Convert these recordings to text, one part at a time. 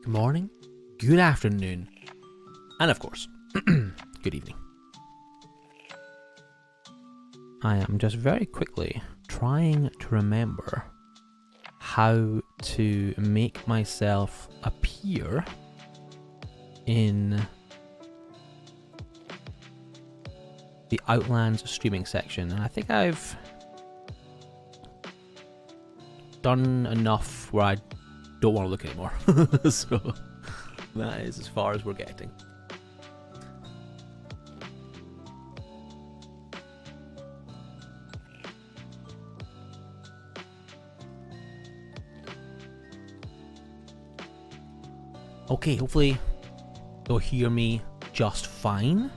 good morning, good afternoon, and of course, good evening. I am just very quickly trying to remember how to make myself appear in the Outlands streaming section, and I think I've done enough where I don't want to look anymore. So that is as far as we're getting. Okay, hopefully you'll hear me just fine.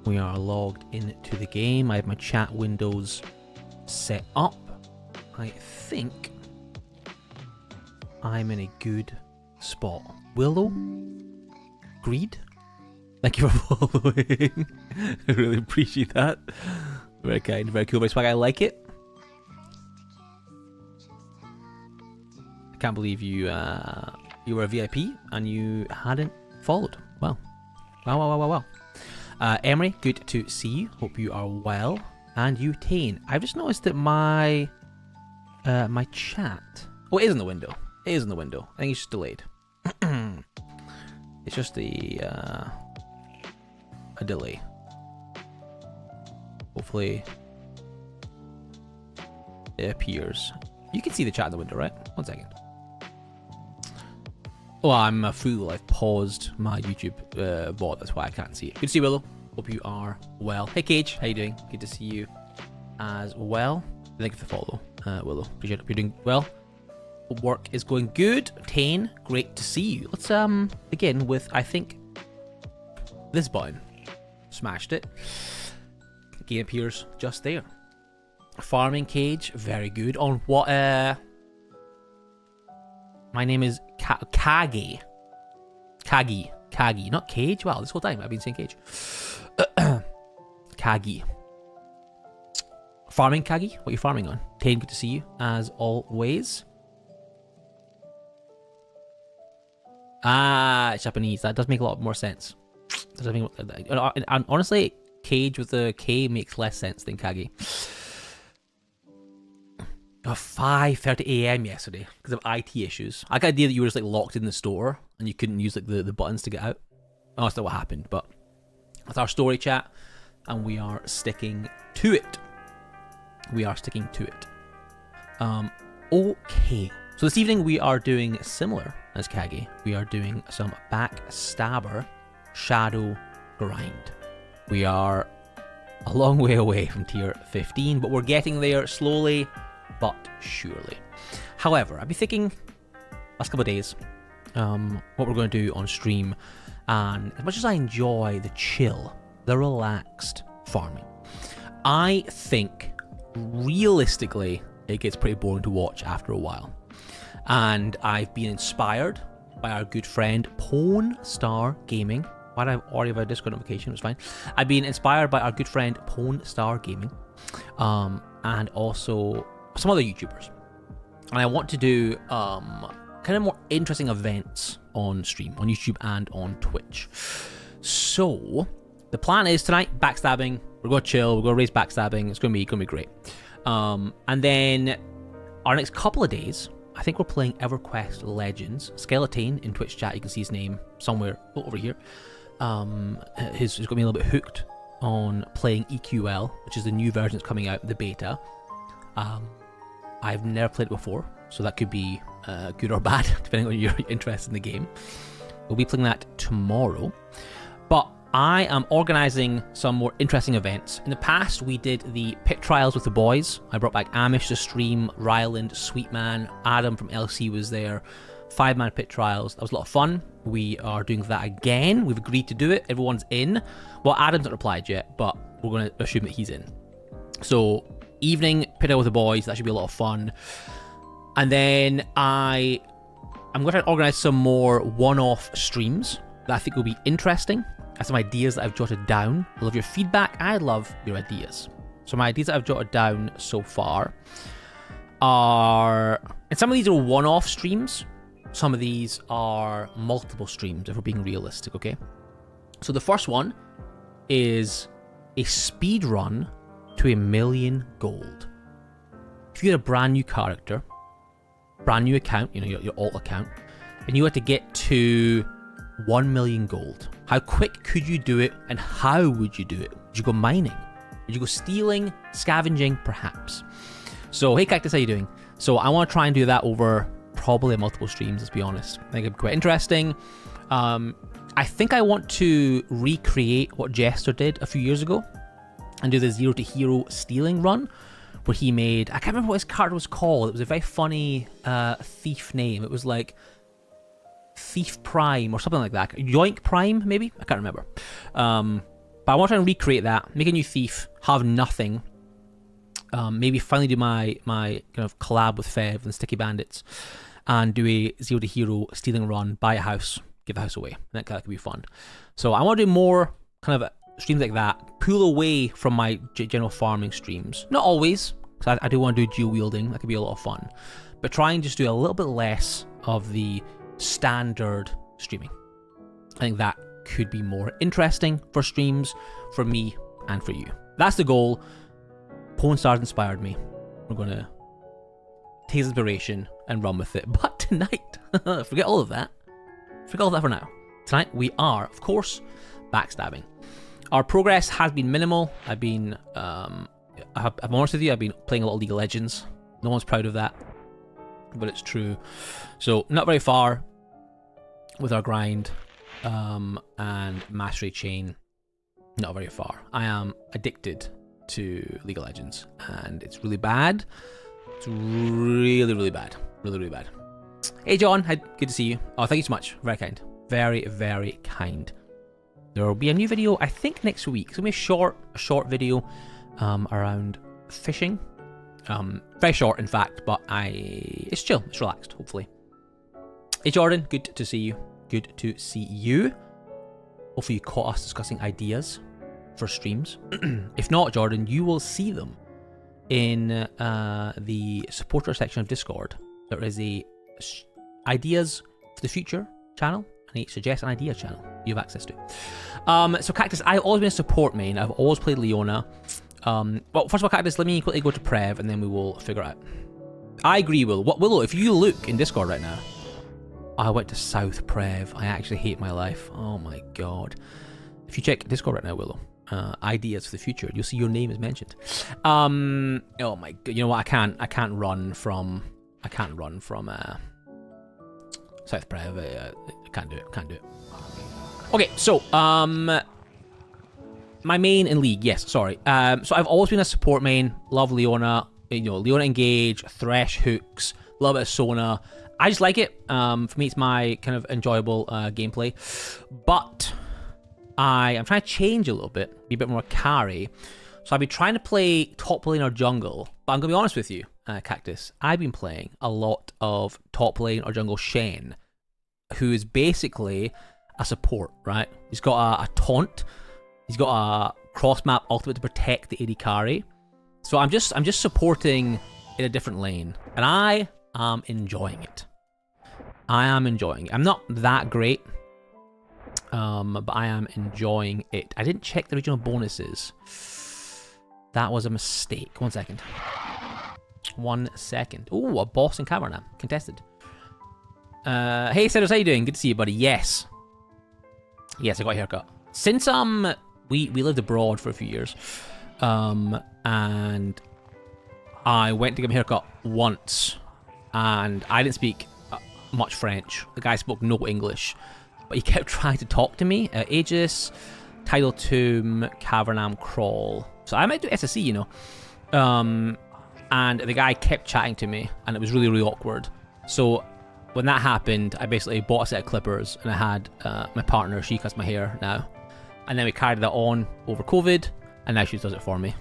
We are logged into the game. I have my chat windows set up. I think I'm in a good spot. Willow? Greed? Thank you for following. I really appreciate that. Very kind, very cool, very swag. I like it. I can't believe you were a VIP and you hadn't followed. Wow. Wow. Emery, good to see you. Hope you are well. And you, Tane. I've just noticed that my my chat. Oh, it is in the window. It is in the window. I think it's just delayed. It's just a delay. Hopefully it appears. You can see the chat in the window, right? 1 second. Oh, I'm a fool. I've paused my YouTube VOD. That's why I can't see it. Good to see you, Willow. Hope you are well. Hey, Cage. How you doing? Good to see you as well. Thank you for the follow, Willow. Appreciate it. Hope you're doing well. Hope work is going good. Tane, great to see you. Let's begin with, I think, this button. Smashed it. Game appears just there. Farming Cage, very good. On what? My name is Kagi. Kagi, not Cage. Wow, this whole time I've been saying Cage. Kagi. Farming Kagi? What are you farming on? Tane, good to see you, as always. Ah, Japanese. That does make a lot more sense. And honestly, Cage with the K makes less sense than Kagi. 5:30 AM yesterday because of IT issues. I got the idea that you were just like locked in the store and you couldn't use like the buttons to get out. Oh, that's not what happened, but that's our story chat and we are sticking to it. Okay. So this evening we are doing similar as Kagi. We are doing some Backstabber Shadow Grind. We are a long way away from tier 15, but we're getting there slowly but surely. However, I've been thinking last couple of days what we're going to do on stream, and as much as I enjoy the chill, the relaxed farming, I think realistically it gets pretty boring to watch after a while. And I've been inspired by our good friend Pone Star Gaming. Why do I already have a Discord notification? It's fine. I've been inspired by our good friend Pone Star Gaming, and also some other YouTubers. And I want to do kind of more interesting events on stream, on YouTube and on Twitch. So the plan is tonight, backstabbing. We're going to chill. We're going to raise backstabbing. It's going to be great. And then our next couple of days, I think we're playing EverQuest Legends. Skeleton in Twitch chat, you can see his name somewhere over here. He's got me a little bit hooked on playing EQL, which is the new version that's coming out, the beta. I've never played it before, so that could be good or bad, depending on your interest in the game. We'll be playing that tomorrow. But I am organising some more interesting events. In the past, we did the pit trials with the boys. I brought back Amish to stream, Ryland, Sweetman, Adam from LC was there. 5-man pit trials. That was a lot of fun. We are doing that again. We've agreed to do it. Everyone's in. Well, Adam's not replied yet, but we're going to assume that he's in. So, evening, pit out with the boys. That should be a lot of fun. And then I'm going to organise some more one-off streams that I think will be interesting. I have some ideas that I've jotted down. I love your feedback. I love your ideas. So my ideas that I've jotted down so far are... And some of these are one-off streams. some of these are multiple streams, if we're being realistic, okay? So the first one is a speed run to 1,000,000 gold. If you get a brand new character, brand new account, you know, your alt account, and you had to get to 1,000,000 gold, how quick could you do it, and how would you do it? Would you go mining? Would you go stealing, scavenging, perhaps? So, hey Cactus, how you doing? So I want to try and do that over probably multiple streams, let's be honest. I think it'd be quite interesting. I think I want to recreate what Jester did a few years ago and do the 0 to hero stealing run, where he made, I can't remember what his card was called. It was a very funny thief name. It was like Thief Prime or something like that. Yoink Prime, maybe? I can't remember. But I want to try and recreate that, make a new thief, have nothing. Maybe finally do my kind of collab with Fev and Sticky Bandits and do a 0 to hero stealing run, buy a house, give the house away. That could be fun. So I want to do more kind of streams like that, pull away from my general farming streams. Not always, because I do want to do dual wielding. That could be a lot of fun. But try and just do a little bit less of the standard streaming. I think that could be more interesting for streams, for me and for you. That's the goal. Porn Stars inspired me. We're going to take inspiration and run with it. But tonight, forget all of that. Forget all of that for now. Tonight we are, of course, backstabbing. Our progress has been minimal. I'm honest with you, I've been playing a lot of League of Legends. No one's proud of that, but it's true. So not very far with our grind and Mastery Chain. Not very far. I am addicted to League of Legends, and it's really bad. It's really, really bad. Really, really bad. Hey John, good to see you. Oh, thank you so much. Very kind. Very, very kind. There will be a new video, I think, next week. It's going to be a short video around fishing. Very short, in fact, but it's chill. It's relaxed, hopefully. Hey Jordan, good to see you. Good to see you. Hopefully you caught us discussing ideas for streams. If not, Jordan, you will see them in the supporter section of Discord. There is a ideas for the future channel and a suggest an idea channel you have access to. So Cactus, I've always been a support main. I've always played Leona. Well, first of all, Cactus, let me quickly go to Prev and then we will figure it out. I agree, Willow, if you look in Discord right now, I went to South Prev. I actually hate my life. Oh my god. If you check Discord right now, Willow, ideas for the future, you'll see your name is mentioned. Oh my god. You know what? I can't run from South Prev. I can't do it. Okay, so my main in League, yes, sorry. So I've always been a support main. Love Leona. You know, Leona Engage, Thresh hooks, a little bit of Sona. I just like it. For me, it's my kind of enjoyable gameplay. But I'm trying to change a little bit, be a bit more carry. So I've been trying to play top lane or jungle. But I'm going to be honest with you, Cactus. I've been playing a lot of top lane or jungle Shen, who is basically a support, right? He's got a taunt. He's got a cross map ultimate to protect the AD carry. So I'm just supporting in a different lane, and I am enjoying it. I'm not that great, but I am enjoying it. I didn't check the regional bonuses. That was a mistake. 1 second. 1 second. Oh, a boss in Caverna. Contested. Hey, Cedros, how you doing? Good to see you, buddy. Yes, I got a haircut. Since we lived abroad for a few years, and I went to get my haircut once, and I didn't speak much French. The guy spoke no English, but he kept trying to talk to me. Aegis, Tidal Tomb, Cavernam Crawl. So I might do SSC, you know. And the guy kept chatting to me, and it was really, really awkward. So when that happened, I basically bought a set of clippers, and I had my partner, she cuts my hair now. And then we carried that on over COVID, and now she does it for me.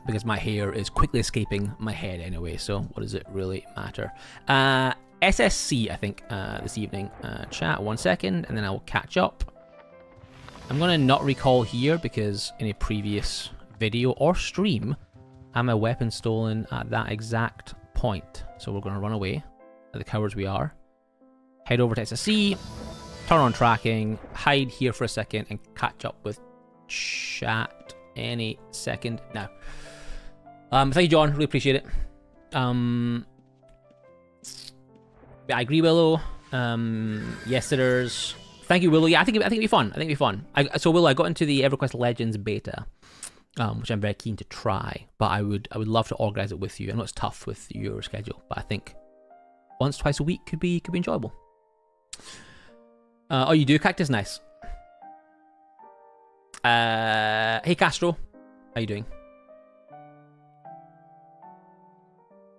Because my hair is quickly escaping my head anyway, so what does it really matter? SSC, I think, this evening. Chat, 1 second, and then I will catch up. I'm going to not recall here, because in a previous video or stream, I had my weapon stolen at that exact point. So we're going to run away. the cowards we are. Head over to SSC, turn on tracking, hide here for a second, and catch up with chat any second now. Thank you, John. Really appreciate it. Yeah, I agree, Willow. Yes, there's. Thank you, Willow. Yeah, I think it'd be fun. So Willow, I got into the EverQuest Legends beta, which I'm very keen to try. But I would love to organize it with you. I know it's tough with your schedule, but I think once, twice a week could be enjoyable. Oh, you do? Cactus, nice. Hey, Castro, how you doing?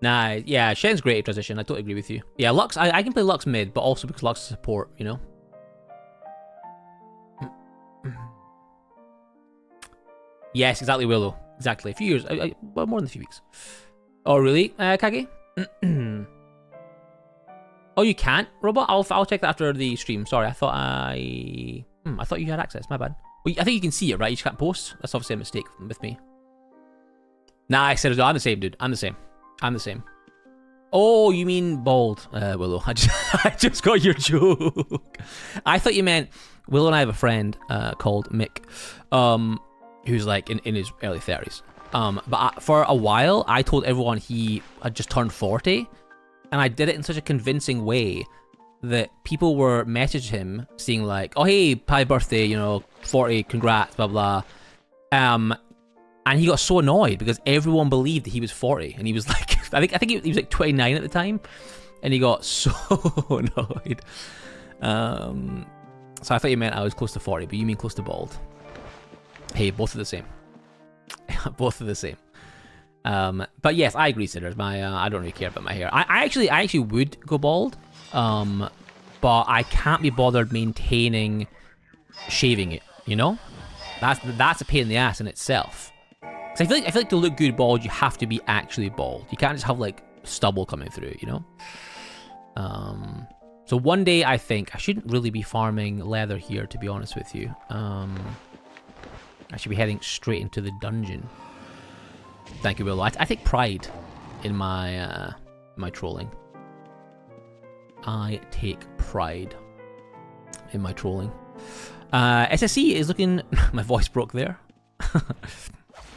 Nah, yeah, Shen's great at transition. I totally agree with you. Yeah, Lux, I can play Lux mid, but also because Lux is support, you know? Yes, exactly, Willow. Exactly. A few years, well, more than a few weeks. Oh, really, Kage? Oh, you can't, Robot? I'll check that after the stream. Sorry, I thought I thought you had access. My bad. Well, I think you can see it, right? You just can't post. That's obviously a mistake with me. Nah, I said it. I'm the same, dude. I'm the same. Oh, you mean bald, Willow? I just got your joke. I thought you meant Willow and I have a friend called Mick, who's like in his early 30s. But for a while, I told everyone he had just turned 40, and I did it in such a convincing way that people were messaging him saying like, "Oh, hey, happy birthday, you know, 40, congrats, blah blah." And he got so annoyed because everyone believed that he was 40, and he was like, I think he was like 29 at the time, and he got so annoyed. So I thought you meant I was close to 40, but you mean close to bald. Hey, both are the same. Both are the same. But yes, I agree, Sitters. I don't really care about my hair. I actually would go bald, but I can't be bothered maintaining shaving it. You know, that's a pain in the ass in itself. So I feel like to look good bald, you have to be actually bald. You can't just have like stubble coming through, you know? So one day I think I shouldn't really be farming leather here, to be honest with you. I should be heading straight into the dungeon. Thank you, Willow. I take pride in my my trolling. I take pride in my trolling. SSC is looking. My voice broke there.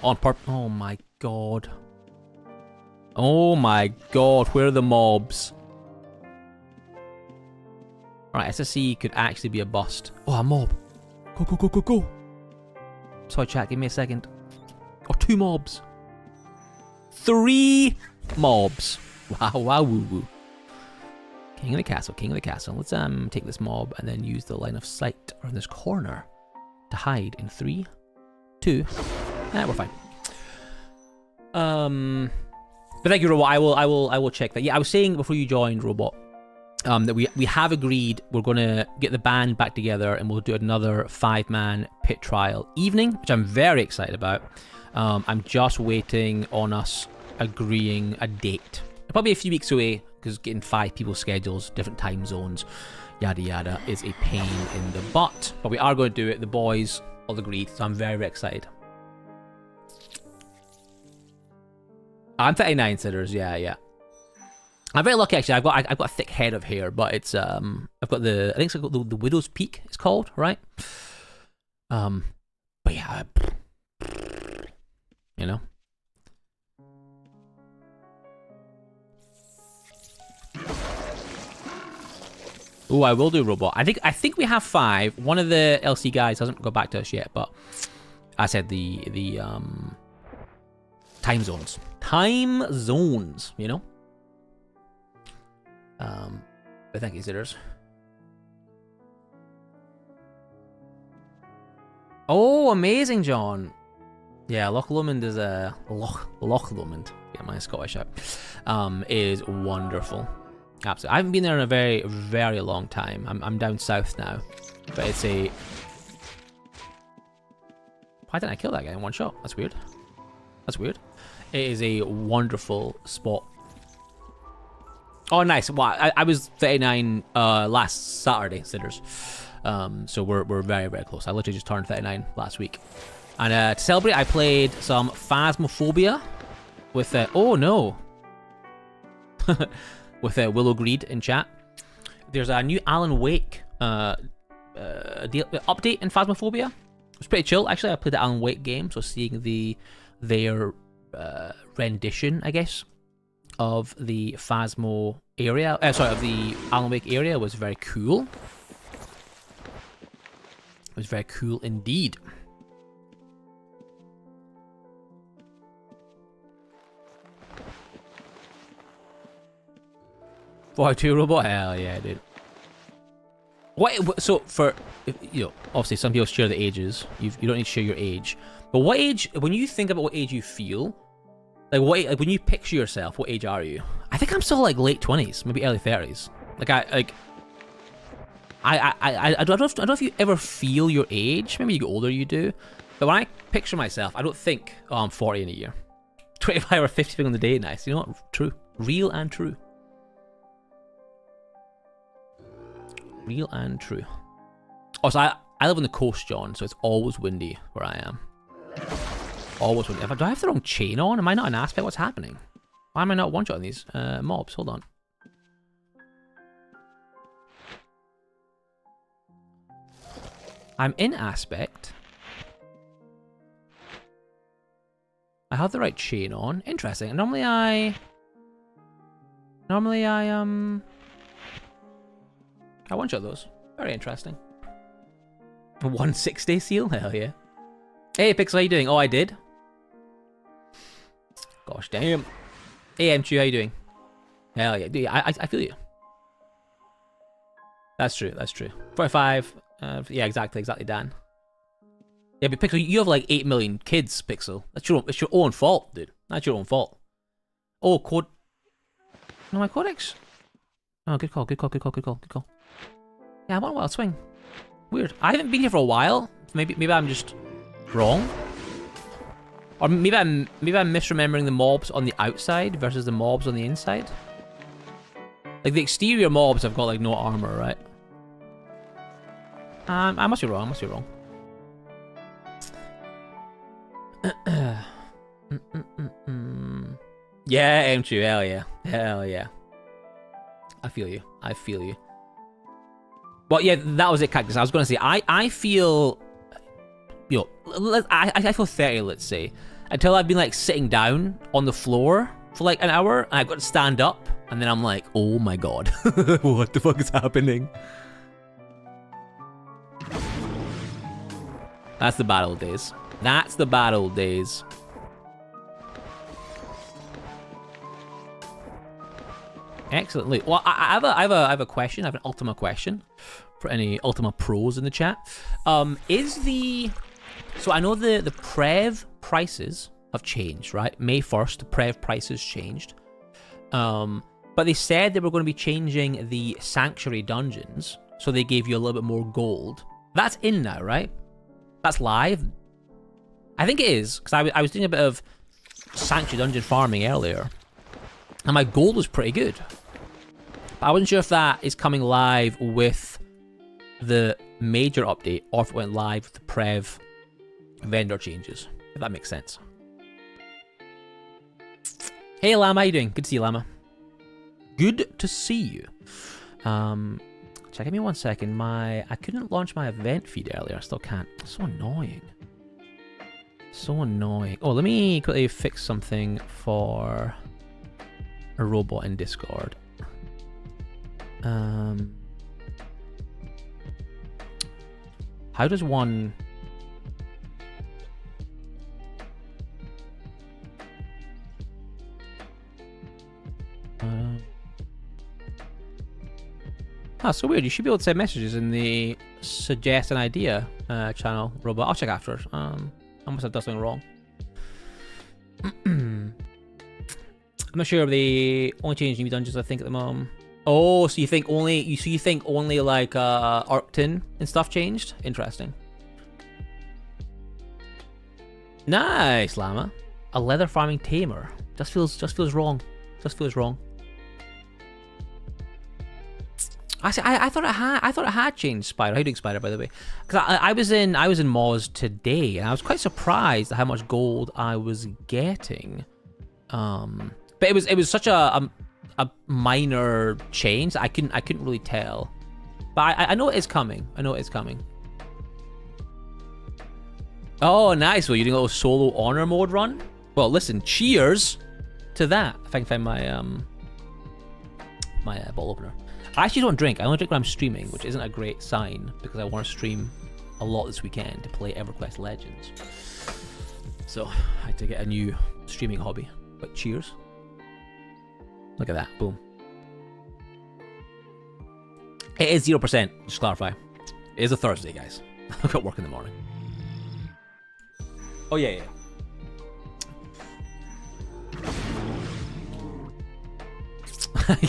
On purpose. Oh my god. Oh my god. Where are the mobs? Alright, SSC could actually be a bust. Oh, a mob. Go. Sorry, chat. Give me a second. Oh, 2 mobs. 3 mobs. Wow, woo woo. King of the castle. Let's take this mob and then use the line of sight around this corner to hide in 3, 2. We're fine. But thank you, Robot. I will check that. Yeah, I was saying before you joined, Robot, that we have agreed we're gonna get the band back together and we'll do another 5-man pit trial evening, which I'm very excited about. I'm just waiting on us agreeing a date. Probably a few weeks away, because getting 5 people's schedules, different time zones, yada yada, is a pain in the butt. But we are going to do it. The boys all agreed, so I'm very, very excited. I'm 39, Sitters. Yeah. I'm very lucky, actually. I've got a thick head of hair, but it's I've got I think it's got the Widow's Peak. It's called, right? But yeah, you know. Oh, I will do, Robot. I think we have 5. One of the LC guys hasn't got back to us yet, but I said the time zones, you know. But thank you, Sitters. Oh, amazing, John. Yeah, Loch Lomond is a Loch Lomond. Get my Scottish out. Is wonderful. Absolutely. I haven't been there in a very, very long time. I'm down south now, but it's a. Why didn't I kill that guy in one shot? That's weird. It is a wonderful spot. Oh, nice. Wow, I was 39 last Saturday, Sitters. So we're very, very close. I literally just turned 39 last week. And to celebrate, I played some Phasmophobia with... oh, no. with Willow Greed in chat. There's a new Alan Wake update in Phasmophobia. It was pretty chill. Actually, I played the Alan Wake game, so seeing their rendition, I guess, of the Phasmo area, of the Alan Wake area was very cool. It was very cool indeed. Boy, 2 robot? Hell yeah, dude. What? So for, you know, obviously some people share the ages. You don't need to share your age. But what age? When you think about what age you feel, like when you picture yourself, what age are you? I think I'm still like late 20s, maybe early 30s. I don't know if you ever feel your age. Maybe you get older, you do. But when I picture myself, I don't think, oh, I'm 40 in a year. 25 or 50 on the day, nice. You know what? True. Real and true. Real and true. Also, I live on the coast, John, so it's always windy where I am. Always windy. Do I have the wrong chain on? Am I not an aspect? What's happening? Why am I not one-shotting these mobs? Hold on. I'm in aspect. I have the right chain on. Interesting. Normally I one-shot those. Very interesting. 160 seal? Hell yeah. Hey, Pixel, how you doing? Oh, I did? Gosh damn. Hey, M2, how you doing? Hell yeah. Dude, I feel you. That's true, that's true. 45. Yeah, exactly, Dan. Yeah, but Pixel, you have like 8 million kids, Pixel. It's your own fault, dude. That's your own fault. Oh, code. No, my codex? Oh, good call. Yeah, I want a wild swing. Weird. I haven't been here for a while. Maybe I'm just wrong. Or maybe I'm misremembering the mobs on the outside versus the mobs on the inside. Like the exterior mobs have got like no armor, right? I must be wrong. Yeah, M2, hell yeah. I feel you. Well, yeah, that was it, Cactus. I was going to say, I feel, you know, I feel 30, let's say, until I've been like sitting down on the floor for like an hour, and I've got to stand up, and then I'm like, oh my god, what the fuck is happening? That's the bad old days. That's the bad old days. Excellent. Well, I have a question. I have an Ultima question for any Ultima pros in the chat. So I know the Prev prices have changed, right? May 1st, the Prev prices changed. But they said they were going to be changing the Sanctuary dungeons, so they gave you a little bit more gold. That's in now, right? That's live. I think it is, because I was doing a bit of Sanctuary dungeon farming earlier, and my gold was pretty good. But I wasn't sure if that is coming live with the major update, or if it went live with the Prev vendor changes, if that makes sense. Hey Llama, how you doing? Good to see you, Llama. Good to see you. Give me 1 second. I couldn't launch my event feed earlier. I still can't. So annoying. So annoying. Oh, let me quickly fix something for a robot in Discord. How does one... Oh, so weird. You should be able to send messages in the suggest an idea channel, robot. I'll check after. I must have done something wrong. I'm not sure if they only change new dungeons, I think, at the moment. Oh, so you think only like Arcton and stuff changed? Interesting. Nice, Llama. A leather farming tamer. Just feels wrong. Just feels wrong. Actually, I thought it had changed, Spider. How you doing, Spider, by the way? Because I was in Moz today, and I was quite surprised at how much gold I was getting. But it was such a a minor change. I couldn't really tell, but I know it is coming. I know it is coming. Oh, nice. Well, you're doing a little solo honor mode run. Well, listen, cheers to that. If I can find my my bottle opener. I actually don't drink. I only drink when I'm streaming, which isn't a great sign because I want to stream a lot this weekend to play EverQuest Legends. So I had to get a new streaming hobby. But cheers. Look at that. Boom. It is 0%. Just to clarify. It is a Thursday, guys. I've got work in the morning. Oh, yeah.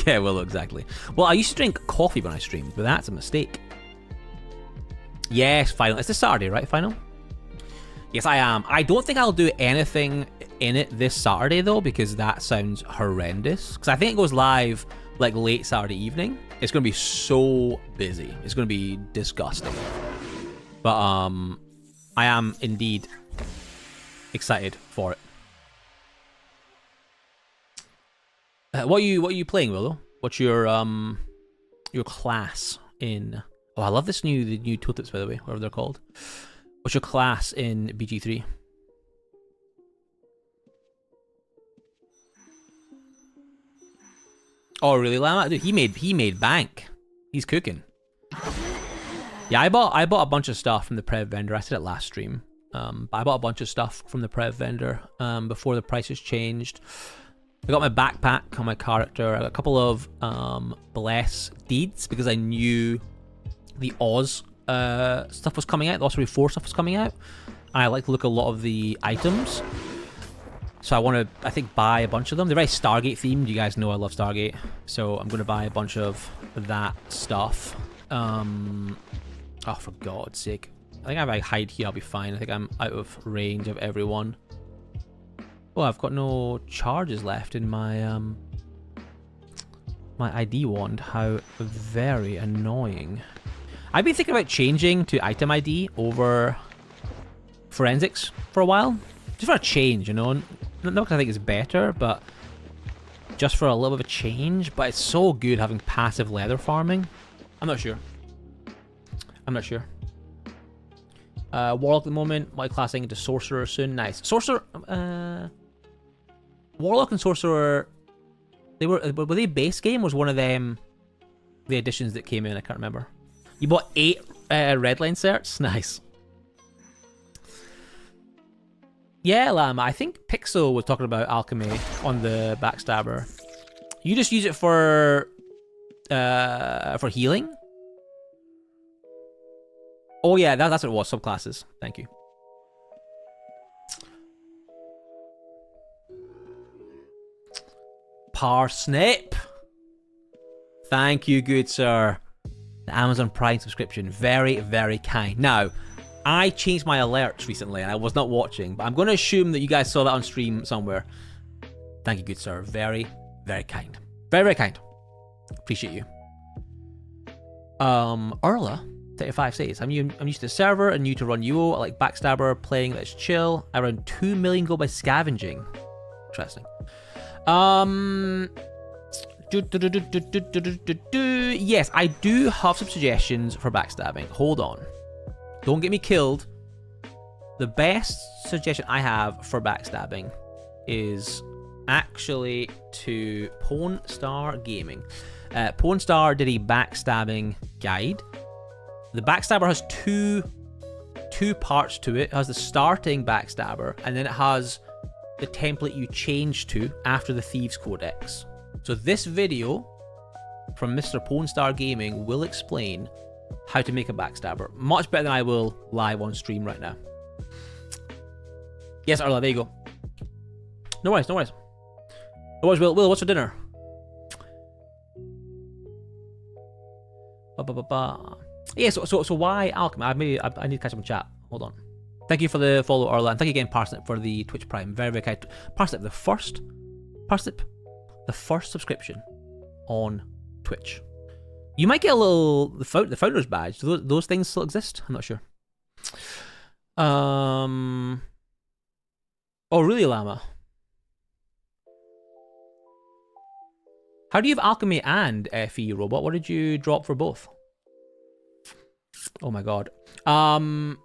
Yeah, well, exactly. Well, I used to drink coffee when I streamed, but that's a mistake. Yes, final. It's this Saturday, right? Final? Yes, I am. I don't think I'll do anything in it this Saturday, though, because that sounds horrendous. Because I think it goes live, like, late Saturday evening. It's going to be so busy. It's going to be disgusting. But, I am indeed excited for it. What are you playing, Willow? What's your class in? Oh, I love the new tooltips, by the way, whatever they're called. What's your class in BG3? Oh, really, Llama? Dude, he made bank. He's cooking. Yeah, I bought a bunch of stuff from the Prev vendor. I said it last stream. But I bought a bunch of stuff from the Prev vendor before the prices changed. I got my backpack on my character. I got a couple of Bless deeds because I knew the Oz stuff was coming out. The Osprey 4 stuff was coming out. And I like to look at a lot of the items. So I want to, I think, buy a bunch of them. They're very Stargate themed. You guys know I love Stargate. So I'm going to buy a bunch of that stuff. Oh, for God's sake. I think if I hide here, I'll be fine. I think I'm out of range of everyone. Oh, I've got no charges left in my my ID wand. How very annoying. I've been thinking about changing to item ID over forensics for a while. Just for a change, you know. Not because I think it's better, but just for a little bit of a change. But it's so good having passive leather farming. I'm not sure. Warlock at the moment, multi-classing into Sorcerer soon. Nice. Sorcerer, Warlock and Sorcerer, were they base game? Was one of them the additions that came in? I can't remember. You bought 8 Redline certs? Nice. Yeah, Llama, I think Pixel was talking about alchemy on the Backstabber. You just use it for healing? Oh yeah, that's what it was, subclasses. Thank you. Parsnip! Thank you, good sir. The Amazon Prime subscription. Very, very kind. Now, I changed my alerts recently and I was not watching, but I'm going to assume that you guys saw that on stream somewhere. Thank you, good sir. Very, very kind. Very, very kind. Appreciate you. Urla 35 says, I'm used to the server and new to run UO. I like Backstabber, playing that's chill. I run 2 million gold by scavenging. Interesting. Yes, I do have some suggestions for backstabbing. Hold on. Don't get me killed. The best suggestion I have for backstabbing is actually to Pawn Star Gaming. Pawn Star did a backstabbing guide. The Backstabber has two parts to it. It has the starting Backstabber, and then it has the template you change to after the Thieves Codex. So this video from Mr. Pawn Star Gaming will explain how to make a Backstabber. Much better than I will live on stream right now. Yes, Arla, there you go. No worries, no worries. No worries, Will, what's for dinner? Yeah, so why alchemy? I need to catch up in chat. Hold on. Thank you for the follow, Arla, and thank you again, Parsnip, for the Twitch Prime. Very, very kind. Parsnip, the first subscription on Twitch. You might get a little the founder's badge. Do those things still exist? I'm not sure. Oh, really, Llama? How do you have Alchemy and FE, Robot? What did you drop for both? Oh my god. I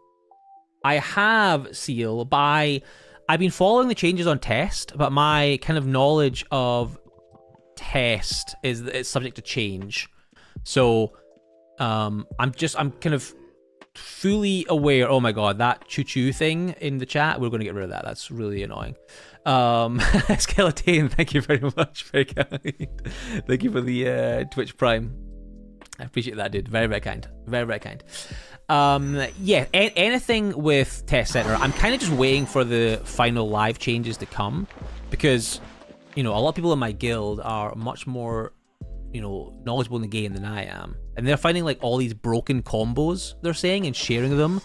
have Seal by... I've been following the changes on Test, but my kind of knowledge of Test is that it's subject to change. So I'm kind of fully aware. Oh my god, that choo-choo thing in the chat, we're going to get rid of that. That's really annoying. Skeleton, thank you very much. Very kind. Thank you for the Twitch Prime. I appreciate that, dude. Very, very kind. Very, very kind. Yeah, anything with Test Center, I'm kind of just waiting for the final live changes to come, because, you know, a lot of people in my guild are much more, you know, knowledgeable in the game than I am, and they're finding like all these broken combos, they're saying, and sharing them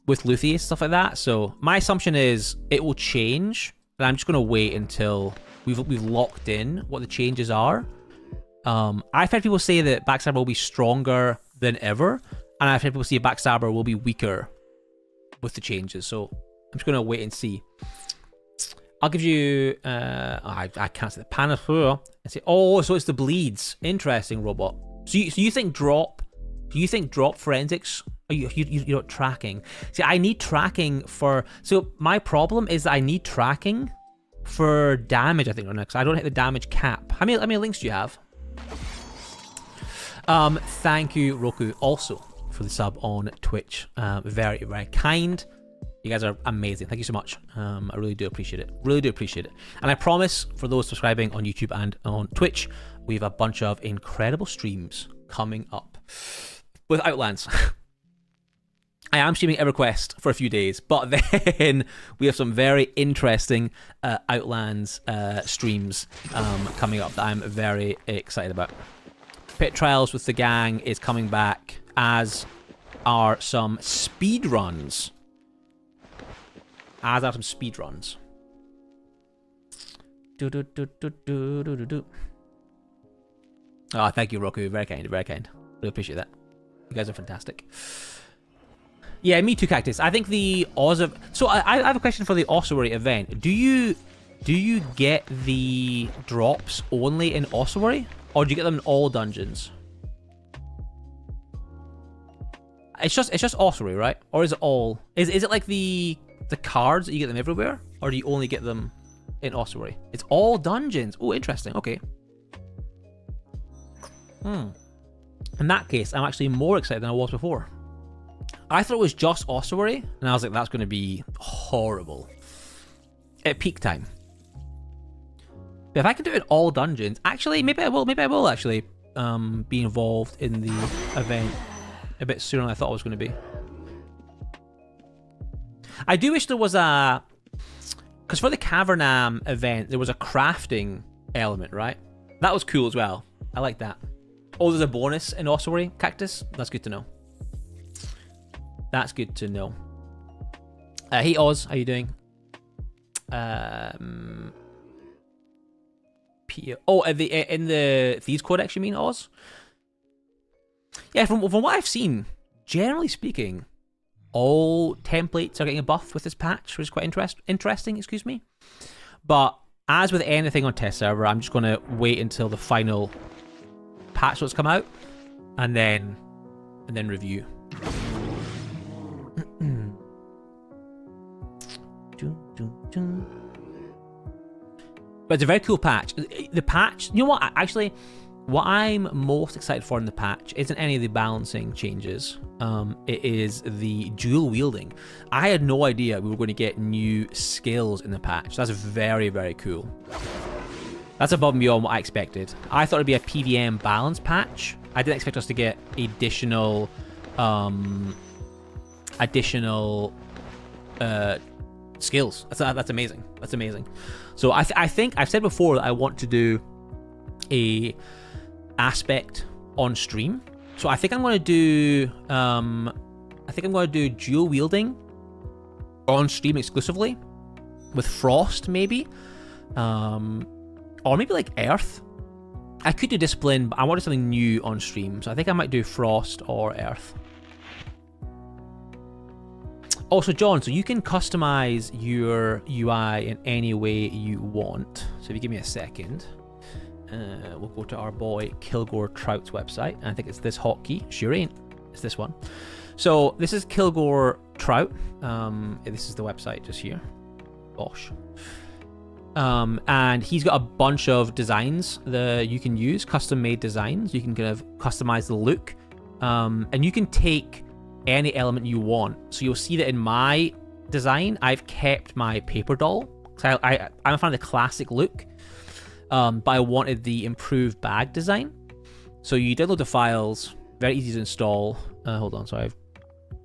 with Luthie and stuff like that. So my assumption is it will change, and I'm just gonna wait until we've locked in what the changes are. I've heard people say that Backstabber will be stronger than ever, and I've heard people say Backstabber will be weaker with the changes. So I'm just gonna wait and see. I'll give you I can't say the Panacea and say, oh, so it's the bleeds. Interesting, Robot. So you think drop? Do you think drop forensics? Are you're not tracking? See, I need tracking for. So my problem is that I need tracking for damage. I think right now, because I don't hit the damage cap. How many links do you have? Thank you, Roku, also for the sub on Twitch. Very, very kind. You guys are amazing. Thank you so much. I really do appreciate it. Really do appreciate it. And I promise, for those subscribing on YouTube and on Twitch, we have a bunch of incredible streams coming up with Outlands. I am streaming EverQuest for a few days, but then we have some very interesting Outlands streams coming up that I'm very excited about. Pit Trials with the gang is coming back, as are some speedruns. Oh, thank you, Roku. Very kind, very kind. Really appreciate that. You guys are fantastic. Yeah, me too, Cactus. I think the So I have a question for the Ossuary event. Do you get the drops only in Ossuary, or do you get them in all dungeons? It's just Ossuary, right? Or is it all? Is it like the cards that you get them everywhere, or do you only get them in Ossuary? It's all dungeons. Oh, interesting. Okay. In that case, I'm actually more excited than I was before. I thought it was just Ossuary, and I was like, that's going to be horrible at peak time. But if I can do it in all dungeons, actually, maybe I will actually be involved in the event a bit sooner than I thought I was going to be. I do wish there was a... Because for the Cavernam event, there was a crafting element, right? That was cool as well. I like that. Oh, there's a bonus in Ossuary, Cactus? That's good to know. That's good to know. Hey, Oz, how you doing? In the Thieves Codex, you mean, Oz? Yeah, from what I've seen, generally speaking, all templates are getting a buff with this patch, which is quite interesting, excuse me. But as with anything on test server, I'm just going to wait until the final patch notes come out, and then review. But it's a very cool patch. The patch, you know what, actually, what I'm most excited for in the patch isn't any of the balancing changes. It is the dual wielding. I had no idea we were going to get new skills in the patch. That's very, very cool. That's above and beyond what I expected. I thought it'd be a PVM balance patch. I didn't expect us to get additional skills. That's amazing. That's amazing. So I think I've said before that I want to do a aspect on stream. So I think I'm going to do dual wielding on stream exclusively with Frost, maybe, or maybe like Earth. I could do Discipline, but I wanted something new on stream, so I think I might do Frost or Earth. Also, John, so you can customize your UI in any way you want. So if you give me a second, we'll go to our boy Kilgore Trout's website, and I think it's this hotkey. Sure ain't. It's this one. So this is Kilgore Trout. This is the website just here. Bosh. And he's got a bunch of designs that you can use, custom-made designs. You can kind of customize the look, and you can take any element you want. So you'll see that in my design, I've kept my paper doll. So I'm a fan of the classic look, but I wanted the improved bag design. So you download the files, very easy to install. Hold on, sorry, I've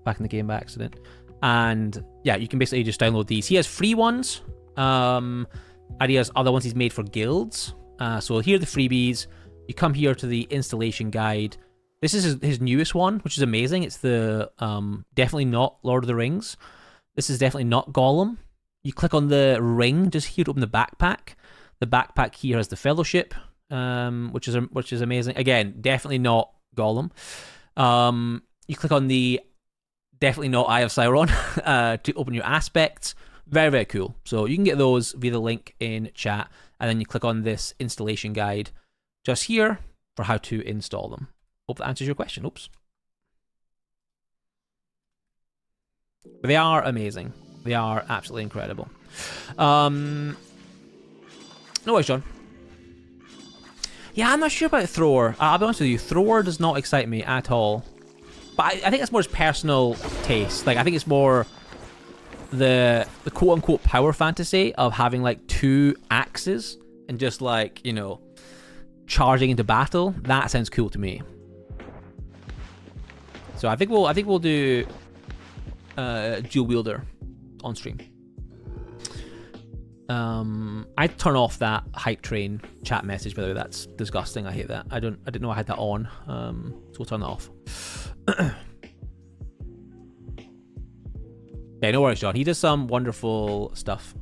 back in the game by accident. And yeah, you can basically just download these. He has free ones. And he has other ones he's made for guilds. So here are the freebies. You come here to the installation guide. This is his newest one, which is amazing. It's the definitely not Lord of the Rings. This is definitely not Gollum. You click on the ring just here to open the backpack. The backpack here has the Fellowship, which is amazing. Again, definitely not Gollum. You click on the definitely not Eye of Sauron to open your aspects. Very, very cool. So you can get those via the link in chat, and then you click on this installation guide just here for how to install them. Hope that answers your question. Oops. But they are amazing. They are absolutely incredible. No worries, John. Yeah, I'm not sure about Thrower. I'll be honest with you. Thrower does not excite me at all. But I think that's more his personal taste. Like, I think it's more the quote-unquote power fantasy of having, like, 2 axes and just, like, you know, charging into battle. That sounds cool to me. So I think we'll do dual wielder on stream. I turn off that hype train chat message, by the way. That's disgusting. I hate that. I didn't know I had that on. So we'll turn that off. Yeah, no worries, John. He does some wonderful stuff.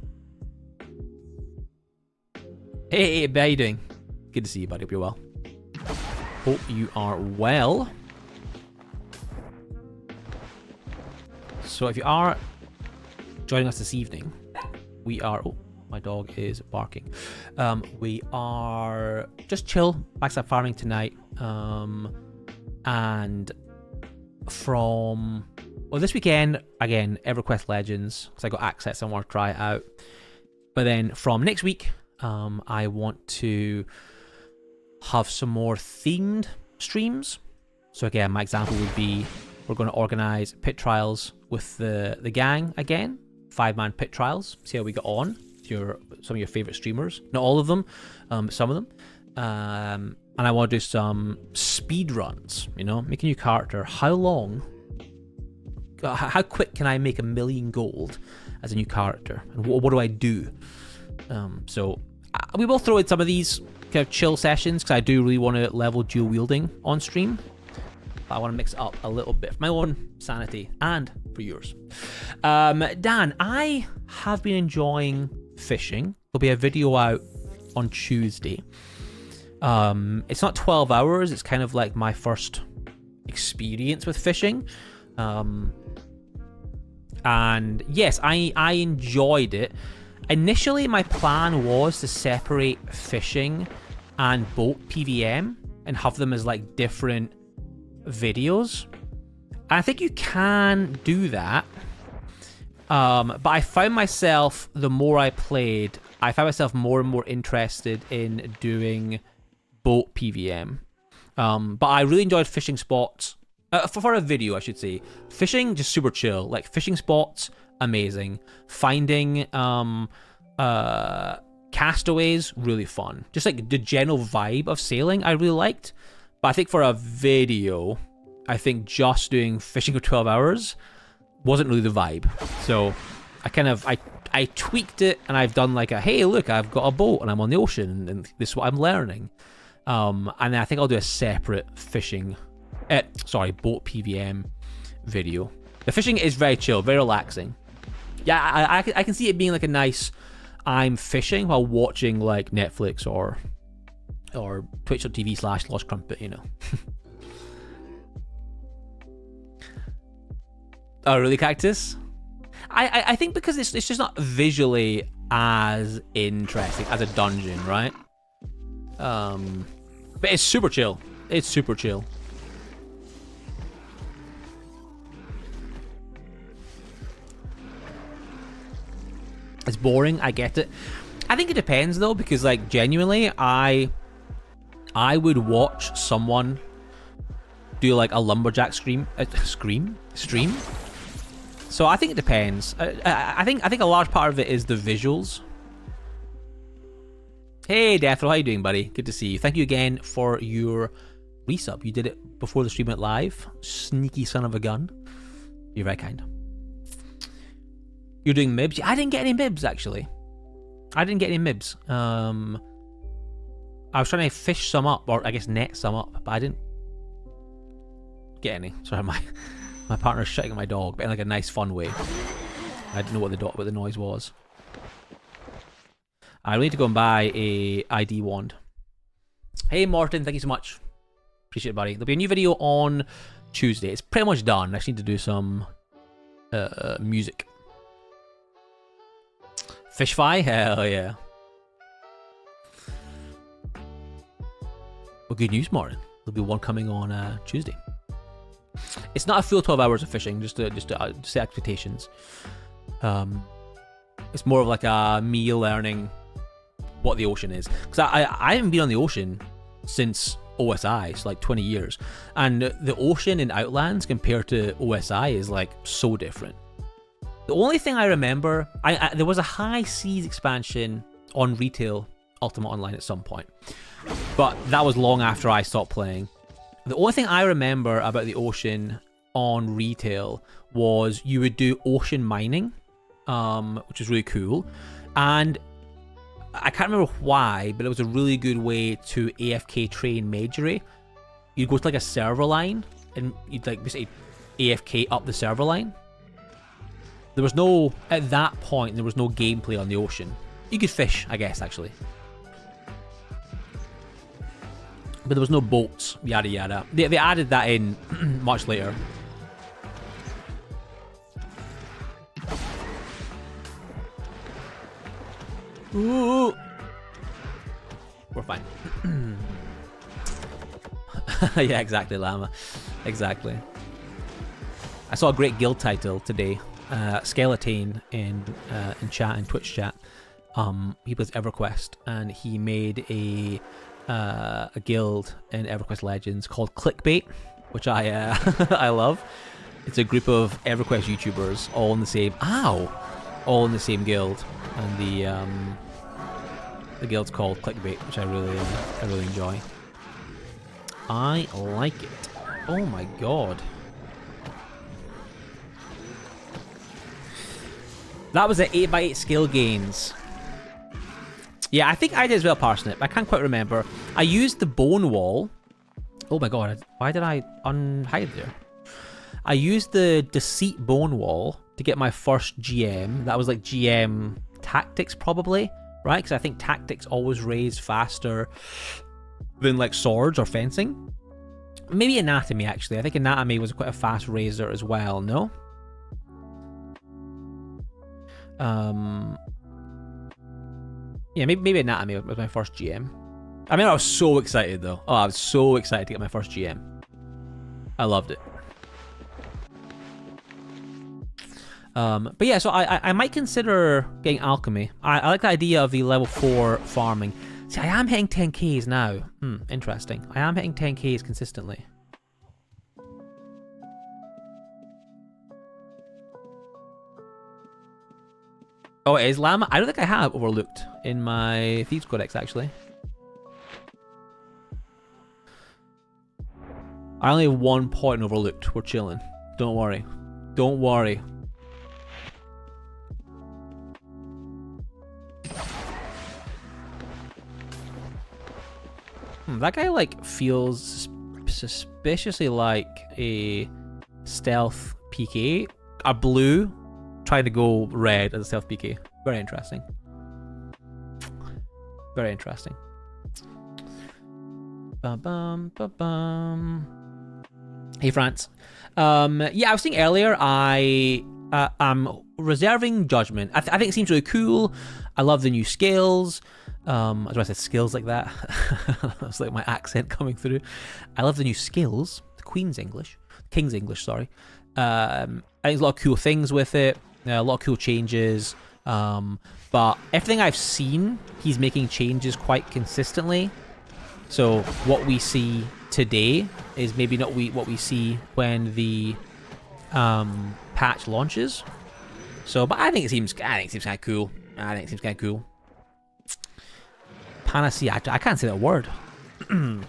Hey, how you doing? Good to see you, buddy. Hope you're well. Hope you are well. So if you are joining us this evening, we are... Oh, my dog is barking. We are just chill, backstab farming tonight. And from... Well, this weekend, again, EverQuest Legends, because I got access and want to try it out. But then from next week, I want to have some more themed streams. So again, my example would be we're going to organize pit trials with the gang again. 5-man pit trials. See how we get on. Some of your favorite streamers. Not all of them, but some of them. And I want to do some speed runs. You know, make a new character. How quick can I make 1 million gold as a new character? And what do I do? So we will throw in some of these kind of chill sessions because I do really want to level dual wielding on stream. But I want to mix it up a little bit for my own sanity and for yours. Dan, I have been enjoying fishing. There'll be a video out on Tuesday. It's not 12 hours. It's kind of like my first experience with fishing. And yes, I enjoyed it. Initially, my plan was to separate fishing and boat PVM and have them as like different videos. And I think you can do that. But I found myself, the more I played, I found myself more and more interested in doing boat PVM. But I really enjoyed fishing spots. For a video, I should say. Fishing, just super chill. Like, fishing spots, amazing. Finding castaways, really fun. Just like the general vibe of sailing, I really liked. But I think for a video, I think just doing fishing for 12 hours wasn't really the vibe. So I tweaked it, and I've done like hey, look, I've got a boat and I'm on the ocean, and this is what I'm learning. And then I think I'll do a separate fishing, boat PVM video. The fishing is very chill, very relaxing. Yeah, I can see it being like a nice, I'm fishing while watching like Netflix or twitch.tv/Lost Crumpet, you know. Oh, really, Cactus? I think because it's just not visually as interesting as a dungeon, right? But it's super chill. It's super chill. It's boring, I get it. I think it depends though, because like genuinely I would watch someone do like a lumberjack stream. So I think it depends. I think a large part of it is the visuals. Hey Deathrow, how you doing, buddy? Good to see you. Thank you again for your resub. You did it before the stream went live. Sneaky son of a gun. You're very kind. You're doing mibs? I didn't get any mibs actually. I didn't get any mibs. I was trying to fish some up, or I guess net some up, but I didn't get any. Sorry, my partner's shouting at my dog, but in like a nice, fun way. I didn't know what the noise was. I need to go and buy a ID wand. Hey Morton, thank you so much. Appreciate it, buddy. There'll be a new video on Tuesday. It's pretty much done. I just need to do some music. Fishfy? Hell yeah. Well, good news, Martin. There'll be one coming on Tuesday. It's not a full 12 hours of fishing, just to set expectations. It's more of like me learning what the ocean is. Because I haven't been on the ocean since OSI, so like 20 years. And the ocean in Outlands compared to OSI is like so different. The only thing I remember, there was a high seas expansion on retail Ultima Online at some point, but that was long after I stopped playing. The only thing I remember about the ocean on retail was you would do ocean mining, which was really cool, and I can't remember why, but it was a really good way to AFK train majory. You'd go to like a server line and you'd like basically AFK up the server line. There was no, at that point, there was no gameplay on the ocean. You could fish, I guess, actually. But there was no boats, yada yada. They added that in much later. Ooh. We're fine. Yeah, exactly, Llama. Exactly. I saw a great guild title today. Skeleton in chat, in Twitch chat. He plays EverQuest, and he made a guild in EverQuest Legends called Clickbait, which I I love. It's a group of EverQuest YouTubers all in the same all in the same guild, and the guild's called Clickbait, which I really enjoy. I like it. Oh my god. That was an 8x8 skill gains. Yeah, I think I did as well, Parsnip. I can't quite remember. I used the bone wall. Oh my god, why did I unhide there? I used the deceit bone wall to get my first GM. That was like GM tactics probably, right? Because I think tactics always raise faster than like swords or fencing. Maybe anatomy actually. I think anatomy was quite a fast raiser as well, no? Yeah, maybe anatomy was my first GM. I mean, I was so excited though. Oh, I was so excited to get my first GM. I loved it. But yeah, so I might consider getting alchemy. I like the idea of the level 4 farming. See, I am hitting 10Ks now. Interesting. I am hitting 10Ks consistently. Oh, it is Llama? I don't think I have Overlooked in my Thieves Codex, actually. I only have 1 point Overlooked. We're chilling. Don't worry. Don't worry. That guy, like, feels suspiciously like a stealth PK. A blue trying to go red as a stealth PK. Very interesting. Very interesting. Bum, bum, bum, bum. Hey, France. Yeah, I was saying earlier, I'm reserving judgment. I think it seems really cool. I love the new scales. As I said, skills like that. That's like my accent coming through. I love the new skills. The King's English, sorry. I think there's a lot of cool things with it. A lot of cool changes. But everything I've seen, he's making changes quite consistently. So what we see today is maybe not what we see when the patch launches. So, but I think it seems kind of cool. Panacea. I can't say that word.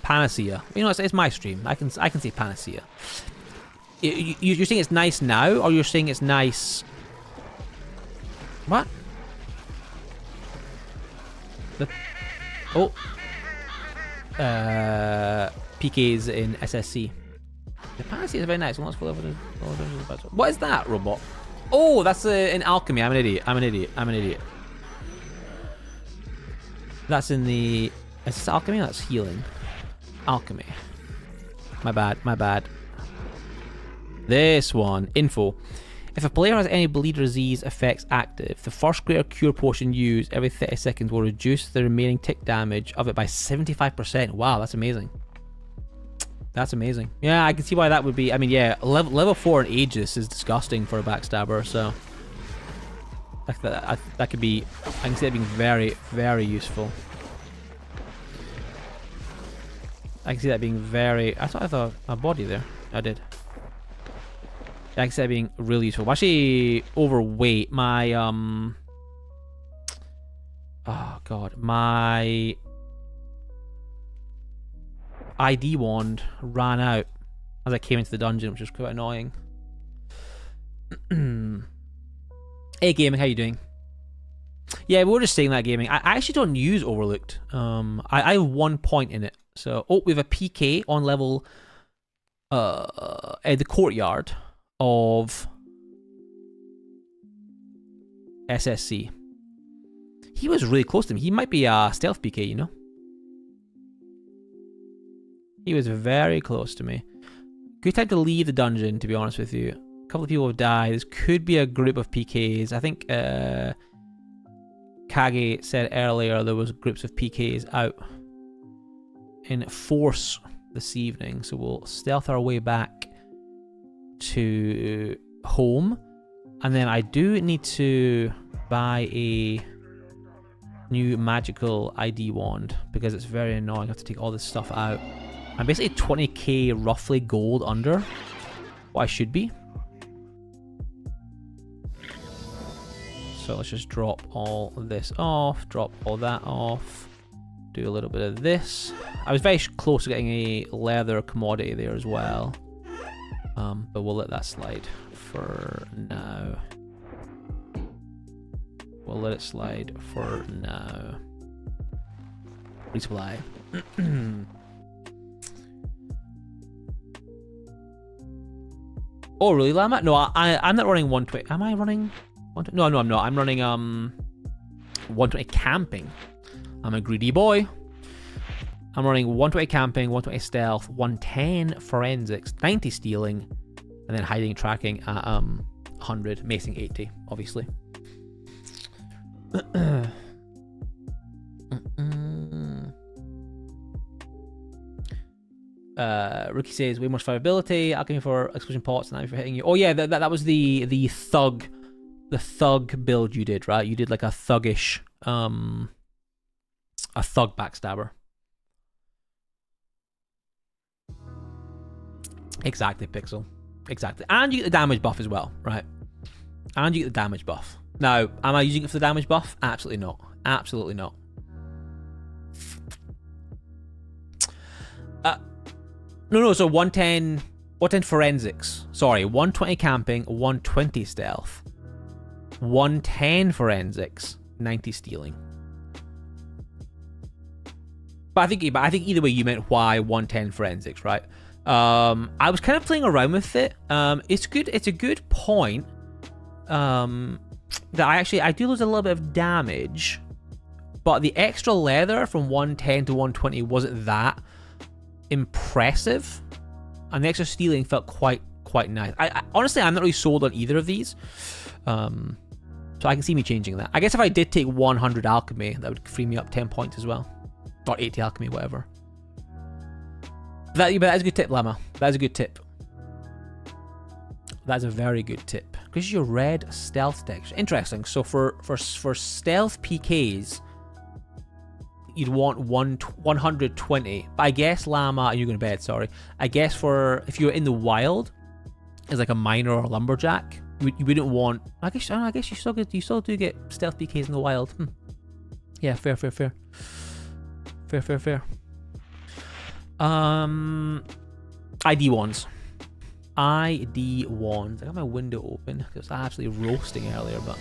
Panacea. You know, it's my stream. I can say panacea. You're saying it's nice now, or you're saying it's nice? What? PKs in SSC. The panacea is very nice. What is that, robot? Oh, that's in alchemy. I'm an idiot. That's in the... Is this alchemy? That's healing. Alchemy. My bad. This one. Info. If a player has any bleed or disease effects active, the first greater cure potion used every 30 seconds will reduce the remaining tick damage of it by 75%. Wow, that's amazing. That's amazing. Yeah, I can see why that would be... I mean, yeah, level 4 in Aegis is disgusting for a backstabber, so... That could be... I can see that being very, very useful. I can see that being very... I thought a body there. I did. I can see that being really useful. I'm actually overweight. My... Oh, God. My... ID wand ran out as I came into the dungeon, which was quite annoying. Hey gaming, how you doing? Yeah, we were just saying that gaming. I actually don't use Overlooked. I have 1 point in it. So we have a PK on level at the courtyard of SSC. He was really close to me. He might be a stealth PK, you know? He was very close to me. Good time to leave the dungeon, to be honest with you. A couple of people have died. This could be a group of PKs. I think Kage said earlier there was groups of PKs out in force this evening. So we'll stealth our way back to home. And then I do need to buy a new magical ID wand because it's very annoying. I have to take all this stuff out. I'm basically 20k roughly gold under what I should be. So let's just drop all this off, drop all that off, do a little bit of this. I was very close to getting a leather commodity there as well. But we'll let that slide for now. We'll let it slide for now. Resupply. Oh, really, Llama? No, I'm not running 120. Am I running 120? No, I'm not. I'm running 120 camping. I'm a greedy boy. I'm running 120 camping, 120 stealth, 110 forensics, 90 stealing, and then hiding tracking at 100, macing 80, obviously. Ricky says way more survivability. Alchemy for explosion pots and for hitting you. Oh yeah, that was the thug build you did, right? You did like a thuggish a thug backstabber. Exactly, Pixel. Exactly. And you get the damage buff as well, right? And you get the damage buff. Now, am I using it for the damage buff? Absolutely not. Absolutely not. No, so 110 forensics. Sorry, 120 camping, 120 stealth. 110 forensics, 90 stealing. But I think either way you meant why 110 forensics, right? I was kind of playing around with it. It's a good point. That I do lose a little bit of damage, but the extra leather from 110 to 120 wasn't that impressive, and the extra stealing felt quite nice. I honestly, I'm not really sold on either of these. So I can see me changing that. I guess if I did take 100 alchemy, that would free me up 10 points as well. Or 80 alchemy, whatever. But that is a good tip, Llama. That is a good tip. That's a very good tip. Because your red stealth texture. Interesting. So for stealth PKs, you'd want 120. But I guess Llama, you're going to bed, sorry. I guess for if you're in the wild, as like a miner or a lumberjack, you wouldn't want. I guess you still do get stealth PKs in the wild. Yeah, fair. Fair. ID wands. ID wands. I got my window open because it was absolutely roasting earlier, but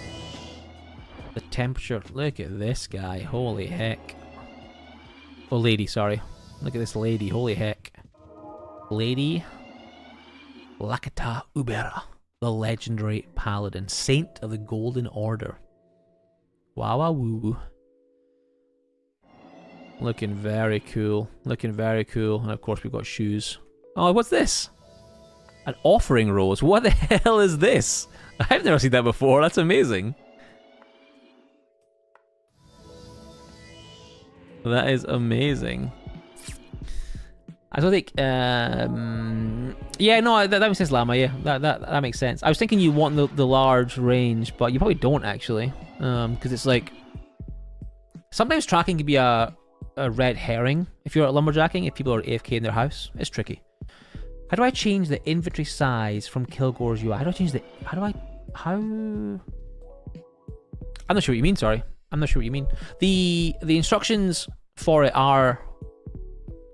the temperature. Look at this guy. Holy heck. Oh, lady, sorry. Look at this lady. Holy heck. Lady Lakata Ubera, the legendary paladin, saint of the Golden Order. Wow, woo. Looking very cool. Looking very cool. And of course, we've got shoes. Oh, what's this? An offering rose. What the hell is this? I've never seen that before. That's amazing. That is amazing. I don't think. Yeah, no, that makes sense, Llama. Yeah, that makes sense. I was thinking you want the large range, but you probably don't actually, because it's like sometimes tracking can be a red herring if you're lumberjacking. If people are AFK in their house, it's tricky. How do I change the inventory size from Kilgore's UI? How do I change the? How? I'm not sure what you mean. Sorry, I'm not sure what you mean. The instructions for it are.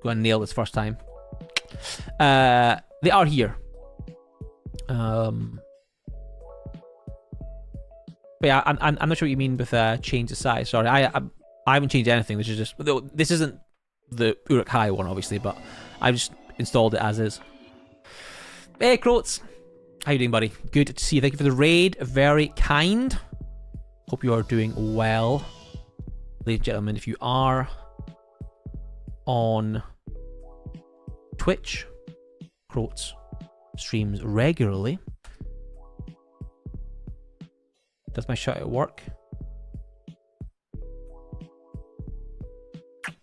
Go and nail this first time. They are here. But yeah, I'm not sure what you mean with change the size. Sorry, I haven't changed anything. This is just this isn't the Uruk Hai one, obviously, but I just installed it as is. Hey, Croats, how you doing, buddy? Good to see you. Thank you for the raid. Very kind. Hope you are doing well, ladies and gentlemen. If you are on Twitch, Croats streams regularly. Does my shout out work?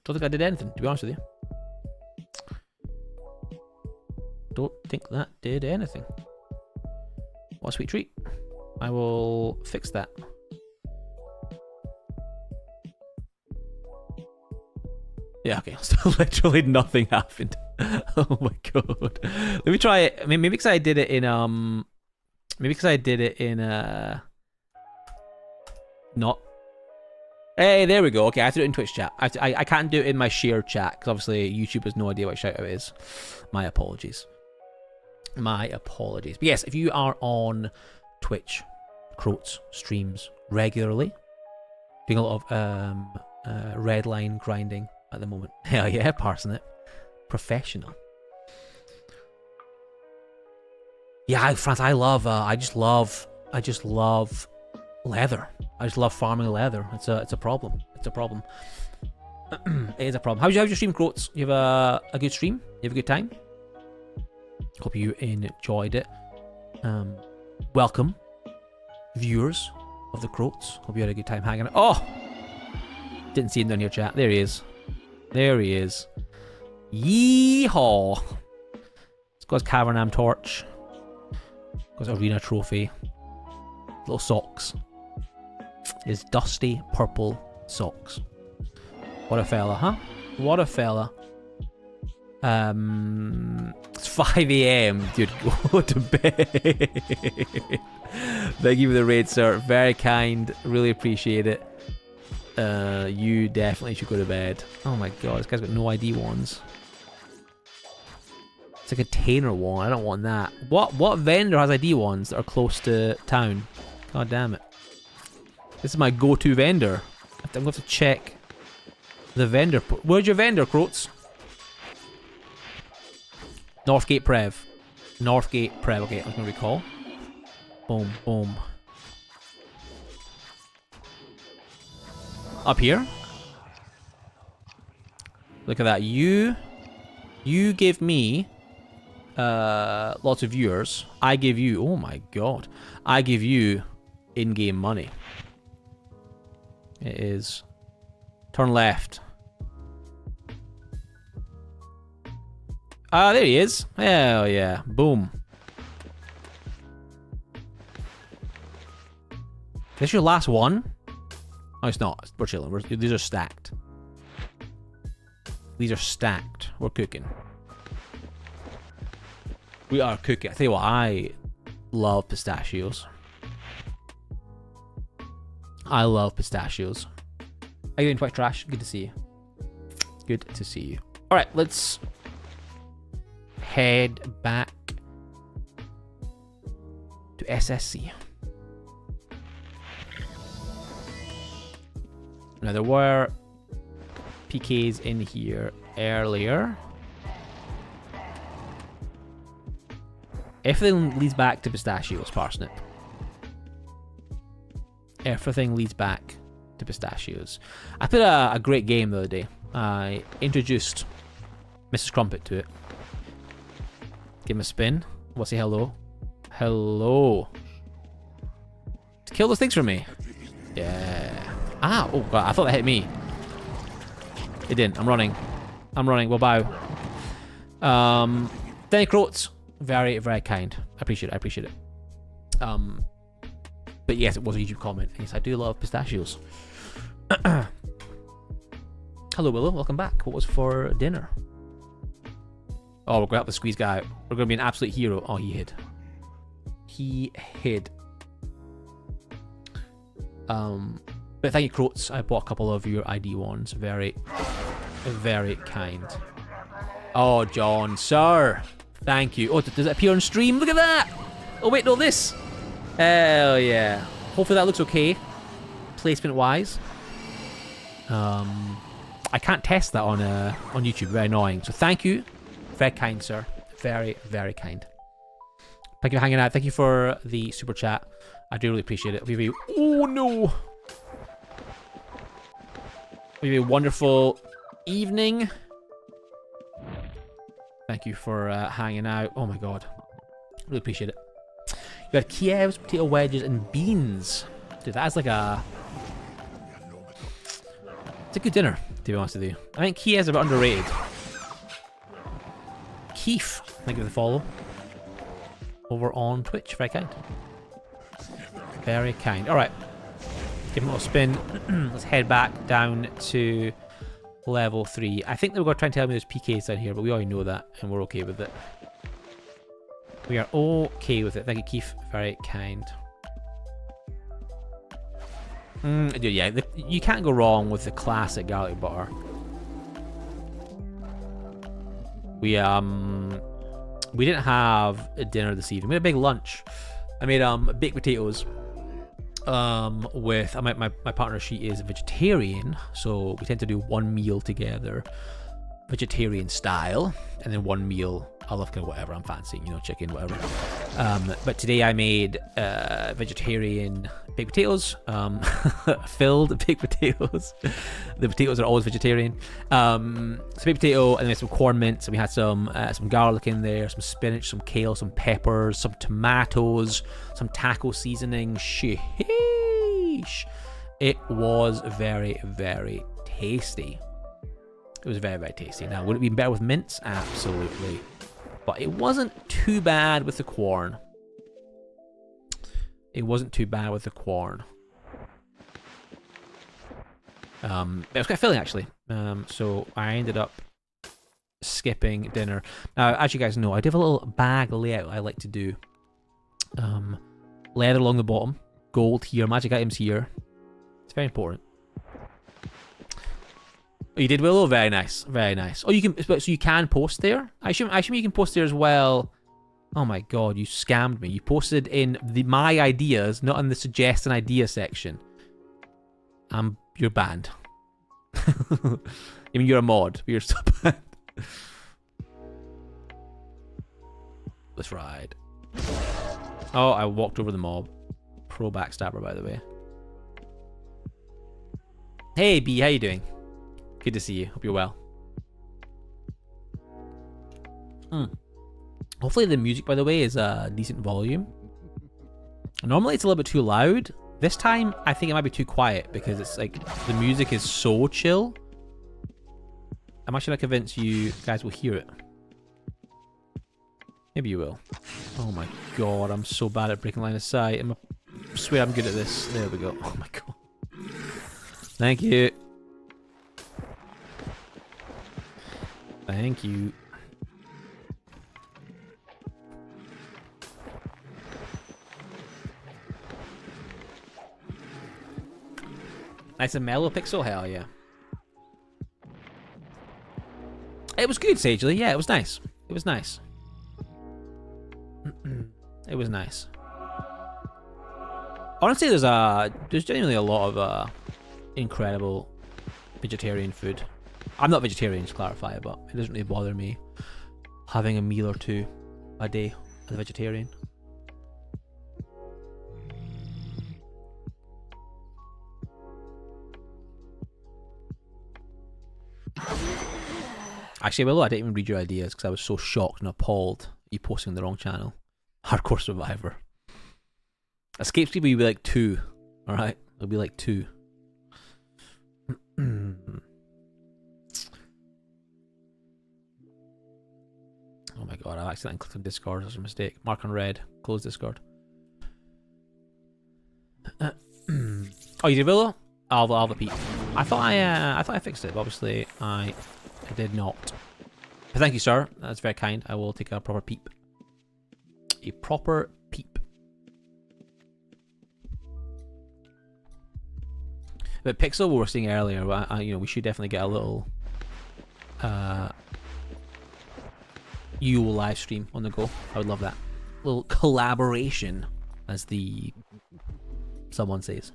Don't think I did anything, to be honest with you. Don't think that did anything. What a sweet treat. I will fix that. Yeah, okay. So literally nothing happened. Oh my god. Let me try it. I mean, maybe because I did it in not. Hey, there we go. Okay, I have to do it in Twitch chat. I can't do it in my shared chat because obviously YouTube has no idea what shoutout is. My apologies. My apologies. But yes, if you are on Twitch, Croats streams regularly, doing a lot of red line grinding at the moment. Hell yeah, parsing it. Professional. Yeah, France, I just love leather. I just love farming leather. It's a problem. It's a problem. It is a problem. How's your stream, Croats? You have a good stream? You have a good time? Hope you enjoyed it. Welcome, viewers of the Croats. Hope you had a good time hanging out. Oh! Didn't see him down here, chat. There he is. There he is. Yeehaw! It's got his Cavernam torch. Got his arena trophy. Little socks. His dusty purple socks. What a fella, huh? What a fella. It's 5 AM, dude. Go to bed. Thank you for the raid, sir. Very kind. Really appreciate it. You definitely should go to bed. Oh my god, this guy's got no ID wands. It's a container wand. I don't want that. What vendor has ID wands that are close to town? God damn it. This is my go-to vendor. I'm going to have to check the vendor. Where's your vendor, Croats? Northgate Prev. Northgate Prev. Okay, I'm going to recall. Boom, boom. Up here. Look at that. You give me lots of viewers. I give you, oh my god. I give you in-game money. It is. Turn left. Ah, there he is. Hell yeah. Boom. Is this your last one? Oh, it's not. We're chilling. These are stacked. These are stacked. We're cooking. We are cooking. I tell you what, I love pistachios. I love pistachios. Are you doing Twitch Trash? Good to see you. Good to see you. Alright, let's head back to SSC. Now, there were PKs in here earlier. Everything leads back to pistachios, Parsnip. Everything leads back to pistachios. I played a great game the other day. I introduced Mrs. Crumpet to it. Give him a spin. We'll say hello. Hello. Kill those things for me. Yeah. Ah, oh god, I thought that hit me. It didn't. I'm running. I'm running. Well, bow. Thank you, Croats. Very, very kind. I appreciate it. I appreciate it. But yes, it was a YouTube comment. Yes, I do love pistachios. Hello, Willow. Welcome back. What was for dinner? Oh, we're going to help the squeeze guy out. We're going to be an absolute hero. Oh, he hid. He hid. But thank you, Croats. I bought a couple of your ID ones. Very, very kind. Oh, John, sir. Thank you. Oh, does it appear on stream? Look at that. Oh, wait, no, this. Hell yeah. Hopefully that looks okay. Placement-wise. I can't test that on YouTube. Very annoying. So thank you. Very kind, sir. Very, very kind. Thank you for hanging out. Thank you for the super chat. I do really appreciate it. Oh, no. It'll be a wonderful evening. Thank you for hanging out. Oh my god. Really appreciate it. You had Kiev's, potato wedges, and beans. Dude, that's like a... It's a good dinner, to be honest with you. I think Kiev's a bit underrated. Keith, thank you for the follow. Over on Twitch. Very kind. Very kind. Alright. Give him a little spin. Let's head back down to level 3. I think they were going to try and tell me there's PKs down here, but we already know that, and we're okay with it. We are okay with it. Thank you, Keith. Very kind. Yeah, you can't go wrong with the classic garlic butter. We didn't have a dinner this evening. We had a big lunch. I made baked potatoes. With my partner, she is a vegetarian, so we tend to do one meal together, vegetarian style, and then one meal I love kind of whatever I'm fancying, you know, chicken, whatever. But today I made vegetarian baked potatoes, filled baked potatoes. The potatoes are always vegetarian. So baked potato, and then some corn mince, and we had some garlic in there, some spinach, some kale, some peppers, some tomatoes, some taco seasoning. Sheesh. It was very, very tasty. It was very, very tasty. Now, would it be better with mince? Absolutely. But it wasn't too bad with the corn. It wasn't too bad with the corn. It was quite filling, actually. So I ended up skipping dinner. Now, as you guys know, I do have a little bag layout I like to do. Leather along the bottom. Gold here. Magic items here. It's very important. Oh, you did, Willow? Very nice. Very nice. Oh, you can. So you can post there? I assume you can post there as well. Oh my god, you scammed me. You posted in my ideas, not in the suggest an idea section. You're banned. I mean, you're a mod, but you're still banned. Let's ride. Oh, I walked over the mob. Pro backstabber, by the way. Hey, B, how you doing? Good to see you. Hope you're well. Hopefully the music, by the way, is a decent volume. Normally it's a little bit too loud. This time, I think it might be too quiet because it's like the music is so chill. I'm actually not convinced you guys will hear it. Maybe you will. Oh my god, I'm so bad at breaking line of sight. I swear I'm good at this. There we go. Oh my god. Thank you. Thank you. Nice and mellow pixel? Hell yeah. It was good, Sagely. Yeah, it was nice. It was nice. It was nice. Honestly, there's genuinely a lot of incredible vegetarian food. I'm not vegetarian, to clarify, but it doesn't really bother me having a meal or two a day as a vegetarian. Actually, Willow, I didn't even read your ideas because I was so shocked and appalled at you posting on the wrong channel. Hardcore Survivor. Escape speed will be like 2. Alright? It'll be like 2. Oh my god, I accidentally clicked on Discord. That's a mistake. Mark on red. Close Discord. Oh, you did, Willow? I'll have a peep. I thought I fixed it, but obviously I did not. But thank you, sir. That's very kind. I will take a proper peep. A proper peep. But Pixel, we were saying earlier, you know, we should definitely get a little UO live stream on the go. I would love that. A little collaboration, as someone says.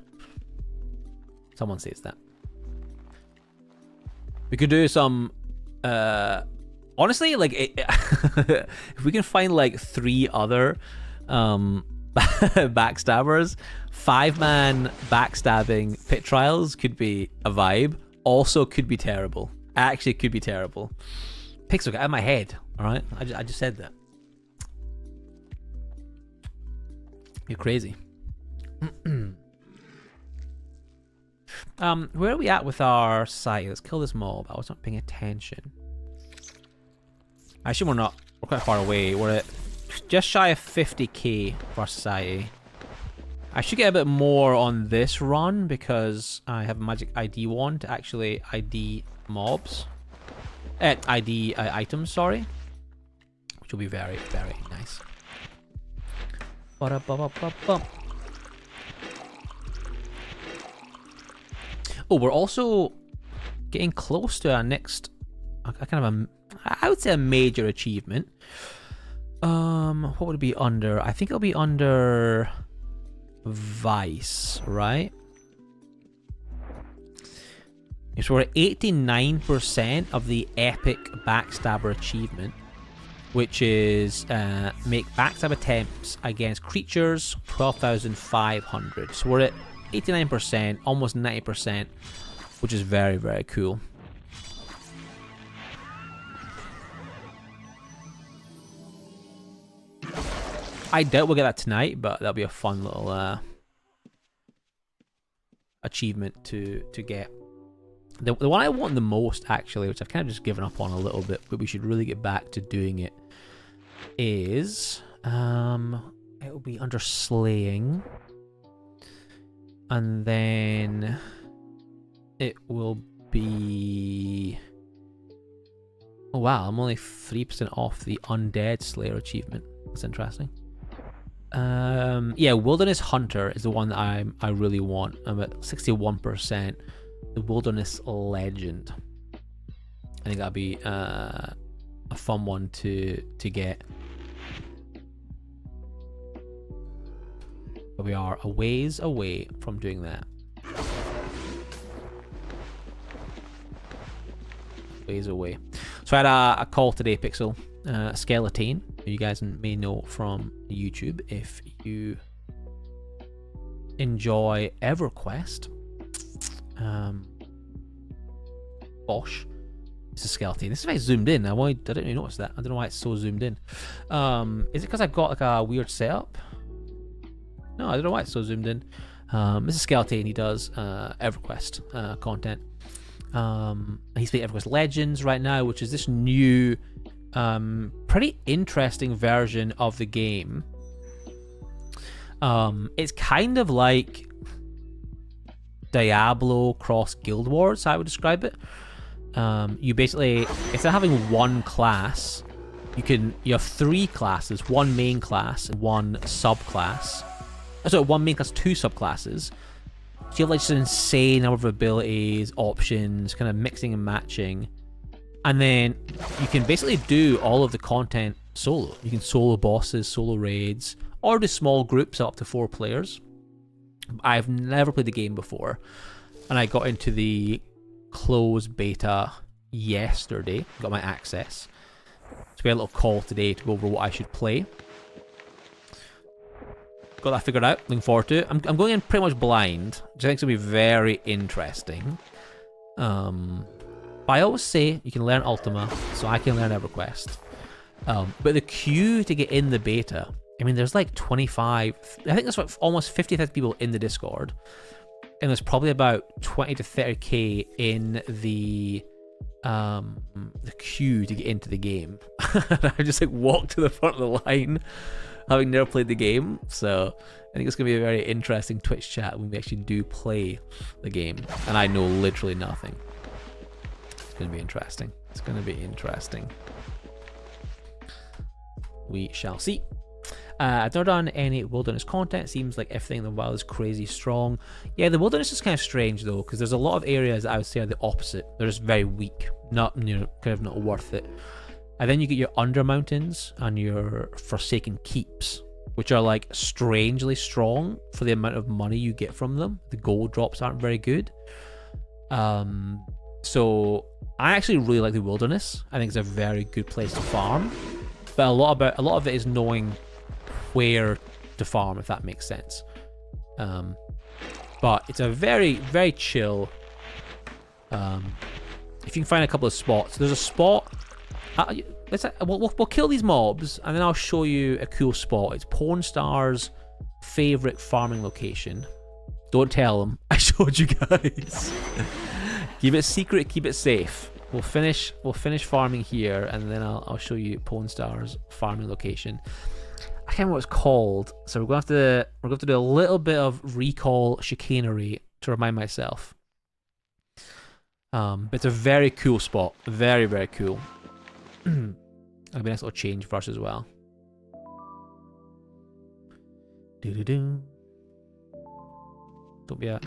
Someone says that. We could do some honestly, like if we can find like 3 other backstabbers, 5-man backstabbing pit trials could be a vibe. Also could be terrible. Actually could be terrible. Pixel, get out of my head. Alright? I just said that. You're crazy. Where are we at with our society? Let's kill this mob. I was not paying attention. Actually, we're quite far away. We're at just shy of 50k for our society. I should get a bit more on this run because I have a magic ID wand to actually ID mobs. ID items, sorry. Which will be very, very nice. Oh, we're also getting close to our next, I would say a major achievement. What would it be under? I think it'll be under Vice, right? So we're at 89% of the epic Backstabber achievement, which is make backstab attempts against creatures 12,500. So we're at 89%, almost 90%, which is very, very cool. I doubt we'll get that tonight, but that'll be a fun little achievement to get. The one I want the most, actually, which I've kind of just given up on a little bit, but we should really get back to doing it, is it'll be under slaying. And then it will be... Oh wow, I'm only 3% off the Undead Slayer achievement. That's interesting. Yeah, Wilderness Hunter is the one that I really want. I'm at 61%. The Wilderness Legend. I think that'd be a fun one to get. But we are a ways away from doing that. Ways away. So I had a call today, Pixel. Skeleton, who you guys may know from YouTube if you enjoy EverQuest. Bosh. It's a skeleton. This is very zoomed in. I didn't even notice that. I don't know why it's so zoomed in. Is it because I've got like a weird setup? No, I don't know why it's so zoomed in. This is Skeleton. He does EverQuest content. He's playing EverQuest Legends right now, which is this new, pretty interesting version of the game. It's kind of like Diablo cross Guild Wars, I would describe it. You basically, instead of having one class, you have 3 classes, one main class and one subclass. So one main class, 2 subclasses. So you have like just an insane number of abilities, options, kind of mixing and matching. And then you can basically do all of the content solo. You can solo bosses, solo raids, or do small groups up to 4 players. I've never played the game before, and I got into the closed beta yesterday, got my access. So we had a little call today to go over what I should play. Got that figured out, looking forward to it. I'm going in pretty much blind, which I think is going to be very interesting. But I always say you can learn Ultima, so I can learn EverQuest. But the queue to get in the beta, I mean, there's like 25, I think there's like almost 50,000 people in the Discord, and there's probably about 20 to 30k in the queue to get into the game. I just like walked to the front of the line, having never played the game. So I think it's gonna be a very interesting Twitch chat when we actually do play the game, and I know literally nothing. It's gonna be interesting. It's gonna be interesting. We shall see. I've never done any wilderness content. Seems like everything in the wild is crazy strong. Yeah, the wilderness is kind of strange though, because there's a lot of areas that I would say are the opposite. They're just very weak, not, you know, kind of not worth it. And then you get your under mountains and your forsaken keeps, which are like strangely strong for the amount of money you get from them. The gold drops aren't very good. So I actually really like the wilderness. I think it's a very good place to farm. But a lot of it is knowing where to farm, if that makes sense. But it's a very, very chill. If you can find a couple of spots, there's a spot. We'll kill these mobs, and then I'll show you a cool spot. It's Pornstar's favorite farming location. Don't tell them I showed you guys. Keep it secret. Keep it safe. We'll finish farming here, and then I'll show you Pornstar's farming location. I can't remember what it's called, so we're gonna have to do a little bit of recall chicanery to remind myself. But it's a very cool spot, very, very cool. That'll be a nice little change for us as well. Do. Don't be a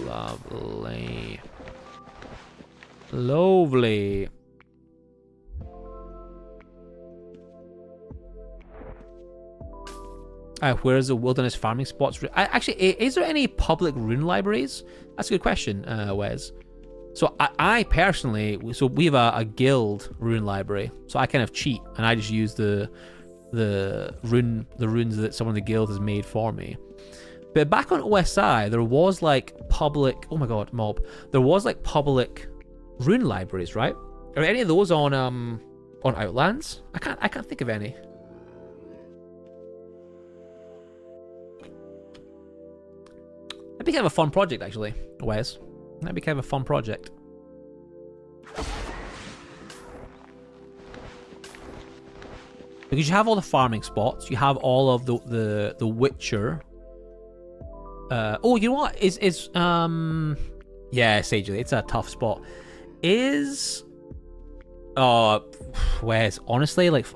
lovely. Lovely. Where's the wilderness farming spots? Actually, is there any public rune libraries? That's a good question, Wes. So I personally, so we have a guild rune library. So I kind of cheat and I just use the runes that someone in the guild has made for me. But back on OSI, there was like public. Oh my god, mob! There was like public rune libraries, right? Are any of those on Outlands? I can't think of any. That'd be kind of a fun project, actually, Wes. That'd be kind of a fun project. Because you have all the farming spots, you have all of the Witcher. Oh, you know what? Yeah, Sagely, it's a tough spot. Wes, honestly, like,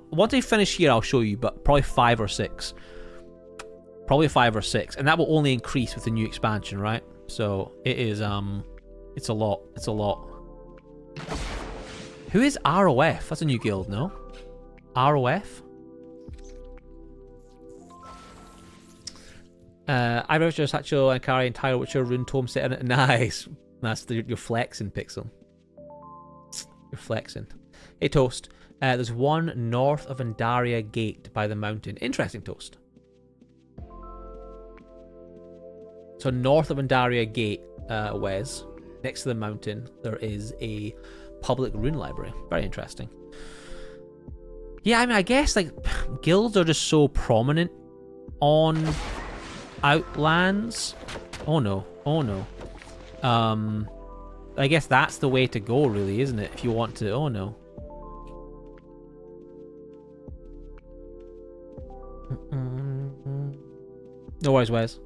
once I finish here, I'll show you, but probably 5 or 6. Probably 5 or 6, and that will only increase with the new expansion, right? So it is, it's a lot. It's a lot. Who is ROF? That's a new guild, no? ROF? I Witcher, Satchel, and carry entire Witcher rune tome set in it. Nice. That's you're flexing, Pixel. You're flexing. Hey, Toast. There's one north of Andaria Gate by the mountain. Interesting, Toast. So north of Andaria Gate, Wes, next to the mountain, there is a public rune library. Very interesting. Yeah, I mean, I guess like guilds are just so prominent on Outlands. Oh no. Oh no. I guess that's the way to go, really, isn't it? If you want to... Oh no. No worries, Wes.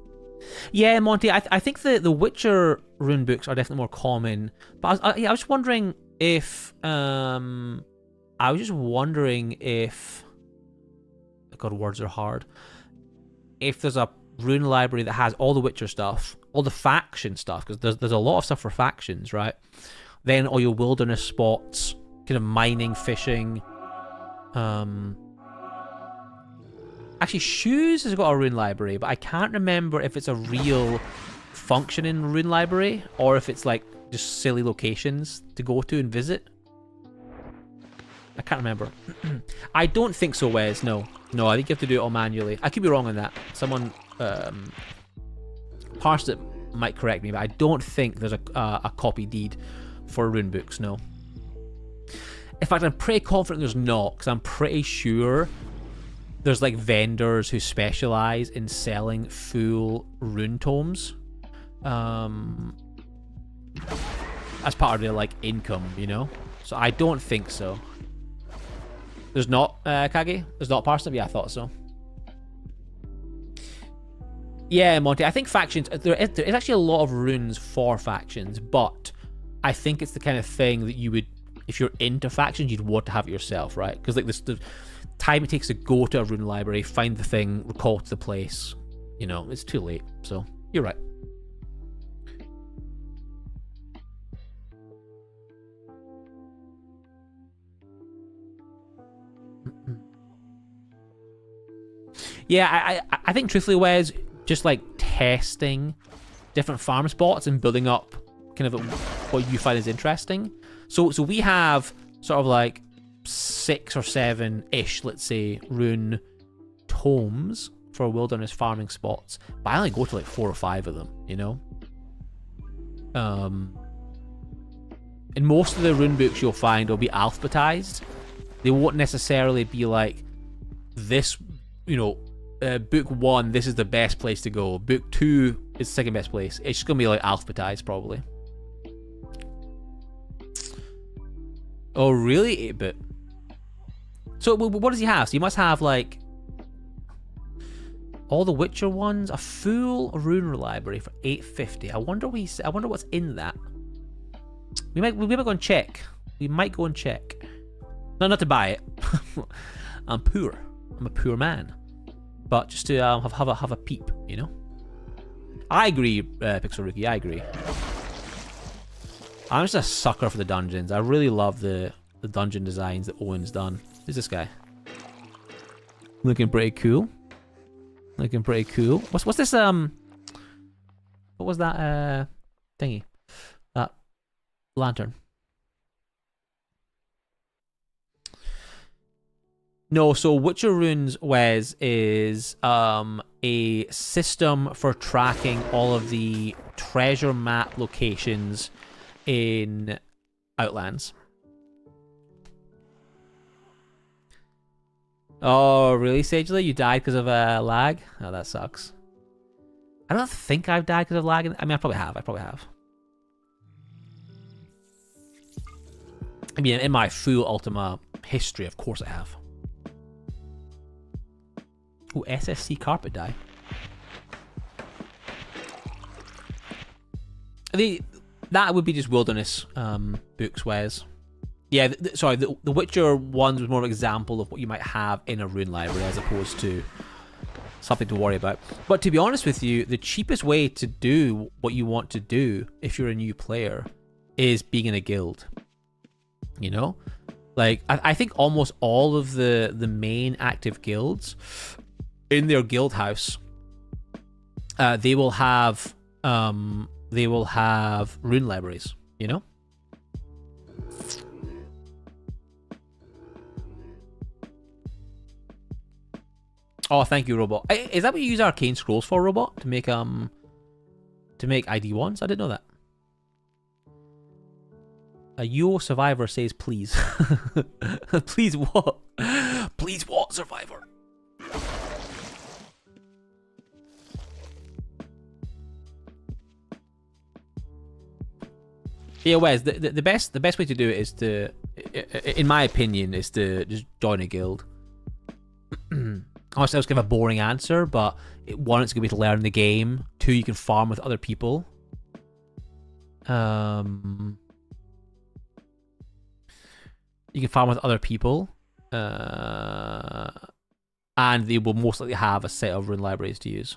Yeah, Monty, I think the Witcher rune books are definitely more common. But I was just wondering if... God, words are hard. If there's a rune library that has all the Witcher stuff, all the faction stuff, because there's a lot of stuff for factions, right? Then all your wilderness spots, kind of mining, fishing. Actually, Shoes has got a rune library, but I can't remember if it's a real functioning rune library or if it's like just silly locations to go to and visit. I can't remember. I don't think so, Wes. No, I think you have to do it all manually. I could be wrong on that. Someone parsed it might correct me, but I don't think there's a copy deed for rune books. No. In fact, I'm pretty confident there's not, because I'm pretty sure there's like vendors who specialize in selling full rune tomes as part of their like income, you know. So I don't think so. There's not, Kage? There's not Parsnip? Yeah, I thought so. Yeah, Monty, I think factions, there is actually a lot of runes for factions, but I think it's the kind of thing that you would, if you're into factions, you'd want to have it yourself, right? Because like the time it takes to go to a rune library, find the thing, recall to the place, you know, it's too late. So, you're right. Yeah, I think truthfully, Wes, just like testing different farm spots and building up kind of what you find is interesting. So we have sort of like 6 or 7-ish, let's say, rune tomes for wilderness farming spots, but I only go to like 4 or 5 of them, you know. And most of the rune books you'll find will be alphabetized. They won't necessarily be like this, you know. Book 1, this is the best place to go. Book 2 is the second best place. It's just gonna be like alphabetized, probably. Oh, really? 8-bit. So, what does he have? So, he must have like all the Witcher ones, a full rune library for 850. I wonder what's in that. We might go and check. We might go and check. No, not to buy it. I'm poor. I'm a poor man. But just to have a peep, you know. I agree, Pixel Rookie. I agree. I'm just a sucker for the dungeons. I really love the dungeon designs that Owen's done. Who's this guy? Looking pretty cool. Looking pretty cool. What's this? What was that? Thingy. That lantern. No, so Witcher Runes, Wes, is a system for tracking all of the treasure map locations in Outlands. Oh, really, Sagely? You died because of lag? Oh, that sucks. I don't think I've died because of lag. I mean, I probably have. I mean, in my full Ultima history, of course I have. Oh, SSC carpet dye. That would be just wilderness books, Wes. Yeah, sorry, the Witcher ones was more of an example of what you might have in a rune library as opposed to something to worry about. But to be honest with you, the cheapest way to do what you want to do if you're a new player is being in a guild. You know? Like, I think almost all of the main active guilds in their guild house, they will have rune libraries, you know? Oh, thank you, Robot. Is that what you use Arcane Scrolls for, Robot? To make ID ones? I didn't know that. A UO Survivor says please. Please what? Please what, Survivor? Yeah, Wes, the best way to do it is to, in my opinion, is to just join a guild. Honestly, I was kind of a boring answer, but one, it's going to be to learn the game. Two, you can farm with other people. You can farm with other people. And they will most likely have a set of rune libraries to use.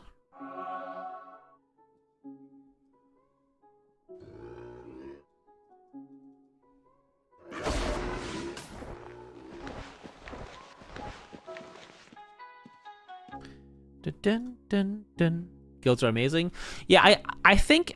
Dun, dun, dun. Guilds are amazing. Yeah, I think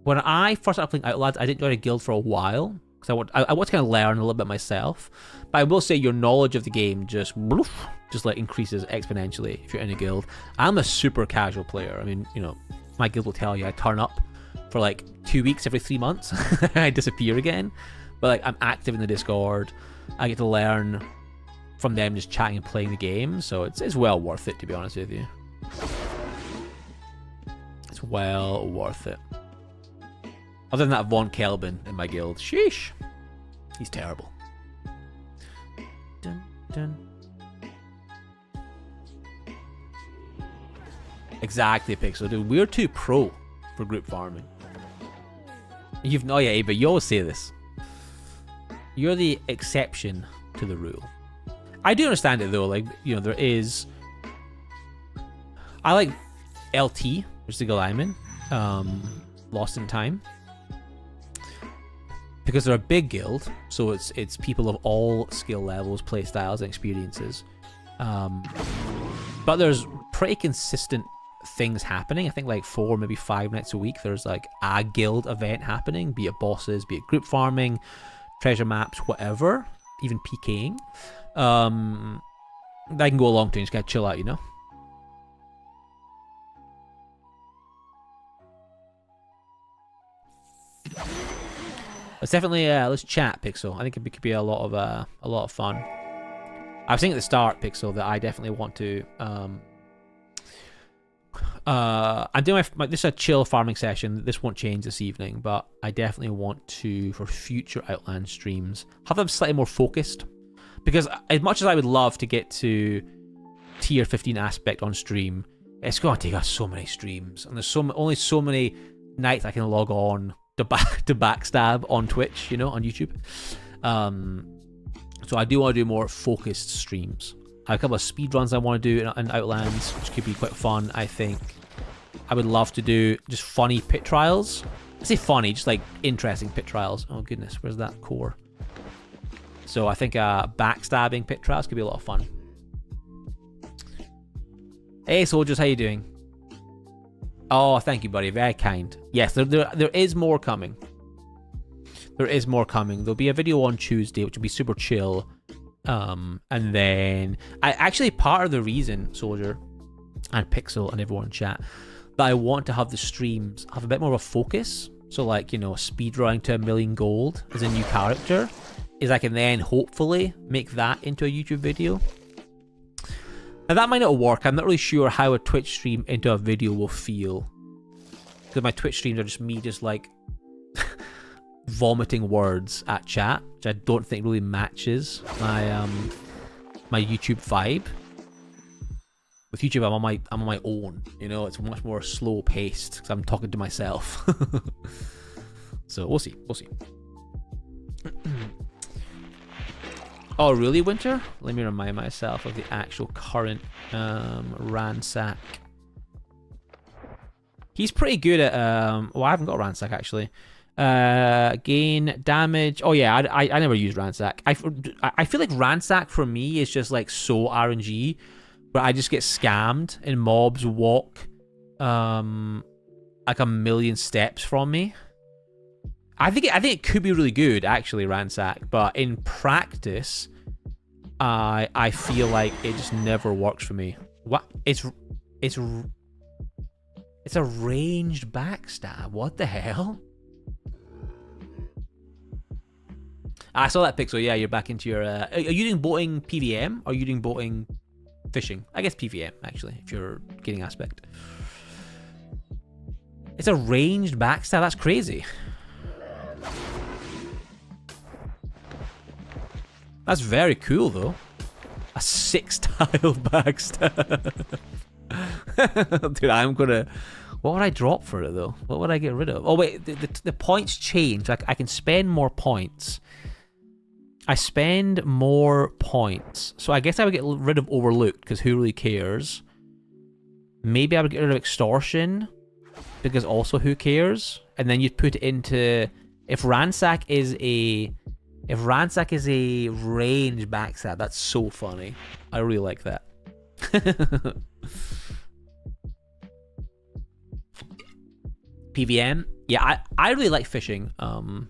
when I first started playing Outlands, I didn't join a guild for a while because I want to kind of learn a little bit myself. But I will say your knowledge of the game just like increases exponentially if you're in a guild. I'm a super casual player. I mean, you know, my guild will tell you I turn up for like 2 weeks every 3 months. I disappear again. But like I'm active in the Discord. I get to learn from them just chatting and playing the game, so it's well worth it, to be honest with you. It's well worth it. Other than that, Von Kelvin in my guild. Sheesh. He's terrible. Dun, dun. Exactly, Pixel. Dude, we're too pro for group farming. You've no idea, but you always say this. You're the exception to the rule. I do understand it though, like, you know, there is... I like LT, which is the guild I'm in, Lost in Time. Because they're a big guild, so it's people of all skill levels, play styles, and experiences. But there's pretty consistent things happening. I think like 4, maybe 5 nights a week, there's like a guild event happening, be it bosses, be it group farming, treasure maps, whatever, even PKing. I can go along to and just kind of chill out, you know? Let's definitely let's chat, Pixel. I think it could be a lot of fun. I was saying at the start, Pixel, that I definitely want to I'm doing this is a chill farming session. This won't change this evening, but I definitely want to, for future Outland streams, have them slightly more focused. Because as much as I would love to get to tier 15 aspect on stream, it's going to take us so many streams, and there's only so many nights I can log on to backstab on Twitch, you know, on YouTube. So I do want to do more focused streams. I have a couple of speedruns I want to do in Outlands, which could be quite fun, I think. I would love to do just funny pit trials. I say funny, just like interesting pit trials. Oh goodness, where's that core? So I think backstabbing pit trials could be a lot of fun. Hey soldiers, how you doing? Oh, thank you, buddy. Very kind. Yes, there is more coming. There is more coming. There'll be a video on Tuesday, which will be super chill. And then part of the reason, Soldier and Pixel and everyone in chat, that I want to have the streams have a bit more of a focus. So like, you know, speedrunning to 1,000,000 gold as a new character, is I can then hopefully make that into a YouTube video. Now that might not work. I'm not really sure how a Twitch stream into a video will feel, because my Twitch streams are just me just like vomiting words at chat, which I don't think really matches my my YouTube vibe. With YouTube, I'm on my own. You know, it's much more slow paced because I'm talking to myself. So we'll see. We'll see. Oh, really, Winter? Let me remind myself of the actual current Ransack. He's pretty good at... well, I haven't got Ransack, actually. Gain, damage... Oh, yeah, I never use Ransack. I feel like Ransack, for me, is just, like, so RNG, where I just get scammed and mobs walk, like, 1,000,000 steps from me. I think it could be really good, actually, Ransack, but in practice, I feel like it just never works for me. What? It's a ranged backstab. What the hell? I saw that pixel. Yeah, you're back into your... are you doing boating PVM, or are you doing boating fishing? I guess PVM, actually, if you're getting aspect. It's a ranged backstab? That's crazy. That's very cool, though. A 6-tile backstab. Dude, I'm gonna... What would I drop for it, though? What would I get rid of? Oh, wait, the points change. Like, I can spend more points. I spend more points. So I guess I would get rid of Overlooked, because who really cares? Maybe I would get rid of Extortion, because also who cares? And then you'd put it into... If Ransack is a range backstab, that's so funny. I really like that. PVM, yeah, I really like fishing on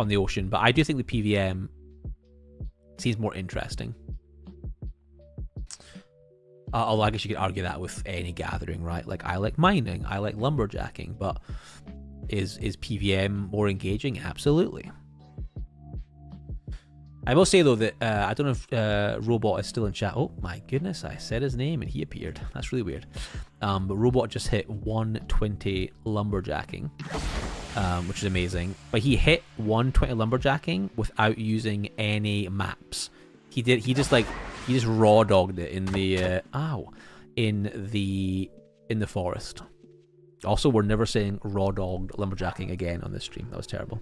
the ocean, but I do think the PVM seems more interesting. Although I guess you could argue that with any gathering, right? Like, I like mining, I like lumberjacking, but is PVM more engaging? Absolutely. I will say, though, that I don't know if Robot is still in chat. Oh, my goodness, I said his name and he appeared. That's really weird. But Robot just hit 120 lumberjacking, which is amazing. But he hit 120 lumberjacking without using any maps. He just raw dogged it in the in the forest. Also, we're never saying raw dogged lumberjacking again on this stream. That was terrible.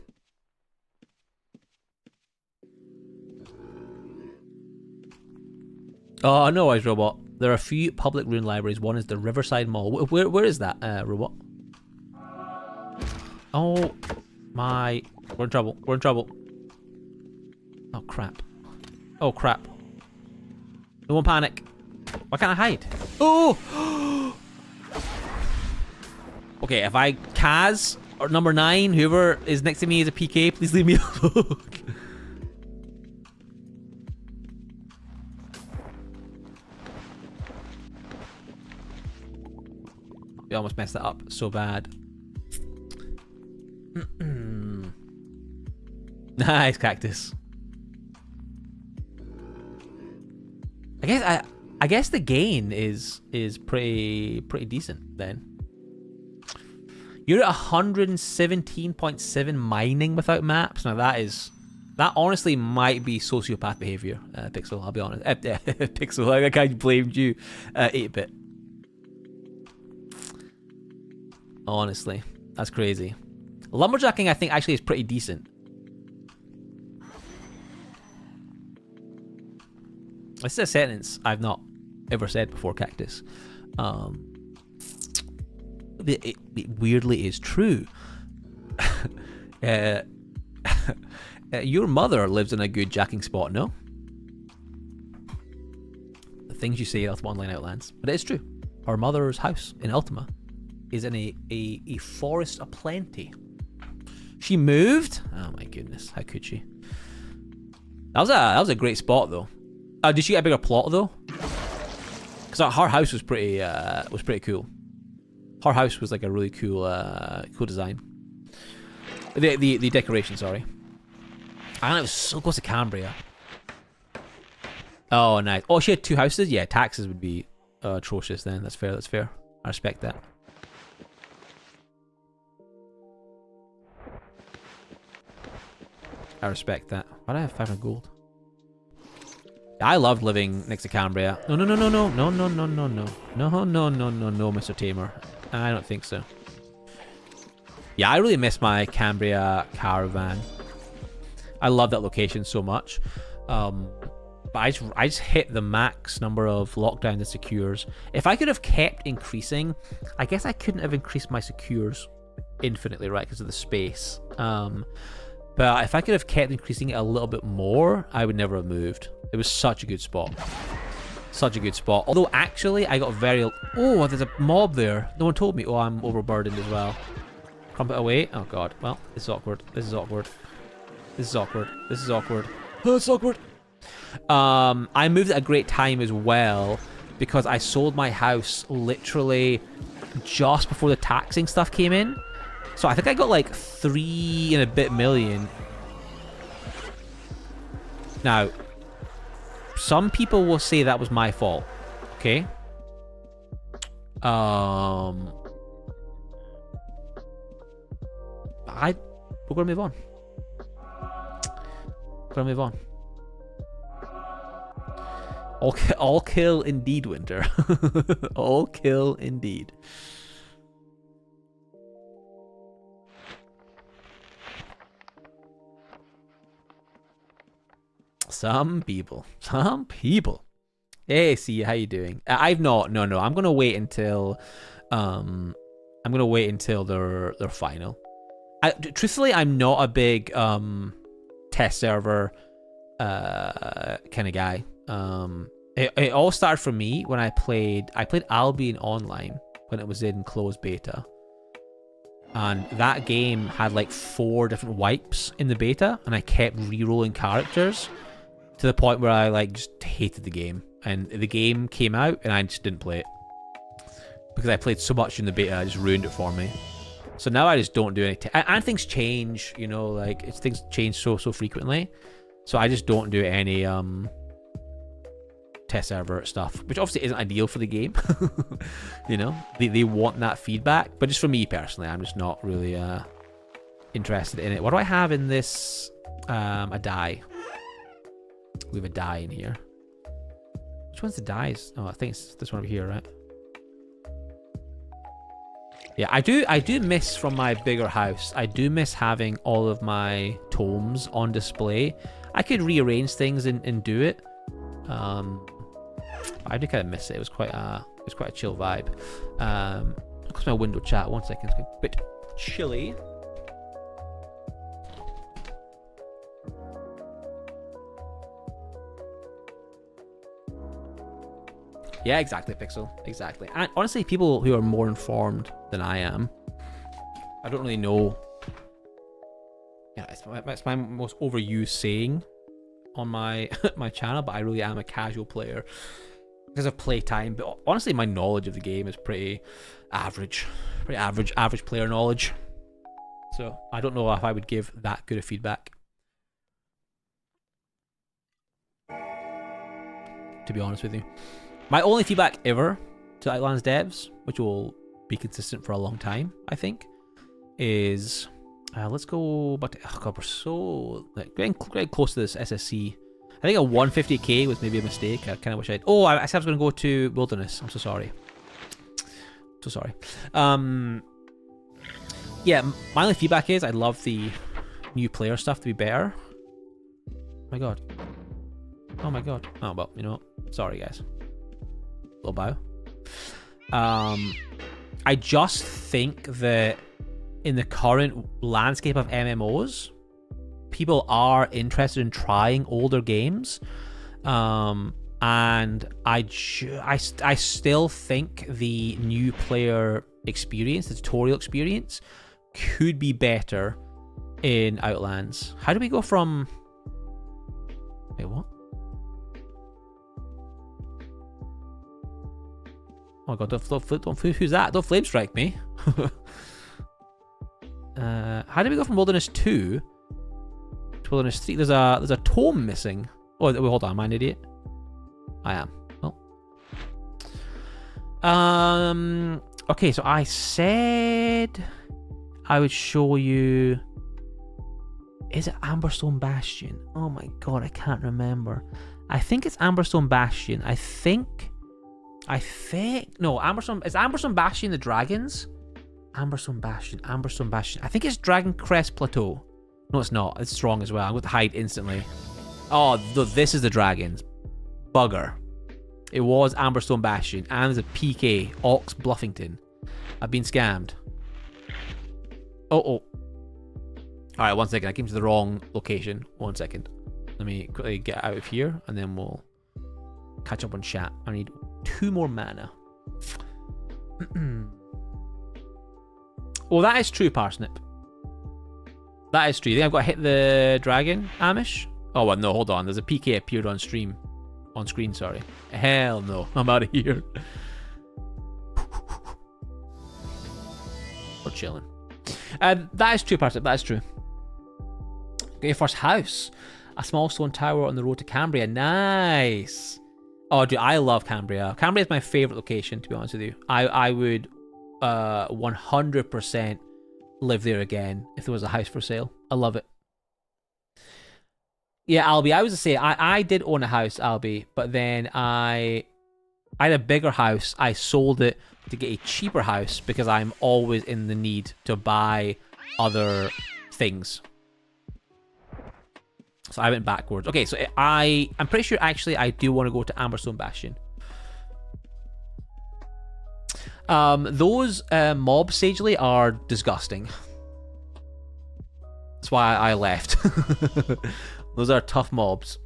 Oh, no worries, Robot. There are a few public rune libraries. One is the Riverside Mall. Where is that, Robot? Oh, my... We're in trouble. We're in trouble. Oh, crap. Oh, crap. No one panic. Why can't I hide? Oh! Okay, if I... Kaz, or number 9, whoever is next to me is a PK, please leave me alone. We almost messed that up so bad. Nice, Cactus. I guess the gain is pretty decent then. You're at 117.7 mining without maps. Now that honestly might be sociopath behavior, Pixel. I'll be honest. Pixel, like I blamed you, 8-bit. Honestly, that's crazy. Lumberjacking, I think, actually is pretty decent. This is a sentence I've not ever said before, Cactus. It weirdly is true. Your mother lives in a good jacking spot, no? The things you say in Ultima Online Outlands. But it is true. Our mother's house in Ultima is in a forest aplenty. She moved? Oh my goodness, how could she? That was a great spot though. Did she get a bigger plot though? Because her house was pretty cool. Her house was like a really cool design. The decoration, sorry. And it was so close to Cambria. Oh nice. Oh, she had 2 houses? Yeah, taxes would be atrocious then. That's fair, that's fair. I respect that. I respect that. Why do I have 500 gold? I loved living next to Cambria. No, Mr. Tamer. I don't think so. Yeah, I really miss my Cambria caravan. I love that location so much. But I just hit the max number of lockdowns and secures. If I could have kept increasing, I guess I couldn't have increased my secures infinitely, right? Because of the space. But if I could have kept increasing it a little bit more, I would never have moved. It was such a good spot. Such a good spot. Although, actually, I got very... Oh, there's a mob there. No one told me. Oh, I'm overburdened as well. Crumpet away. Oh, God. Well, this is awkward. This is awkward. This is awkward. This is awkward. Oh, it's awkward. I moved at a great time as well because I sold my house literally just before the taxing stuff came in. So I think I got like 3 and a bit million. Now, some people will say that was my fault. Okay. We're gonna move on. We're gonna move on. All kill indeed, Winter. All kill indeed. Some people. Hey, see, how you doing? I've not. No. I'm gonna wait until, they're final. Truthfully, I'm not a big test server kind of guy. It all started for me when I played Albion Online when it was in closed beta. And that game had like 4 different wipes in the beta, and I kept re-rolling characters to the point where I like just hated the game. And the game came out and I just didn't play it. Because I played so much in the beta, it just ruined it for me. So now I just don't do any... and things change, you know, like things change so frequently. So I just don't do any test server stuff, which obviously isn't ideal for the game. You know, they want that feedback, but just for me personally, I'm just not really interested in it. What do I have in this? A die. We have a die in here. Which one's the dies? Oh, I think it's this one over here, right? Yeah, I do miss from my bigger house. I do miss having all of my tomes on display. I could rearrange things and do it. I do kind of miss it. It was quite a chill vibe. Close my window chat. 1 second. It's a bit chilly. Yeah, exactly, Pixel. Exactly. And honestly, people who are more informed than I am, I don't really know. Yeah, it's my most overused saying on my my channel, but I really am a casual player because of playtime. But honestly, my knowledge of the game is pretty average player knowledge. So I don't know if I would give that good a feedback, to be honest with you. My only feedback ever to Outlands devs, which will be consistent for a long time, I think, is let's go. But oh god, we're so like getting close to this SSC. I think a 150k was maybe a mistake. I kind of wish I'd. Oh, I said I was going to go to Wilderness. I'm so sorry. So sorry. Yeah, my only feedback is I'd love the new player stuff to be better. Oh my god. Oh my god. Oh well, you know what? Sorry guys. Little bow. I just think that in the current landscape of MMOs, people are interested in trying older games, and I still think the new player experience, the tutorial experience, could be better in Outlands. How do we go from... Wait, what? Oh my god, don't who's that? Don't flame strike me. How do we go from Wilderness 2 to Wilderness 3? There's a tome missing. Oh, hold on, am I an idiot? I am. Well. Okay, so I said I would show you... Is it Amberstone Bastion? Oh my god, I can't remember. I think it's Amberstone Bastion. I think... No, Amberstone... Is Amberstone Bastion the dragons? Amberstone Bastion. I think it's Dragon Crest Plateau. No, it's not. It's strong as well. I'm going to hide instantly. Oh, this is the dragons. Bugger. It was Amberstone Bastion. And there's a PK. Ox Bluffington. I've been scammed. Oh. Alright, 1 second. I came to the wrong location. 1 second. Let me quickly get out of here, and then we'll catch up on chat. I need 2 more mana. Oh, that is true, Parsnip. That is true. You think I've got to hit the dragon, Amish? Oh, well, no, hold on. There's a PK appeared on stream. On screen, sorry. Hell no. I'm out of here. We're chilling. That is true, Parsnip. That is true. Get your first house. A small stone tower on the road to Cambria. Nice. Oh, dude, I love Cambria. Cambria is my favorite location, to be honest with you. I would 100% live there again if there was a house for sale. I love it. Yeah, Albie, I was to say, I did own a house, Albie, but then I had a bigger house. I sold it to get a cheaper house because I'm always in the need to buy other things. So I went backwards. Okay, so I'm pretty sure actually I do want to go to Amberstone Bastion. Those mobs, Sagely, are disgusting. That's why I left. Those are tough mobs.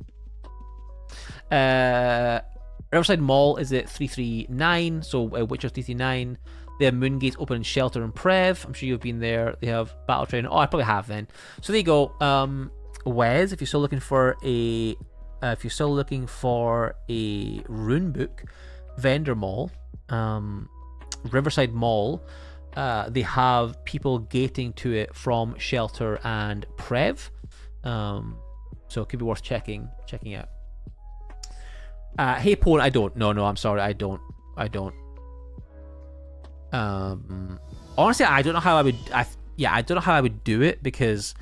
Riverside Mall is at 339, so Witcher 339. They have Moongate's open in Shelter and Prev. I'm sure you've been there. They have Battle Train. Oh, I probably have then. So there you go. Wes, if you're still looking for a rune book, Vendor Mall, Riverside Mall, they have people gating to it from Shelter and Prev. So it could be worth checking out. Hey Pone, I don't. No, I'm sorry, I don't. Honestly, I don't know how I would. I don't know how I would do it because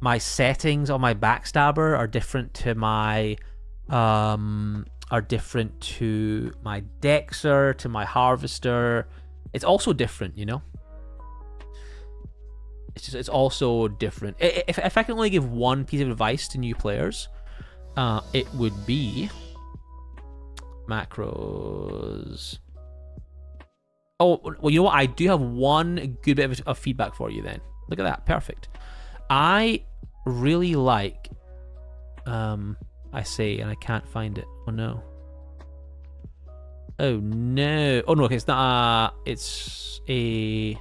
my settings on my Backstabber are different to my Dexter, to my Harvester. It's also different, you know. It's also different. If I can only give one piece of advice to new players, it would be macros. Oh, well, you know what? I do have one good bit of feedback for you then. Look at that. Perfect. I really like... I say, and I can't find it. Oh, no. Oh, no. Oh, no, okay. It's not... it's a...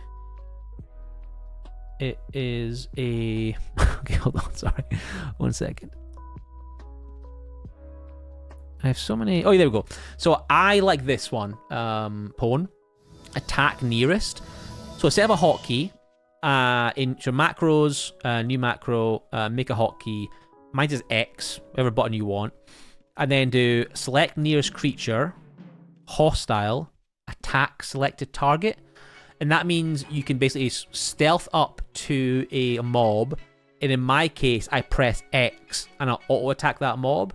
It is a... Okay, hold on. Sorry. 1 second. I have so many... Oh, there we go. So I like this one, Pone. Attack nearest. So instead of a hotkey, in your macros, new macro, make a hotkey. Mine is X, whatever button you want. And then do select nearest creature, hostile, attack selected target. And that means you can basically stealth up to a mob. And in my case, I press X and I'll auto-attack that mob.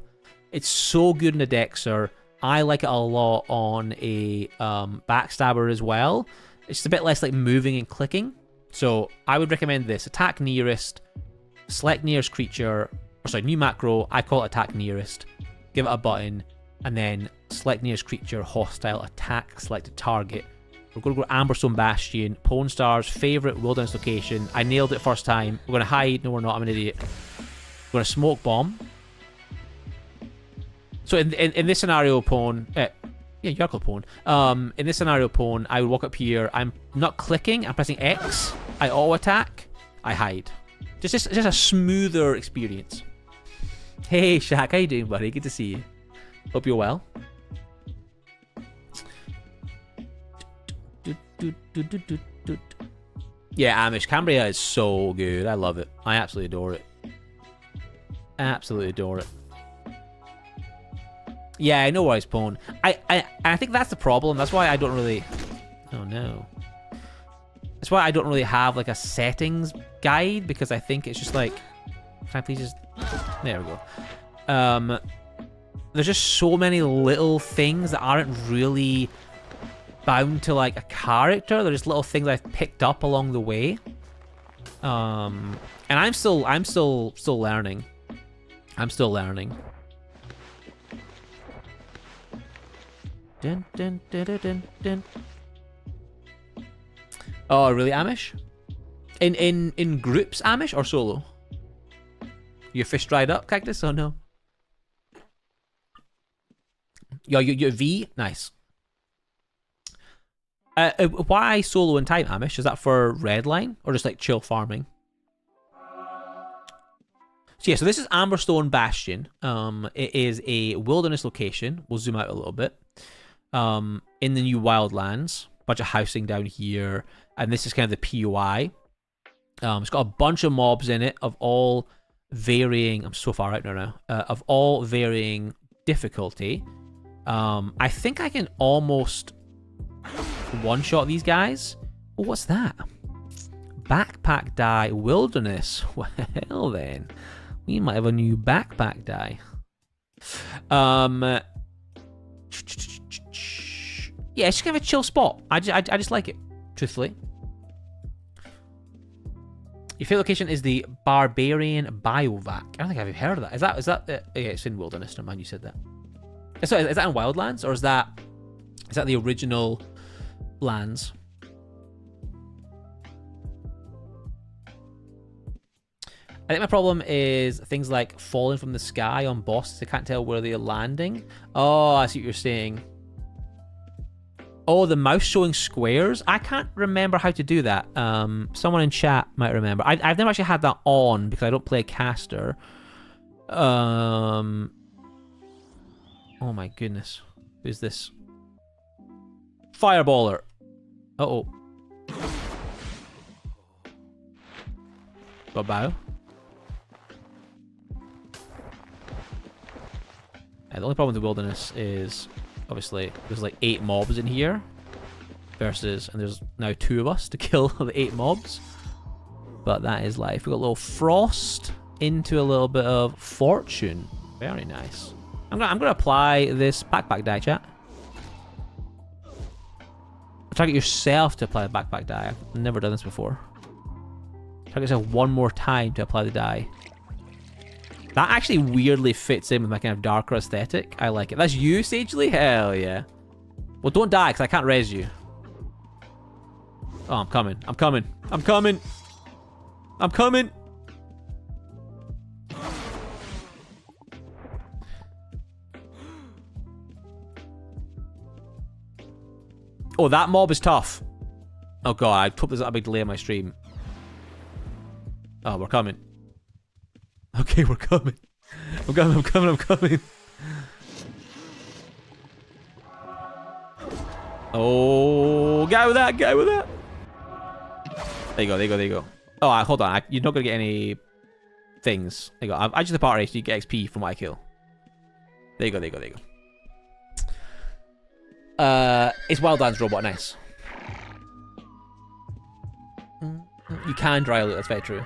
It's so good in a Dexter. I like it a lot on a Backstabber as well. It's just a bit less like moving and clicking. So I would recommend this. Attack nearest, select nearest creature, or sorry, new macro, I call it attack nearest. Give it a button, and then select nearest creature, hostile, attack selected target. We're going to go Amberstone Bastion, Pone Star's favourite wilderness location. I nailed it first time. We're going to hide. No, we're not. I'm an idiot. We're going to smoke bomb. So in this scenario, Pone... yeah, you're called Pone. In this scenario, Pone, I would walk up here. I'm not clicking. I'm pressing X. I auto-attack. I hide. Just a smoother experience. Hey, Shaq. How you doing, buddy? Good to see you. Hope you're well. Yeah, Amish. Cambria is so good. I love it. I absolutely adore it. Absolutely adore it. Yeah, no worries, Pone. I think that's the problem. That's why I don't really... Oh, no. That's why I don't really have, like, a settings guide, because I think it's just, like... Can I please just... There we go. There's just so many little things that aren't really bound to, like, a character. They're just little things I've picked up along the way. And I'm still learning. I'm still learning. Dun, dun, dun, dun, dun, dun. Oh, really, Amish? In groups, Amish, or solo? Your fish dried up, Cactus? Oh no. Your V? Nice. Why solo in time, Amish? Is that for redline or just like chill farming? So yeah, so this is Amberstone Bastion. It is a wilderness location. We'll zoom out a little bit. In the new Wildlands, bunch of housing down here, and this is kind of the POI. It's got a bunch of mobs in it of all varying. I'm so far out now. Of all varying difficulty. I think I can almost one-shot these guys. Oh, what's that? Backpack die wilderness. Well then, We might have a new backpack die. Yeah, it's just kind of a chill spot. I just like it, truthfully. Your favorite location is the Barbarian Biovac. I don't think I've heard of that. Is that? Yeah, it's in Wilderness. Never mind, you said that. So is that in Wildlands, or is that the original lands? I think my problem is things like falling from the sky on bosses. I can't tell where they're landing. Oh, I see what you're saying. Oh, the mouse showing squares? I can't remember how to do that. Someone in chat might remember. I've never actually had that on because I don't play caster. Oh my goodness. Who's this? Fireballer. Uh-oh. Got bow. The only problem with the Wilderness is, obviously, there's like 8 mobs in here. Versus, and there's now 2 of us to kill the 8 mobs. But that is life. We got a little Frost into a little bit of Fortune. Very nice. I'm gonna apply this backpack die, chat. Target yourself to apply the backpack die. I've never done this before. Target yourself one more time to apply the die. That actually weirdly fits in with my kind of darker aesthetic. I like it. That's you, Sagely? Hell yeah. Well, don't die, because I can't res you. Oh, I'm coming. I'm coming. I'm coming. I'm coming. Oh, that mob is tough. Oh, God. I hope there's a big delay on my stream. Oh, we're coming. Okay, we're coming. I'm coming, I'm coming, I'm coming. Oh, guy with that, guy with that. There you go, there you go, there you go. Oh, hold on. You're not going to get any things. There you go. I just the part race, you get XP from what I kill. There you go, there you go, there you go. It's Wildlands robot, nice. You can dry loot, that's very true.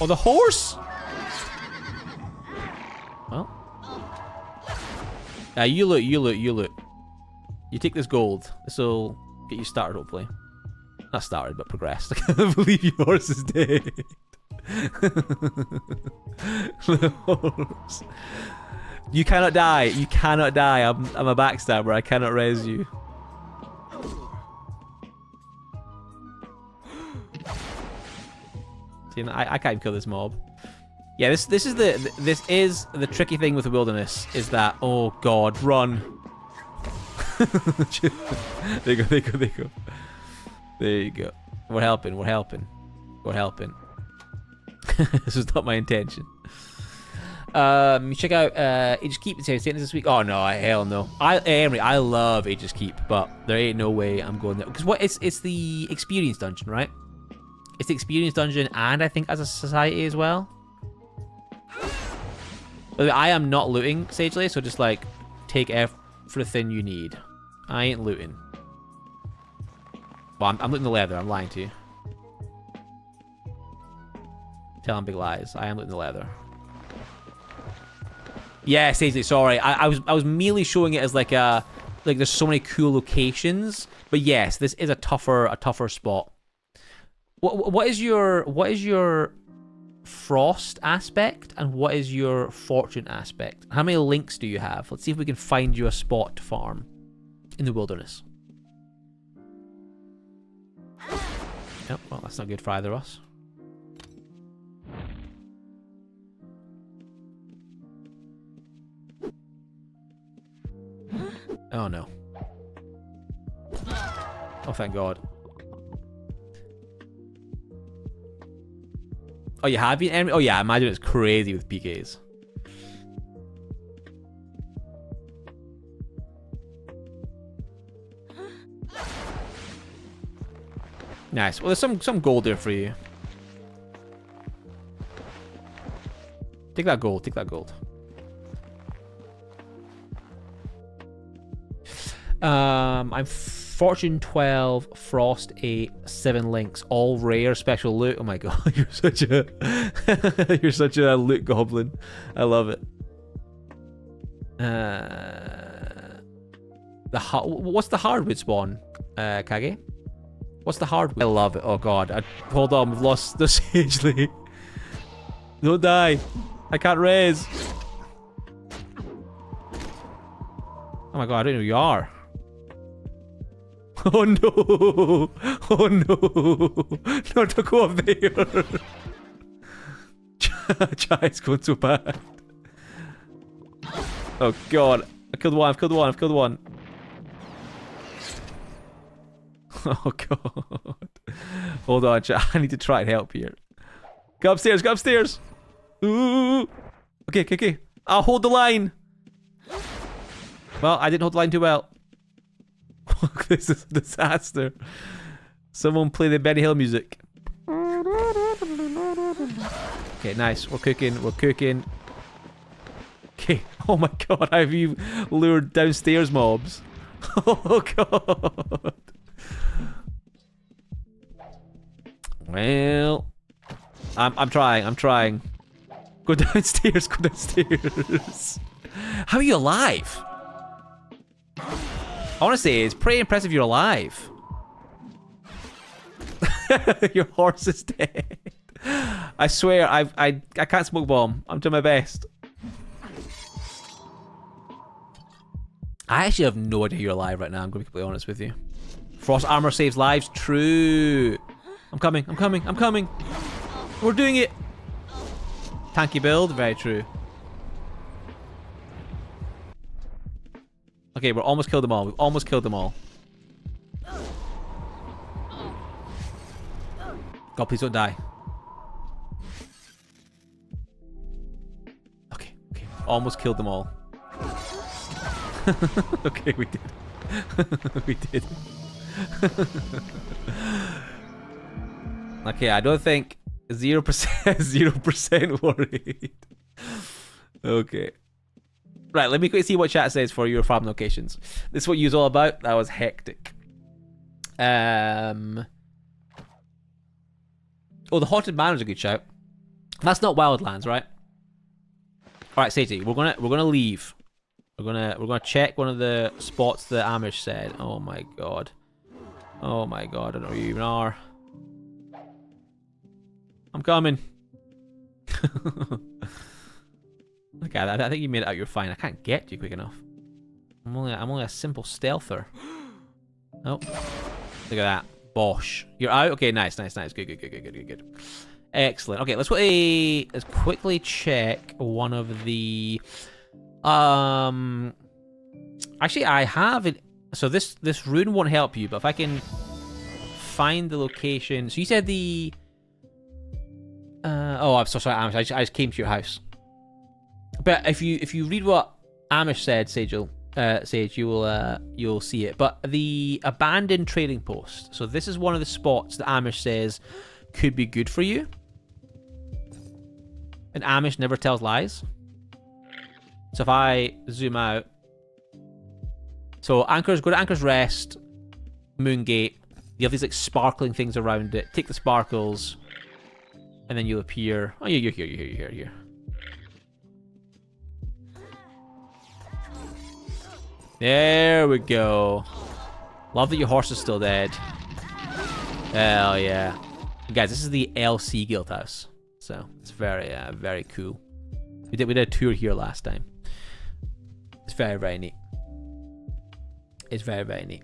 Oh, the horse? Well. You loot, you loot, you loot. You take this gold. This will get you started, hopefully. Not started, but progressed. I can't believe your horse is dead. The horse. You cannot die. You cannot die. I'm a backstabber. I cannot res you. See, I can't even kill this mob. Yeah, this is the tricky thing with the Wilderness is that, oh God, run. There you go, there you go, there you go. There you go. We're helping, we're helping. We're helping. This was not my intention. Check out Aegis Keep. It's saying this week. Oh no, hell no. Emery, I love Aegis Keep, but there ain't no way I'm going there. Because what it's the experience dungeon, right? It's the experience dungeon, and I think as a society as well. By the way, I am not looting, Sagely, so just like take everything you need. I ain't looting. Well, I'm looting the leather. I'm lying to you. Telling big lies. I am looting the leather. Yeah, Sagely, sorry. I was merely showing it as like a there's so many cool locations, but yes, this is a tougher spot. What is your Frost aspect and what is your Fortune aspect? How many links do you have? Let's see if we can find you a spot to farm in the Wilderness. Yep, well, that's not good for either of us. Oh no. Oh, thank God. Oh, you have been enemy? Oh yeah, I imagine it's crazy with PKs. Nice. Well, there's some gold there for you. Take that gold. Take that gold. I'm Fortune 12, Frost 8, 7 links, all rare special loot. Oh my god, you're such a you're such a loot goblin. I love it. What's the hardwood spawn, Kage? What's the hardwood? I love it. Oh god, hold on, we've lost the Sage Lady. Don't die. I can't raise. Oh my god, I don't know who you are. Oh no! Oh no! Not to go up there! Chai's going so bad. Oh god. I killed one, I've killed one, I've killed one. Oh god. Hold on, Chai. I need to try and help here. Go upstairs, go upstairs! Ooh! Okay, okay, okay. I'll hold the line! Well, I didn't hold the line too well. This is a disaster. Someone play the Benny Hill music. Okay, nice. We're cooking. We're cooking. Okay. Oh my god, have you lured downstairs mobs? Oh god. Well, I'm trying. I'm trying. Go downstairs. Go downstairs. How are you alive? Honestly, it's pretty impressive you're alive. Your horse is dead. I swear, I can't smoke bomb. I'm doing my best. I actually have no idea you're alive right now. I'm going to be completely honest with you. Frost armor saves lives. True. I'm coming. I'm coming. I'm coming. We're doing it. Tanky build. Very true. Okay, we're almost killed them all. We've almost killed them all. God, please don't die. Okay, okay. Almost killed them all. Okay, we did. We did. Okay, I don't think 0% 0% worried. Okay. Right, let me quickly see what chat says for your farm locations. This is what you's all about. That was hectic. Oh, the Haunted Manor's a good shout. That's not Wildlands, right? Alright, Sadie, we're gonna leave. We're gonna check one of the spots that Amish said. Oh my god. Oh my god, I don't know where you even are. I'm coming. Okay, I think you made it out. You're fine. I can't get you quick enough. I'm only a simple stealther. Oh, look at that. Bosh. You're out. Okay, nice, nice, nice. Good, good, good, good, good, good, good. Excellent. Okay, let's quickly check one of the. Actually, I have it. So this rune won't help you, but if I can find the location. So you said the. Oh, I'm so sorry, Amish. I just came to your house. But if you read what Amish said, Sage, you'll see it. But the abandoned trading post. So this is one of the spots that Amish says could be good for you. And Amish never tells lies. So if I zoom out. So Anchor's, go to Anchor's Rest, Moongate. You have these like sparkling things around it. Take the sparkles, and then you'll appear. Oh, you're here, you're here, you're here. There we go. Love that your horse is still dead. Hell yeah. Guys, this is the LC Guild House. So it's very, very cool. We did a tour here last time. It's very, very neat. It's very, very neat.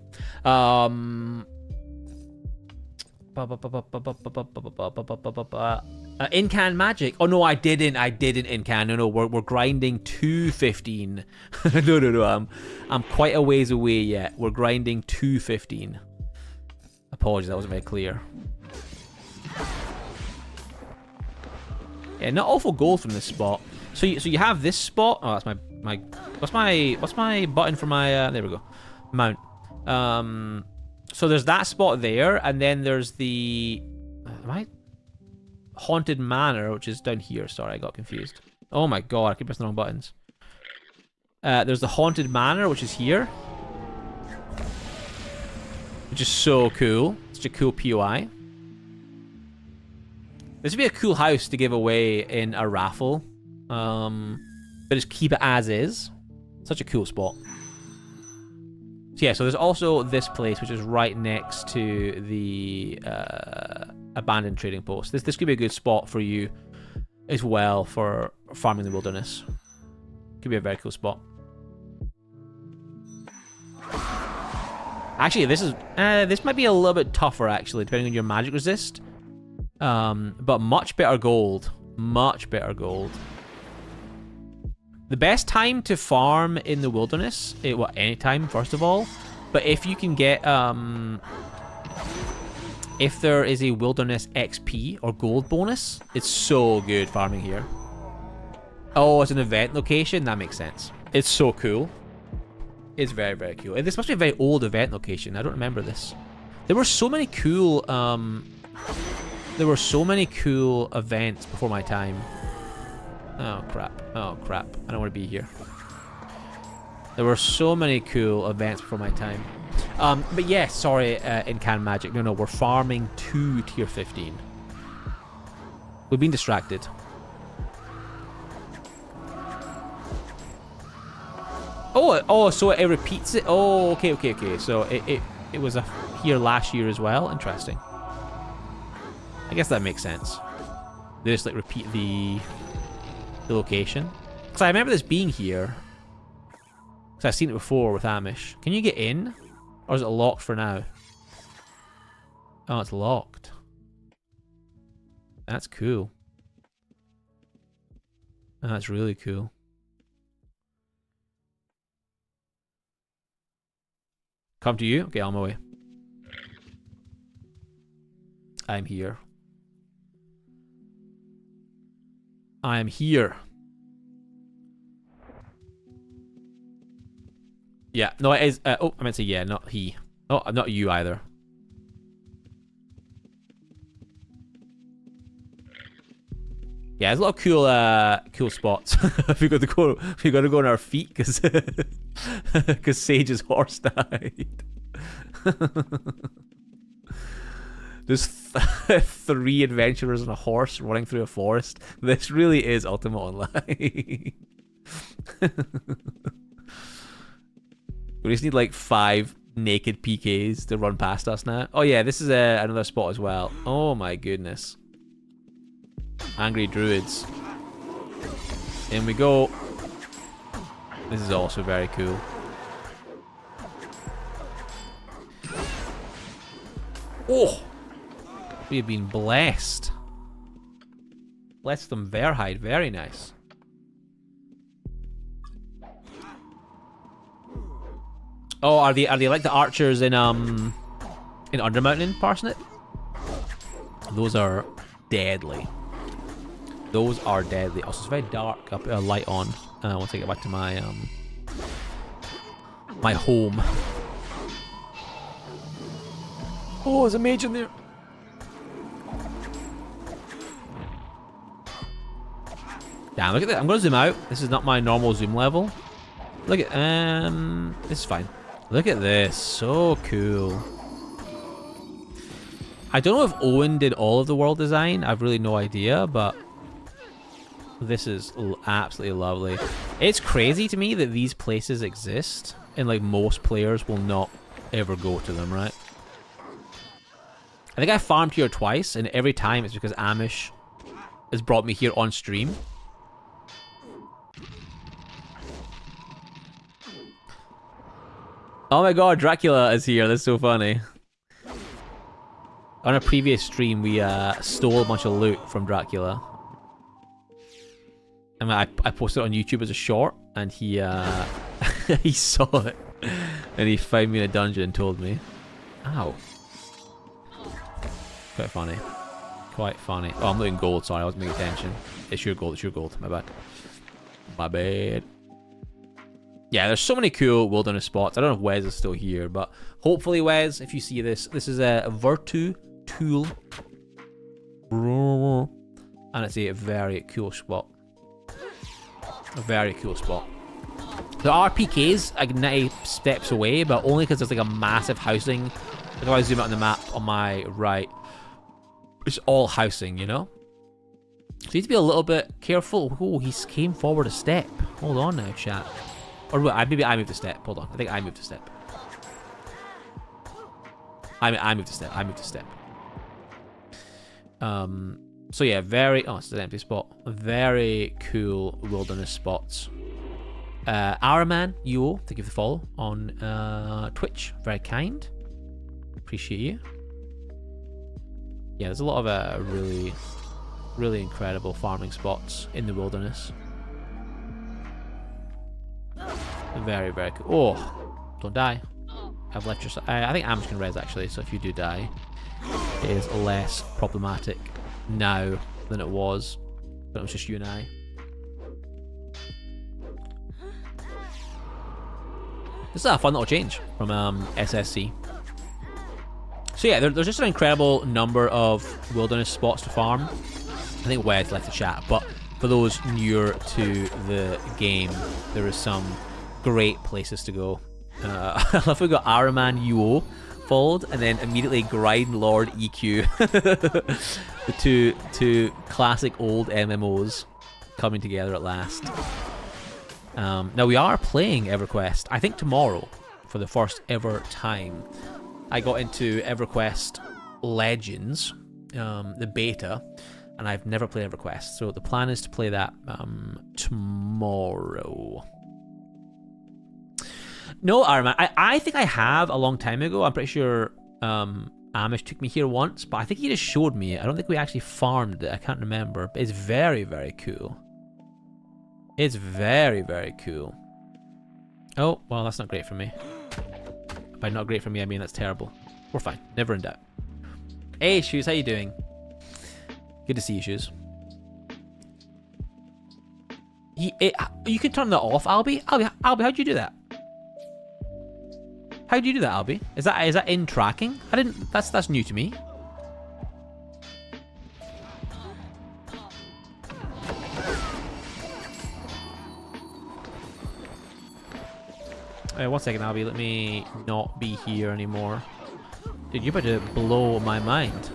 In-can magic. Oh no, I didn't in-can. No, we're grinding 215. No. I'm quite a ways away yet. We're grinding 215. Apologies, that wasn't very clear. Yeah, not awful gold from this spot. So you have this spot. Oh, that's my what's my button for my there we go. Mount. So there's that spot there, and then there's the Haunted Manor, which is down here. Sorry, I got confused. Oh my god, I keep pressing the wrong buttons. There's the Haunted Manor, which is here. which is so cool. Such a cool POI. This would be a cool house to give away in a raffle. But just keep it as is. Such a cool spot. So yeah, so there's also this place, which is right next to the abandoned trading post. This could be a good spot for you as well for farming the wilderness. Could be a very cool spot. Actually, this might be a little bit tougher, actually, depending on your magic resist. But much better gold. Much better gold. The best time to farm in the wilderness, well, any time, first of all. But if you can get, if there is a wilderness XP or gold bonus, it's so good farming here. Oh, it's an event location? That makes sense. It's so cool. It's very, very cool. And this must be a very old event location. I don't remember this. There were so many cool, events before my time. Oh, crap. Oh, crap. I don't want to be here. There were so many cool events before my time. But yeah, sorry, in Can Magic. No, we're farming to tier 15. We've been distracted. Oh, so it repeats it? Oh, okay. So it was here last year as well? Interesting. I guess that makes sense. They just, like, repeat the location. Because I remember this being here. Because I've seen it before with Amish. Can you get in? Or is it locked for now? Oh, it's locked. That's cool. That's really cool. Come to you? Okay, on my way. I'm here. I am here. Yeah, no, it is. Oh, I meant to say yeah, not he. Oh, not you either. Yeah, there's a lot of cool spots. we got to go on our feet because Sage's horse died. There's 3 adventurers on a horse running through a forest. This really is Ultima Online. We just need like 5 naked PKs to run past us now. Oh yeah, this is another spot as well. Oh my goodness. Angry Druids. In we go. This is also very cool. Oh! We have been blessed. Blessed them Verhide. Very nice. Oh, are they like the archers in Undermountain Parsnip? Those are deadly. Those are deadly. Also, it's very dark. I'll put a light on once I get back to my my home. Oh, there's a mage in there. Damn, look at that. I'm gonna zoom out. This is not my normal zoom level. Look at this is fine. Look at this. So cool. I don't know if Owen did all of the world design. I've really no idea, but this is absolutely lovely. It's crazy to me that these places exist and like most players will not ever go to them, right? I think I farmed here twice and every time it's because Amish has brought me here on stream. Oh my god, Dracula is here. That's so funny. On a previous stream, we stole a bunch of loot from Dracula. And I posted it on YouTube as a short, and he he saw it, and he found me in a dungeon and told me. Ow. Quite funny. Quite funny. Oh, I'm looking gold. Sorry, I wasn't paying attention. It's your gold. It's your gold. My bad. My bad. Yeah, there's so many cool wilderness spots. I don't know if Wes is still here, but hopefully, Wes, if you see this, this is a Virtu Tool. And it's a very cool spot. A very cool spot. There are PKs like 90 steps away, but only because there's like a massive housing If I zoom out on the map on my right, it's all housing, you know? So you need to be a little bit careful. Oh, he came forward a step. Hold on now, chat. Or wait, maybe I moved a step. Hold on. I think I moved a step. I moved a step. I moved a step. So yeah, very... Oh, it's an empty spot. Very cool wilderness spots. Araman, UO, thank you for the follow on Twitch. Very kind. Appreciate you. Yeah, there's a lot of really, really incredible farming spots in the wilderness. Very, very cool. Oh, don't die. I've left your... I think Amish can res actually, so if you do die, it is less problematic now than it was. But it was just you and I. This is a fun little change from SSC. So yeah, there's just an incredible number of wilderness spots to farm. I think Wes left the chat, but for those newer to the game, there is some great places to go. I love we got Araman UO followed, and then immediately Grind Lord EQ. the two classic old MMOs coming together at last. Now we are playing EverQuest, I think tomorrow, for the first ever time. I got into EverQuest Legends, the beta, and I've never played EverQuest, so the plan is to play that tomorrow. No, Arman, I think I have a long time ago. I'm pretty sure Amish took me here once, but I think he just showed me it. I don't think we actually farmed it. I can't remember, but it's very, very cool. It's very, very cool. Oh, well, that's not great for me. By not great for me, I mean that's terrible. We're fine. Never in doubt. Hey, Shoes, how you doing? Good to see you, Shoes. You can turn that off, Albie. Albie, how'd you do that? How'd you do that, Albie? Is that in tracking? I didn't. That's new to me. One second, Albie. Let me not be here anymore. Dude, you're about to blow my mind.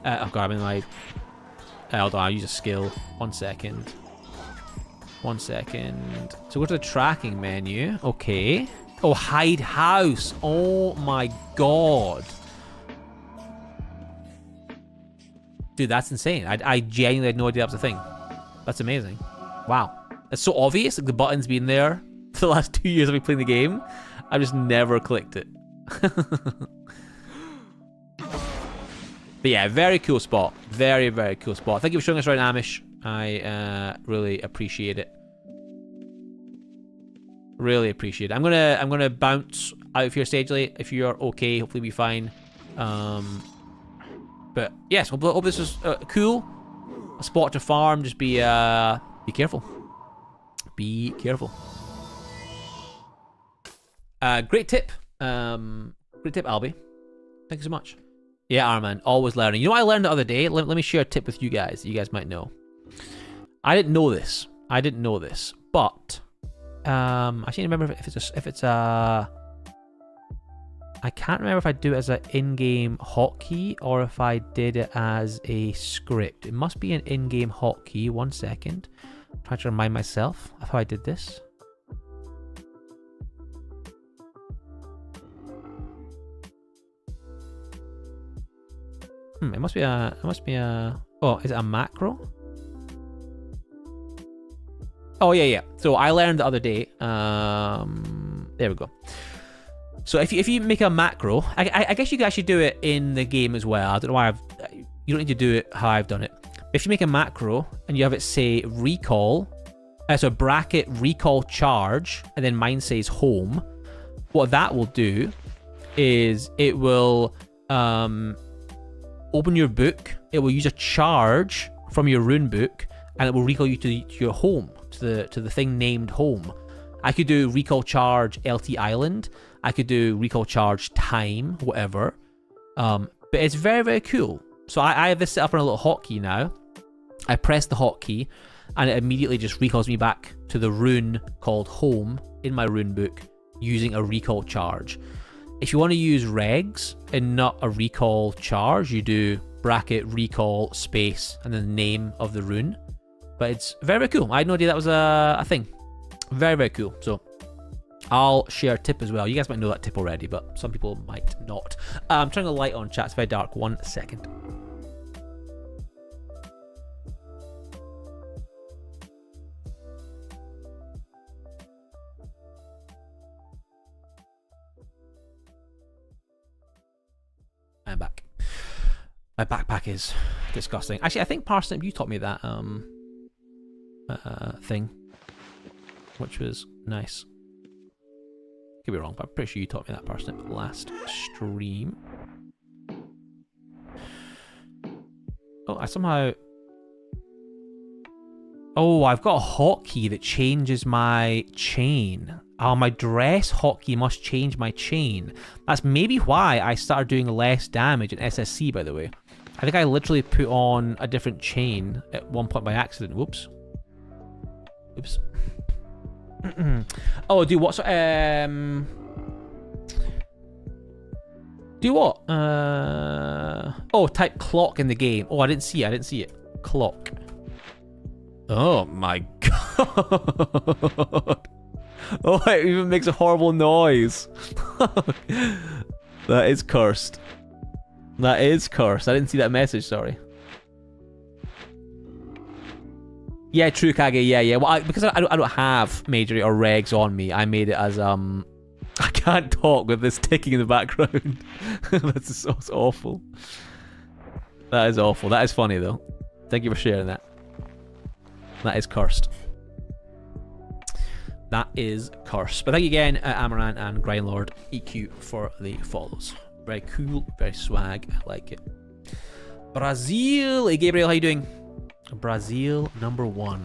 Oh god, I'm in my... hold on, I'll use a skill. 1 second. 1 second. So go to the tracking menu. Okay. Oh, hide house. Oh my god. Dude, that's insane. I genuinely had no idea that was a thing. That's amazing. Wow. It's so obvious. Like the button's been there for the last 2 years I've been playing the game. I've just never clicked it. But yeah, very cool spot. Very, very cool spot. Thank you for showing us around, Amish. I really appreciate it. Really appreciate it. I'm gonna bounce out of here stagely if you're okay. Hopefully be fine. But yes, hope this is cool. A spot to farm. Just be careful. Be careful. Great tip. Great tip, Albie. Thank you so much. Yeah, Arman, always learning. You know what I learned the other day? Let me share a tip with you guys. You guys might know. I didn't know this. But I can't remember if it's a. I can't remember if I do it as an in-game hotkey or if I did it as a script. It must be an in-game hotkey. 1 second. I'm trying to remind myself of how I did this. It must be a. Oh, is it a macro? Oh yeah. So I learned the other day. There we go. So if you make a macro, I guess you can actually do it in the game as well. I don't know why you don't need to do it how I've done it. But if you make a macro and you have it say recall, so bracket recall charge, and then mine says home. What that will do is it will open your book. It will use a charge from your rune book, and it will recall you to your home, to the thing named home. I could do recall charge LT Island. I could do recall charge time, whatever. But it's very, very cool. So I have this set up on a little hotkey now. I press the hotkey, and it immediately just recalls me back to the rune called home in my rune book using a recall charge. If you want to use regs and not a recall charge, you do bracket recall space and then the name of the rune. But it's very, very cool. I had no idea that was a thing. Very, very cool. So I'll share a tip as well. You guys might know that tip already, but some people might not. I'm turning the light on, chat. It's very dark. 1 second. I'm back. My backpack is disgusting. Actually, I think Parsnip, you taught me that thing, which was nice. Could be wrong, but I'm pretty sure you taught me that, Parsnip, last stream. Oh, I somehow... Oh, I've got a hotkey that changes my chain. Oh, my dress hotkey must change my chain. That's maybe why I started doing less damage in SSC, by the way. I think I literally put on a different chain at one point by accident. Whoops. Oops. Oh, do what? So, do what? Oh, type clock in the game. Oh, I didn't see it. I didn't see it. Clock. Oh my god. Oh, it even makes a horrible noise. That is cursed. That is cursed. I didn't see that message, sorry. Yeah, true, Kage. Yeah. Well, because I don't have Majory or regs on me, I made it as I can't talk with this ticking in the background. That's so awful. That is awful. That is funny though. Thank you for sharing that. That is cursed. That is cursed. But thank you again, Amaranth and Grindlord EQ for the follows. Very cool, very swag. I like it. Brazil. Hey, Gabriel, how you doing? Brazil #1,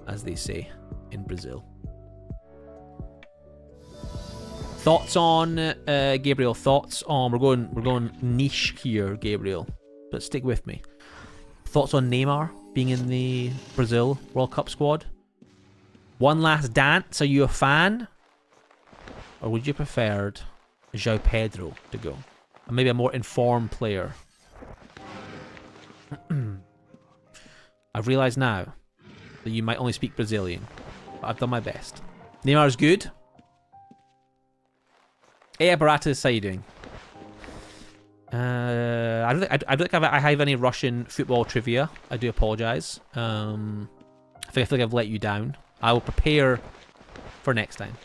as they say in Brazil. Thoughts on Gabriel? Thoughts on we're going niche here, Gabriel. But stick with me. Thoughts on Neymar being in the Brazil World Cup squad? One last dance. Are you a fan, or would you preferred João Pedro to go? Or maybe a more informed player. I've realised now that you might only speak Brazilian, but I've done my best. Neymar's good. Hey, Baratas, how you doing? I don't think I have any Russian football trivia. I do apologise. I feel like I've let you down. I will prepare for next time.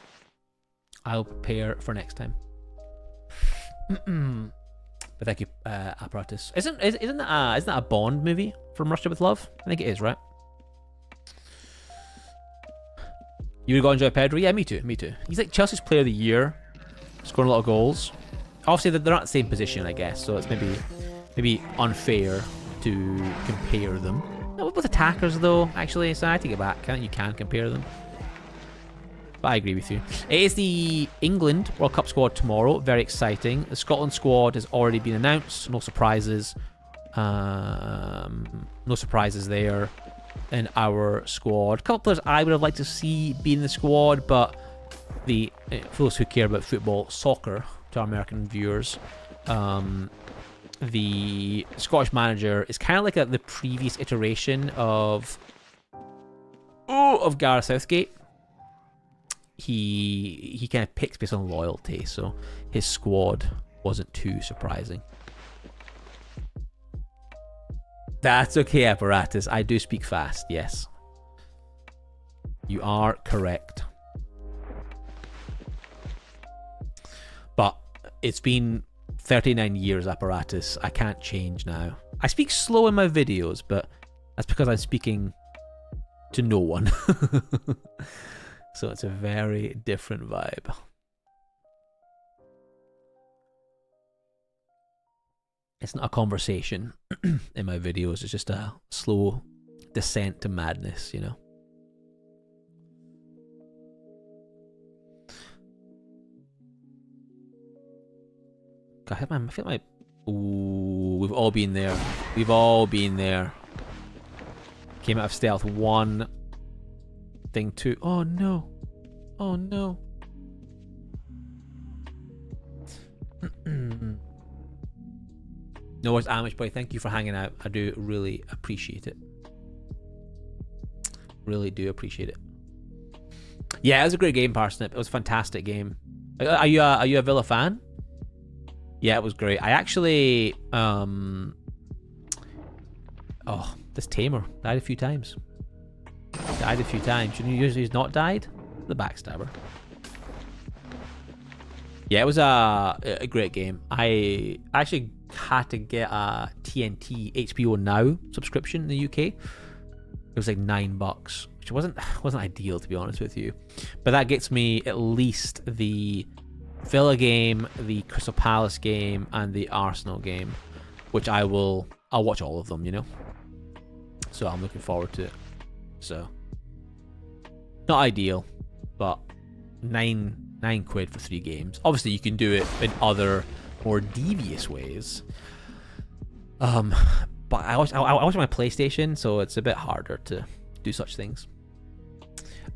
I'll prepare for next time. But thank you, Apparatus. Isn't that a Bond movie from Russia with Love? I think it is, right? You would go enjoy Pedro? Yeah, me too. He's like Chelsea's player of the year, scoring a lot of goals. Obviously, they're not the same position, I guess, so it's maybe unfair to compare them. No, with attackers, though, actually, so I take it back. I think you can compare them. But I agree with you. It is the England World Cup squad tomorrow. Very exciting. The Scotland squad has already been announced. No surprises. No surprises there in our squad. A couple of players I would have liked to see be in the squad, but for those who care about football, soccer, to our American viewers, the Scottish manager is kind of like the previous iteration of Gareth Southgate. He kind of picks based on loyalty, so his squad wasn't too surprising. That's okay, Apparatus. I do speak fast, yes. You are correct. But it's been 39 years, Apparatus. I can't change now. I speak slow in my videos, but that's because I'm speaking to no one. So it's a very different vibe. It's not a conversation in my videos. It's just a slow descent to madness, you know. God, I feel like ooh, we've all been there. We've all been there. Came out of stealth 1. Thing 2. Oh no. Oh no. No, it's Amish boy. Thank you for hanging out. I do really appreciate it. Really do appreciate it. Yeah, it was a great game, Parsnip. It was a fantastic game. Are you a Villa fan? Yeah, it was great. I actually oh, this tamer died a few times. Died a few times. You know who's not died? The Backstabber. Yeah, it was a great game. I actually had to get a TNT HBO Now subscription in the UK. It was like $9, which wasn't ideal, to be honest with you. But that gets me at least the Villa game, the Crystal Palace game, and the Arsenal game, which I'll watch all of them, you know. So I'm looking forward to it. So not ideal, but nine quid for 3 games. Obviously, you can do it in other more devious ways. But I watch my PlayStation, so it's a bit harder to do such things.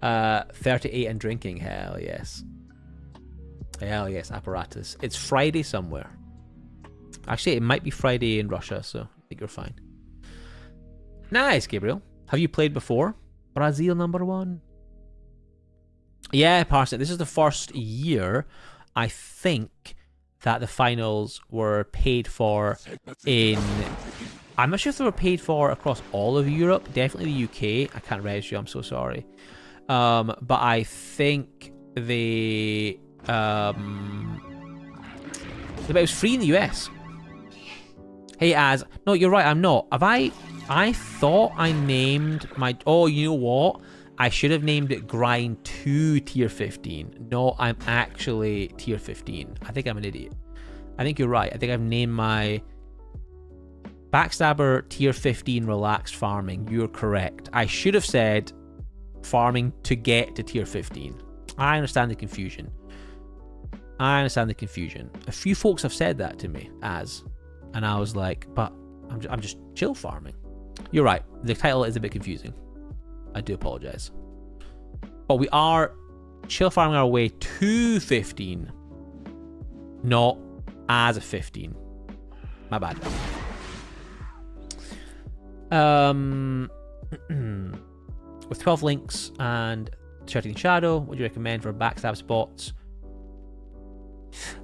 38 and drinking, hell yes. Hell yes, apparatus. It's Friday somewhere. Actually, it might be Friday in Russia, so I think you're fine. Nice, Gabriel. Have you played before? Brazil #1. Yeah, Parsnip, this is the first year, I think, that the finals were paid for in... I'm not sure if they were paid for across all of Europe. Definitely the UK. I can't register you, I'm so sorry. But I think they... but it was free in the US. Hey, Az. No, you're right, I'm not. I thought I named my... Oh, you know what? I should have named it Grind 2 Tier 15. No, I'm actually Tier 15. I think I'm an idiot. I think you're right. I think I've named my Backstabber Tier 15 Relaxed Farming. You're correct. I should have said farming to get to Tier 15. I understand the confusion. A few folks have said that to me, and I was like, but I'm just chill farming. You're right. The title is a bit confusing. I do apologize. But we are chill farming our way to 15, not as a 15. My bad. With 12 links and 13 shadow, what do you recommend for backstab spots?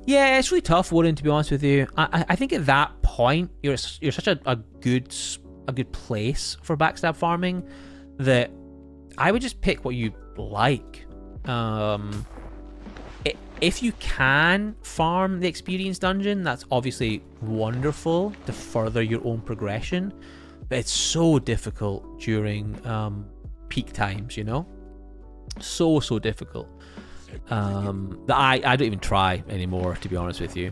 Yeah, it's really tough, Warren, to be honest with you. I think at that point you're such a good place for backstab farming that I would just pick what you like. If you can farm the experience dungeon, that's obviously wonderful to further your own progression, but it's so difficult during peak times, you know? So difficult. That I don't even try anymore, to be honest with you.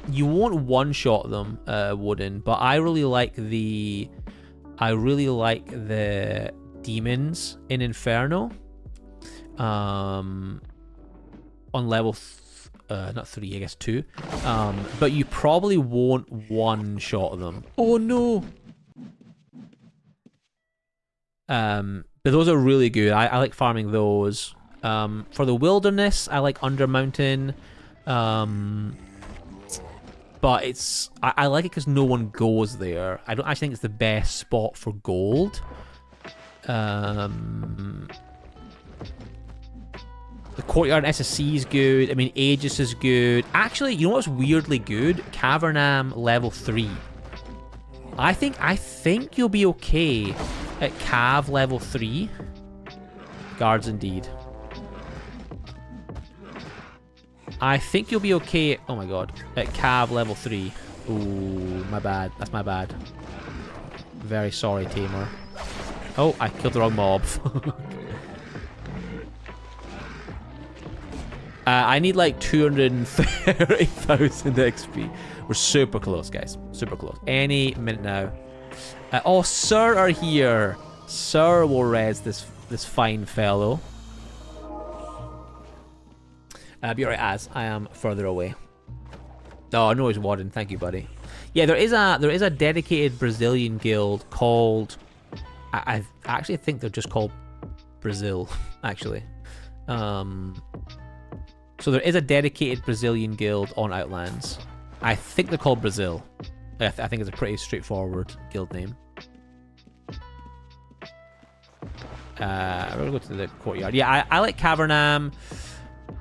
You won't one-shot them, Wooden, but I really like the demons in Inferno. On level not 3, I guess 2. But you probably won't one-shot them. Oh no. But those are really good. I like farming those. For the wilderness, I like Undermountain. But I like it because no one goes there. I don't actually think it's the best spot for gold. The Courtyard SSC is good. I mean, Aegis is good. Actually, you know what's weirdly good? Cavernam level 3. I think you'll be okay at Cav level 3. Guards indeed. I think you'll be okay. Oh my god. At Cav level 3. Ooh, my bad. That's my bad. Very sorry, Tamer. Oh, I killed the wrong mob. I need like 230,000 XP. We're super close, guys. Super close. Any minute now. Oh, Sir are here. Sir will res this fine fellow. Be alright, as I am further away. Oh, no, he's Warden. Thank you, buddy. Yeah, there is a dedicated Brazilian guild called. I actually think they're just called Brazil. Actually, So there is a dedicated Brazilian guild on Outlands. I think they're called Brazil. I think it's a pretty straightforward guild name. We're gonna go to the courtyard. Yeah, I like Cavernam.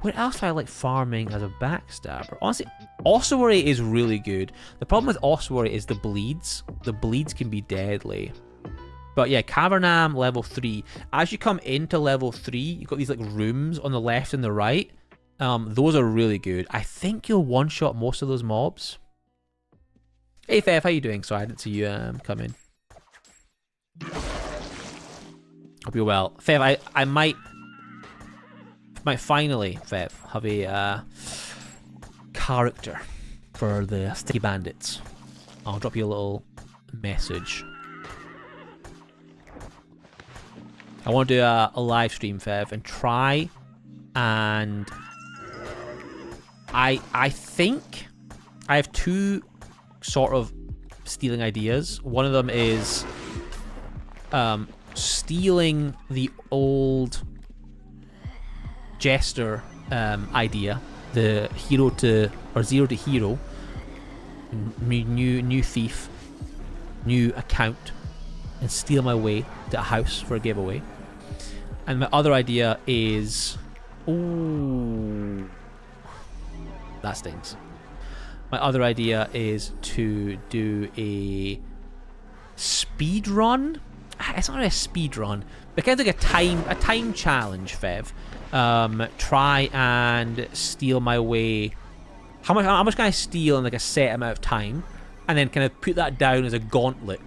What else do I like farming as a backstabber? Honestly, Ossuary is really good. The problem with Ossuary is the bleeds. The bleeds can be deadly. But yeah, Cavernam level 3. As you come into level 3, you've got these like rooms on the left and the right. Those are really good. I think you'll one-shot most of those mobs. Hey, Fev, how you doing? Sorry, I didn't see you come in. Hope you're well. Fev, I might finally, Fev, have a character for the Sticky Bandits. I'll drop you a little message. I want to do a live stream, Fev, and try and... I think I have two sort of stealing ideas. One of them is stealing the old Jester idea, the hero to, or zero to hero, new thief, new account, and steal my way to a house for a giveaway. And my other idea is, ooh, that stings. My other idea is to do a speed run. It's not really a speed run, but kind of like a time challenge, Fev. Try and steal my way. How much can I steal in like a set amount of time, and then kind of put that down as a gauntlet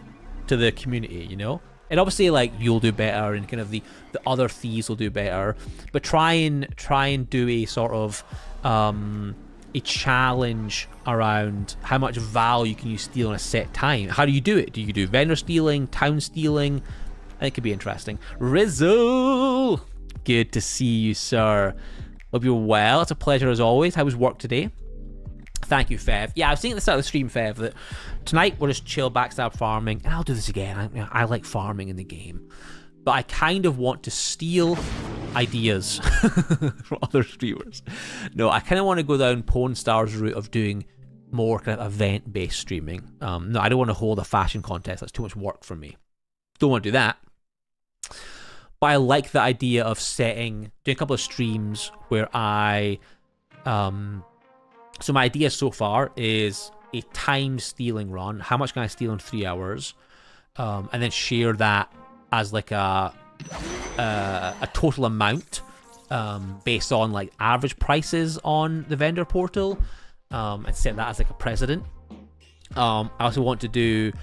to the community, you know? And obviously, like, you'll do better, and kind of the other thieves will do better. But try and do a sort of a challenge around how much value can you steal in a set time. How do you do it? Do you do vendor stealing, town stealing? I think it could be interesting. Rizzo, good to see you, sir. Hope you're well. It's a pleasure as always. How was work today? Thank you, Fev. Yeah, I was saying at the start of the stream, Fev, that tonight we'll just chill backstab farming, and I'll do this again. I like farming in the game, but I kind of want to steal ideas from other streamers. No, I kind of want to go down Pawn Star's route of doing more kind of event-based streaming. No, I don't want to hold a fashion contest. That's too much work for me. Don't want to do that. But I like the idea of doing a couple of streams where I... So my idea so far is a time stealing run. How much can I steal in 3 hours? And then share that as like a total amount based on like average prices on the vendor portal, and set that as like a precedent. I also want to do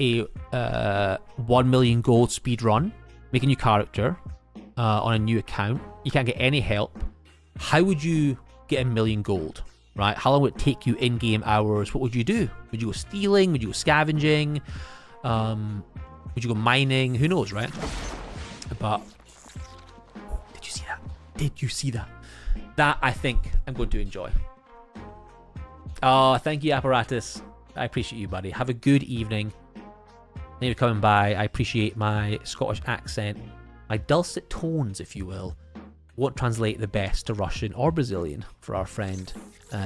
a 1 million gold speed run, make a new character on a new account. You can't get any help. How would you get 1 million gold? Right? How long would it take you in-game hours? What would you do? Would you go stealing? Would you go scavenging? Would you go mining? Who knows, right? But did you see that? Did you see that? That I think I'm going to enjoy. Oh, thank you, Apparatus. I appreciate you, buddy. Have a good evening. Thank you for coming by. I appreciate my Scottish accent, my dulcet tones, if you will. Won't translate the best to Russian or Brazilian for our friend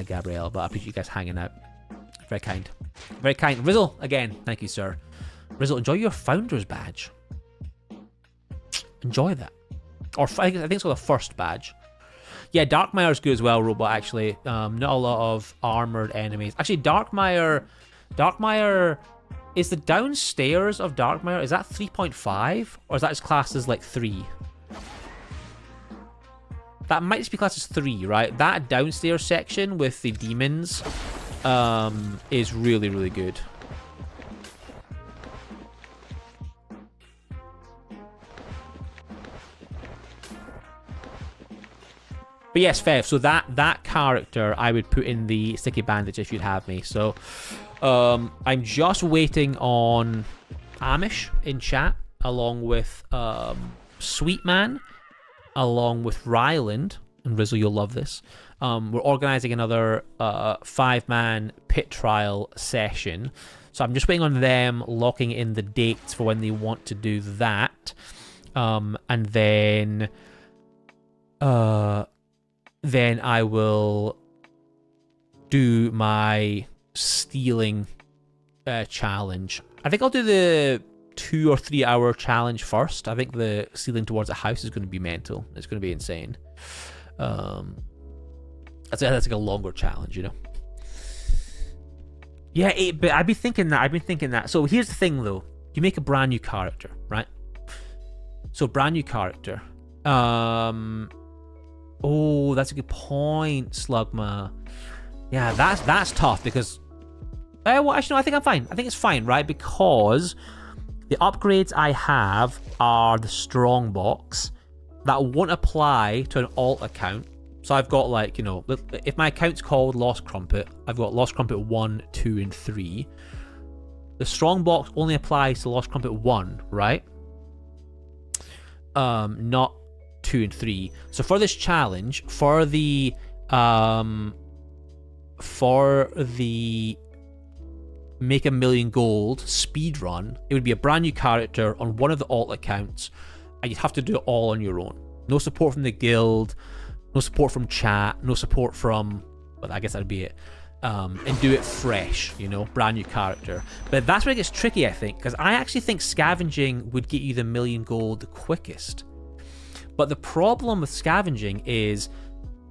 Gabrielle, but I appreciate you guys hanging out. Very kind. Very kind. Rizzle, again, thank you, sir. Rizzle, enjoy your Founder's Badge. Enjoy that. Or I think it's called a first badge. Yeah, Darkmire's good as well, Robot, actually. Not a lot of armored enemies. Actually, Darkmire... Is the downstairs of Darkmire, is that 3.5? Or is that just classed as like 3? That might just be classed as 3, right? That downstairs section with the demons is really, really good. But yes, Fev, so that character I would put in the Sticky Bandage if you'd have me. So I'm just waiting on Amish in chat, along with Sweetman, along with Ryland, and Rizzle, you'll love this. We're organising another 5-man pit trial session. So I'm just waiting on them locking in the dates for when they want to do that. And then then I will do my stealing challenge. I think I'll do the 2 or 3 hour challenge first. I think the stealing towards a house is going to be mental. It's going to be insane. That's like a longer challenge, you know. Yeah, but I've been thinking that. So here's the thing, though. You make a brand new character, right? So brand new character. Oh, that's a good point, Slugma. Yeah, that's tough because. Well, actually, no, I think I'm fine. I think it's fine, right? Because the upgrades I have are the strong box that won't apply to an alt account. So I've got, like, you know, if my account's called Lost Crumpet, I've got Lost Crumpet 1, 2, and 3. The strong box only applies to Lost Crumpet 1, right? Not 2 and 3. So for this challenge, for the make 1 million gold speedrun, it would be a brand new character on one of the alt accounts, and you'd have to do it all on your own. No support from the guild, no support from chat, no support from, well, I guess that'd be it. And do it fresh, you know, brand new character. But that's where it gets tricky, I think, because I actually think scavenging would get you the 1 million gold the quickest. But the problem with scavenging is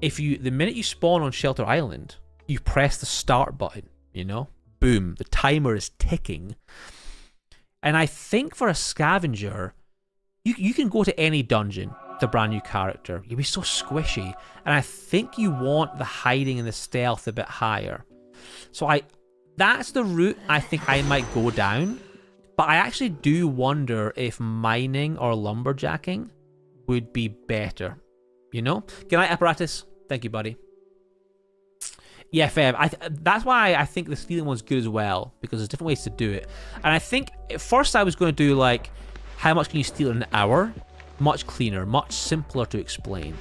the minute you spawn on Shelter Island, you press the start button, you know? Boom, the timer is ticking. And I think for a scavenger, you can go to any dungeon with a brand new character. You'll be so squishy. And I think you want the hiding and the stealth a bit higher. So that's the route I think I might go down. But I actually do wonder if mining or lumberjacking would be better. You know? Good night, Apparatus. Thank you, buddy. Yeah, Feb. That's why I think the stealing one's good as well, because there's different ways to do it. And I think at first I was going to do, like, how much can you steal in an hour? Much cleaner, much simpler to explain.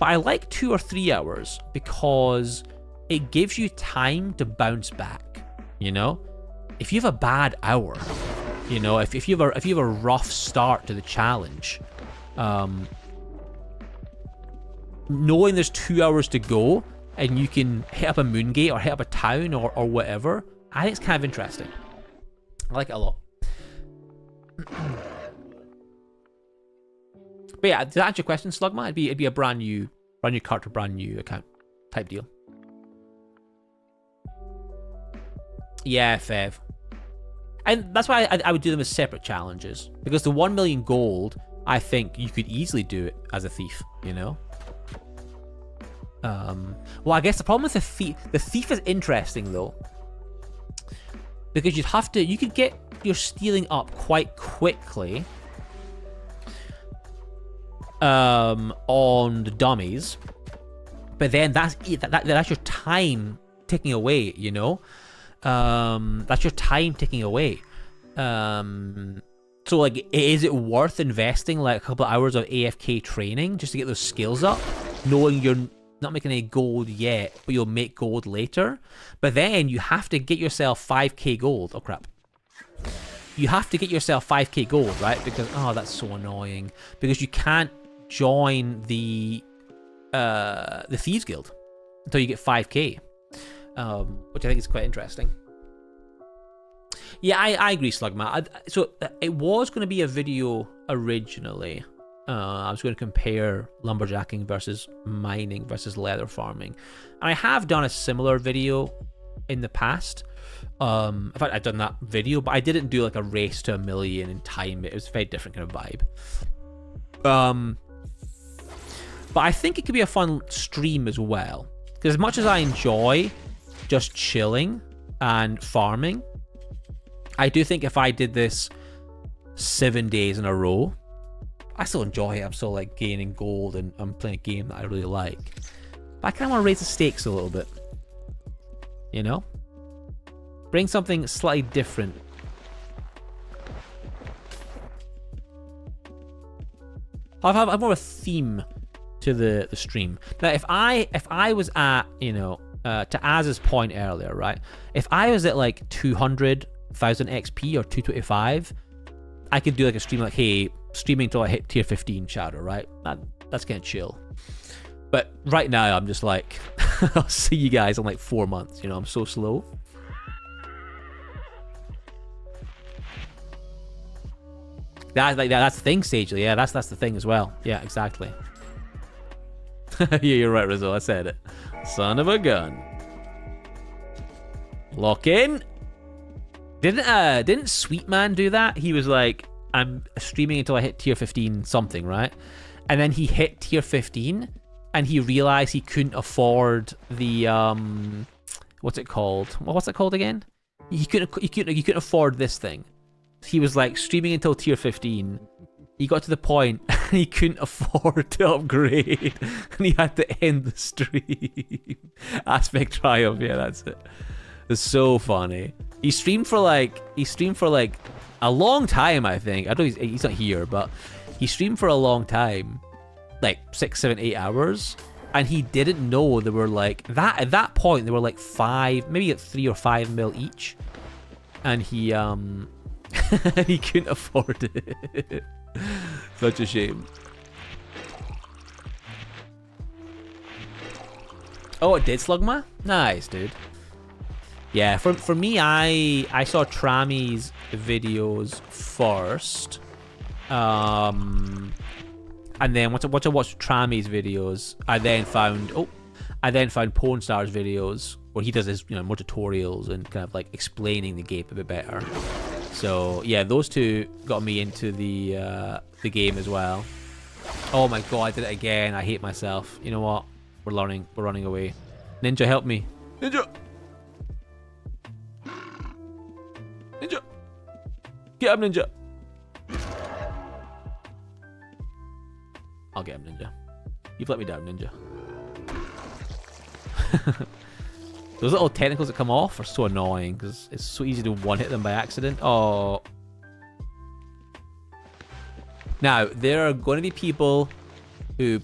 But I like 2 or 3 hours because it gives you time to bounce back, you know? If you have a bad hour, you know, if you have a rough start to the challenge, knowing there's 2 hours to go, and you can hit up a moon gate or hit up a town or whatever, I think it's kind of interesting. I like it a lot. But yeah, to answer your question, Slugma, it'd be a brand new character, brand new account type deal. Yeah, Fev. And that's why I would do them as separate challenges, because the 1 million gold, I think you could easily do it as a thief, you know? Well, I guess the problem with the thief is interesting though, because you could get your stealing up quite quickly on the dummies, but then that's your time ticking away, you know. That's your time ticking away. So, like, is it worth investing like a couple of hours of AFK training just to get those skills up, knowing you're not making any gold yet, but you'll make gold later? But then you have to get yourself 5k gold. Oh crap. You have to get yourself 5k gold, right? Because, oh, that's so annoying. Because you can't join the Thieves Guild until you get 5k. Which I think is quite interesting. Yeah, I agree, Slugma. So it was going to be a video originally. I was going to compare lumberjacking versus mining versus leather farming. And I have done a similar video in the past. In fact, I've done that video, but I didn't do like a race to 1 million in time. It was a very different kind of vibe. But I think it could be a fun stream as well. Because as much as I enjoy just chilling and farming, I do think if I did this 7 days in a row, I still enjoy it. I'm still like gaining gold and I'm playing a game that I really like. But I kind of want to raise the stakes a little bit. You know? Bring something slightly different. I'll have more of a theme to the stream. Now, if I was at, you know, to Az's point earlier, right? If I was at like 200,000 XP or 225, I could do like a stream like, hey, streaming till I hit tier 15 shadow, right? That's kind of chill. But right now, I'm just like, I'll see you guys in like 4 months. You know, I'm so slow. That's the thing, Sagely. Yeah, that's the thing as well. Yeah, exactly. Yeah, you're right, Rizzo. I said it. Son of a gun. Lock in. Didn't Sweetman do that? He was like, I'm streaming until I hit tier 15 something, right? And then he hit tier 15 and he realized he couldn't afford the what's it called? What's it called again? He couldn't afford this thing. He was like streaming until tier 15. He got to the point he couldn't afford to upgrade and he had to end the stream. Aspect Triumph, yeah, that's it. It's so funny. He streamed for like a long time, I think. I don't know, he's not here, but he streamed for a long time, like 6, 7, 8 hours, and he didn't know there were like that at that point. There were like 5, maybe like 3 or 5 mil each, and he he couldn't afford it. Such a shame. Oh, it did Slugma? Nice, dude. Yeah, for me, I saw Trami's videos first, and then once I watched Trami's videos, I then found Pornstar's videos where he does his more tutorials and kind of like explaining the game a bit better. So yeah, those two got me into the game as well. Oh my god, I did it again. I hate myself. You know what? We're running away. Ninja, help me. Ninja! Ninja! Get him, Ninja! I'll get him, Ninja. You've let me down, Ninja. Those little technicals that come off are so annoying because it's so easy to one-hit them by accident. Oh. Now, there are going to be people who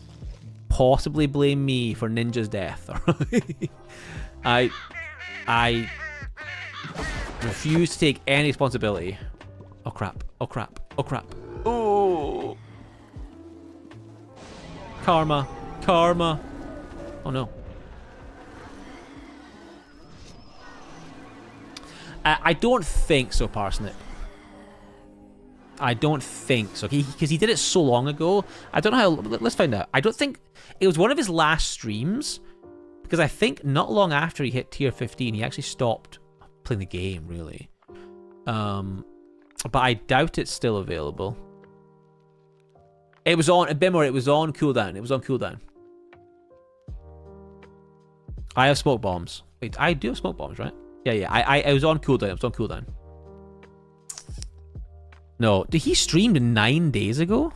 possibly blame me for Ninja's death. I refuse to take any responsibility. Oh crap, oh crap, oh crap. Oh! Karma, karma. Oh no. I don't think so, Parsnip. I don't think so, because he did it so long ago. I don't know how. Let's find out. I don't think it was one of his last streams, because I think not long after he hit tier 15, he actually stopped playing the game, really. But I doubt it's still available. It was on Bimmer. It was on cooldown. It was on cooldown. I have smoke bombs. Wait, I do have smoke bombs, right? Yeah. I was on cooldown. It was on cooldown. No, did he streamed 9 days ago?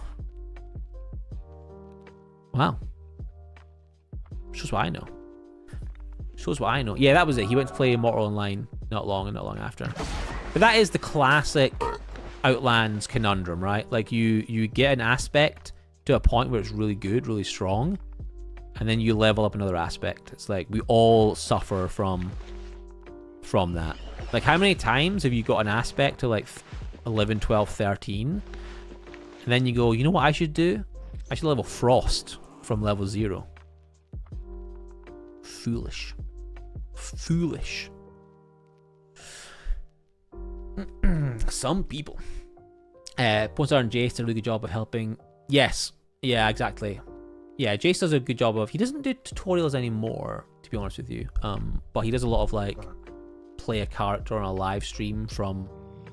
Wow. Shows what I know. Shows what I know. Yeah, that was it. He went to play Immortal Online not long after. But that is the classic Outlands conundrum, right? Like you get an aspect to a point where it's really good, really strong, and then you level up another aspect. It's like we all suffer from that. Like how many times have you got an aspect to like 11, 12, 13, and then you go, you know what I should do? I should level Frost from level 0. Foolish. Foolish. Some people. Pornstar and Jace do a really good job of helping. Yes. Yeah, exactly. Yeah, Jace does a good job of... He doesn't do tutorials anymore, to be honest with you. But he does a lot of, like, play a character on a live stream from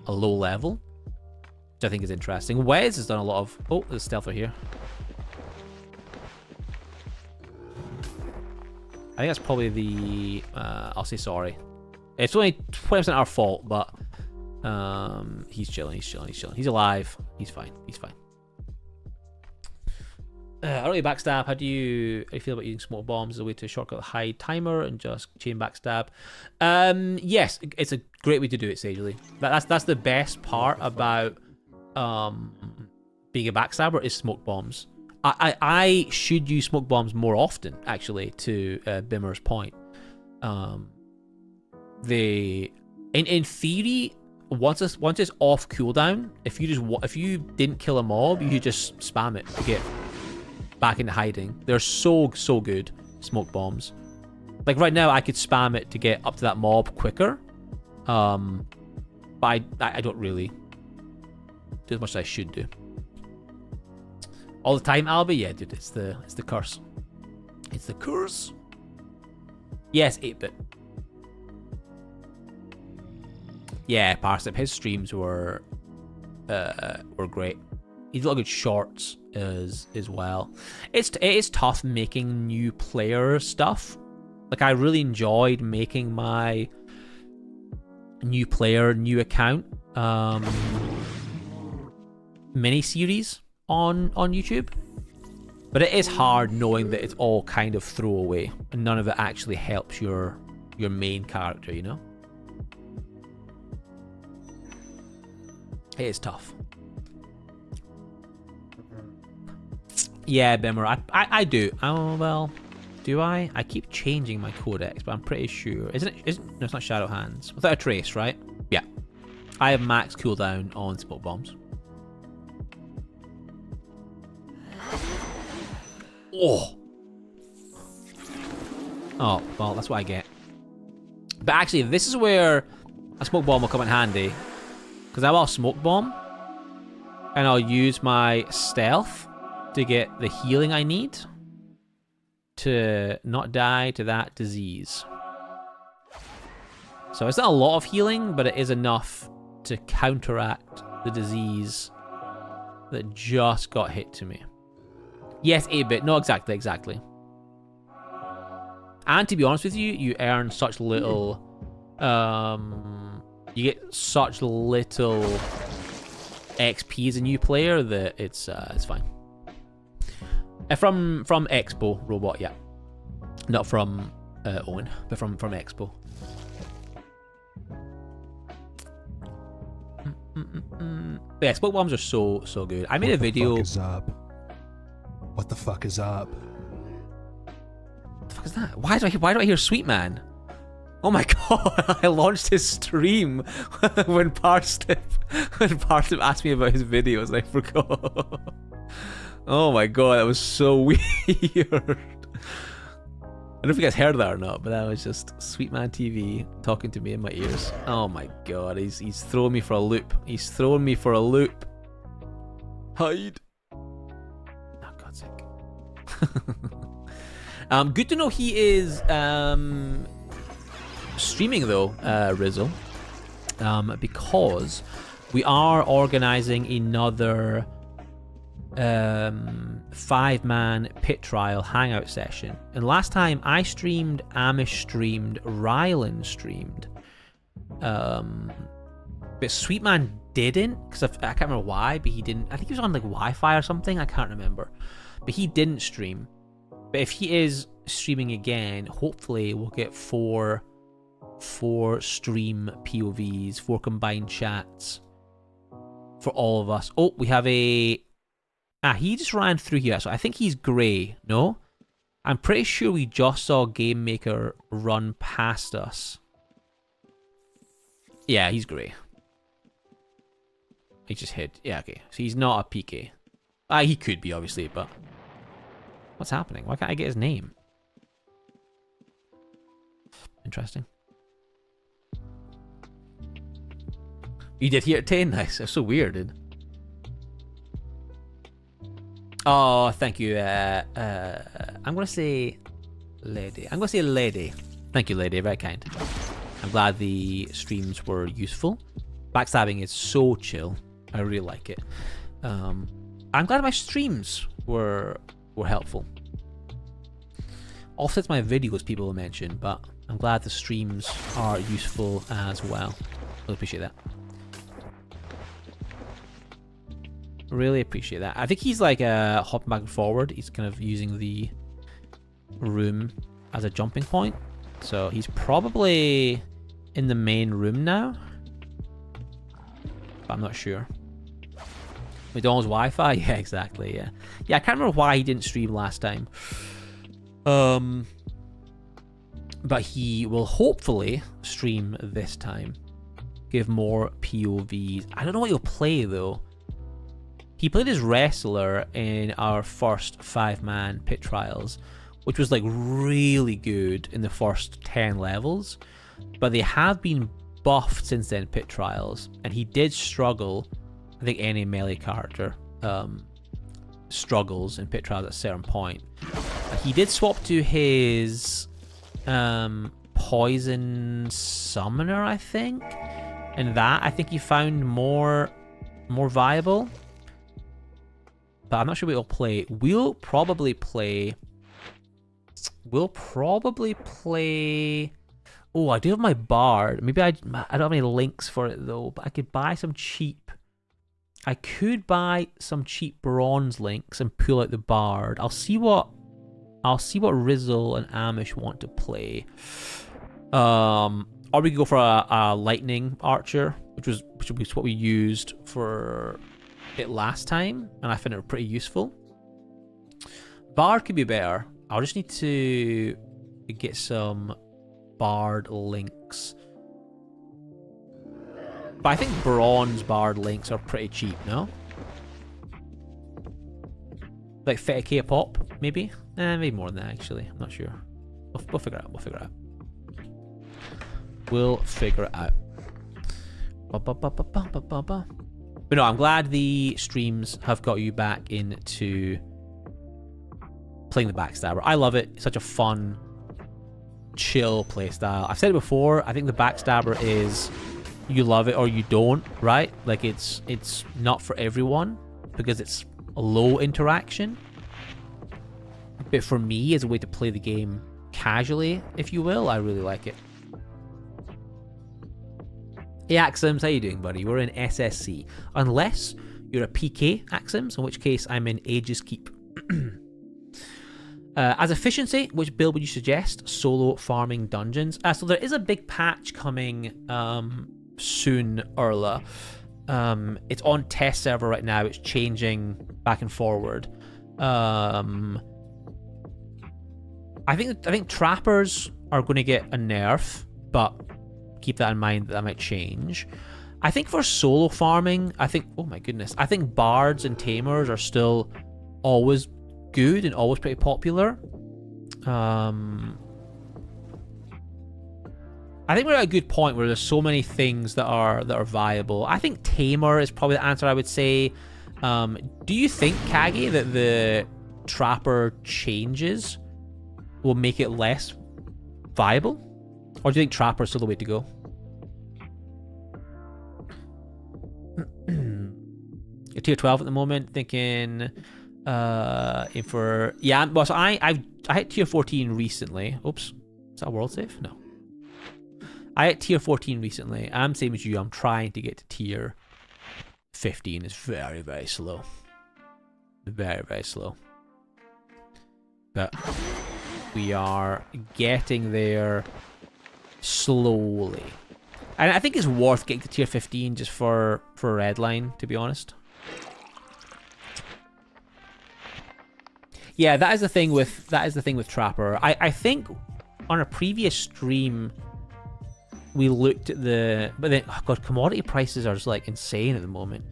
a low level, which I think is interesting. Wes has done a lot of... Oh, there's a stealther here. I think that's probably the... I'll say sorry. It's only 20% our fault, but... he's chilling. He's alive. He's fine. I don't really backstab. How do you feel about using smoke bombs as a way to shortcut hide timer and just chain backstab? Yes, it's a great way to do it, Sagely. That's the best part about being a backstabber is smoke bombs. I should use smoke bombs more often, actually, to Bimmer's point. In theory, once it's off cooldown, if you didn't kill a mob, you could just spam it to get back into hiding. They're so good, smoke bombs. Like right now, I could spam it to get up to that mob quicker. But I don't really do as much as I should do. All the time, Albie? Yeah, dude, it's the curse. It's the curse. Yes, 8-bit. Yeah, Parsnip. His streams were great. He did a lot of good shorts as well. It is tough making new player stuff. Like, I really enjoyed making my new player, new account mini-series on YouTube. But it is hard knowing that it's all kind of throwaway and none of it actually helps your main character, you know? It is tough. Yeah, Bimmer, I do. Oh, well, do I? I keep changing my codex, but I'm pretty sure. No, it's not Shadow Hands. Without a trace, right? Yeah. I have max cooldown on smoke bombs. Oh, well, that's what I get. But actually, this is where a smoke bomb will come in handy. Because I will smoke bomb. And I'll use my stealth to get the healing I need to not die to that disease. So it's not a lot of healing, but it is enough to counteract the disease that just got hit to me. Yes, 8-bit. No, exactly. And to be honest with you, you earn such little... you get such little XP as a new player that it's fine. From Expo Robot, yeah. Not from Owen, but from Expo. But yeah, smoke bombs are so good. I made a video... What the fuck is up? What the fuck is that? Why do I hear Sweet Man? Oh my god, I launched his stream when Parsnip asked me about his videos and I forgot. Oh my god, that was so weird. I don't know if you guys heard that or not, but that was just Sweet Man TV talking to me in my ears. Oh my god, he's throwing me for a loop. He's throwing me for a loop. Hide. Oh, God's sake. Good to know he is streaming though, Rizzle, because we are organizing another 5-man pit trial hangout session. And last time I streamed, Amish streamed, Rylan streamed, but Sweetman didn't, because I can't remember why, but he didn't. I think he was on like Wi-Fi or something, I can't remember, but he didn't stream. But if he is streaming again, hopefully we'll get four stream POVs, 4 combined chats for all of us. Oh, we have a... he just ran through here, so I think he's grey, no? I'm pretty sure we just saw Game Maker run past us. Yeah, he's grey. He just hit. Yeah, okay. So he's not a PK. He could be, obviously, but... What's happening? Why can't I get his name? Interesting. You did hear at 10? Nice. That's so weird, dude. Oh, thank you. I'm going to say lady. I'm going to say lady. Thank you, lady. Very kind. I'm glad the streams were useful. Backstabbing is so chill. I really like it. I'm glad my streams were helpful. Offsets my videos, people will mention, but I'm glad the streams are useful as well. Really appreciate that. Really appreciate that. I think he's like hopping back and forward. He's kind of using the room as a jumping point. So he's probably in the main room now. But I'm not sure. McDonald's Wi-Fi? Yeah, exactly, yeah. Yeah, I can't remember why he didn't stream last time. But he will hopefully stream this time. Give more POVs. I don't know what he'll play, though. He played as wrestler in our first 5-man pit trials, which was like really good in the first 10 levels, but they have been buffed since then, pit trials, and he did struggle. I think any melee character struggles in pit trials at a certain point. He did swap to his poison summoner, I think, and that I think he found more viable. But I'm not sure what we'll play. We'll probably play. Oh, I do have my bard. Maybe I don't have any links for it though. But I could buy some cheap. I could buy some cheap bronze links and pull out the bard. I'll see what Rizzle and Amish want to play. Or we could go for a lightning archer, which was what we used for it last time, and I found it pretty useful. Bard could be better. I'll just need to get some bard links. But I think bronze bard links are pretty cheap, no? Like 30k a pop, maybe? Maybe more than that, actually. I'm not sure. We'll figure it out. We'll figure it out. But no, I'm glad the streams have got you back into playing the Backstabber. I love it. It's such a fun, chill playstyle. I've said it before. I think the Backstabber is you love it or you don't, right? Like it's not for everyone because it's a low interaction. But for me, as a way to play the game casually, if you will, I really like it. Hey Axims, how you doing, buddy? We're in SSC. Unless you're a PK, Axims, in which case I'm in Aegis Keep. As efficiency, which build would you suggest? Solo farming dungeons. So there is a big patch coming soon, Urla. It's on test server right now. It's changing back and forward. I think trappers are going to get a nerf, but keep that in mind that might change. I think for solo farming, oh my goodness, I think bards and tamers are still always good and always pretty popular. I think we're at a good point where there's so many things that are viable. I think tamer is probably the answer I would say. Do you think, Kagi, that the trapper changes will make it less viable? Or do you think Trapper is still the way to go? You're tier 12 at the moment, thinking in for well, so I hit tier 14 recently. Oops. Is that a world save? No. I hit tier 14 recently. I'm same as you. I'm trying to get to tier 15. It's very, very slow. Very, very slow. But we are getting there slowly. And I think it's worth getting to tier 15 just for a red line, to be honest. Yeah, that is the thing with Trapper. I think on a previous stream we looked at but then, oh god, commodity prices are just like insane at the moment.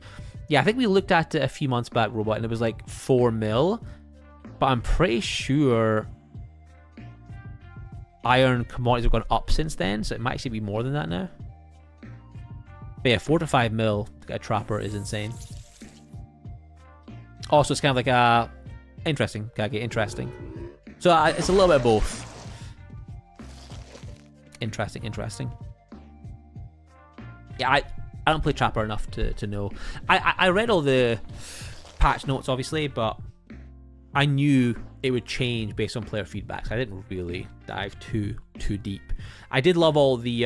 Yeah, I think we looked at it a few months back, Robot, and it was like 4 mil. But I'm pretty sure iron commodities have gone up since then, so it might actually be more than that now. But yeah, 4 to 5 mil to get a trapper is insane. Also, it's kind of like a interesting, Kage, interesting. So it's a little bit of both. Interesting. Yeah, I don't play trapper enough to know. I read all the patch notes, obviously, but I knew it would change based on player feedback, so I didn't really dive too deep. I did love all the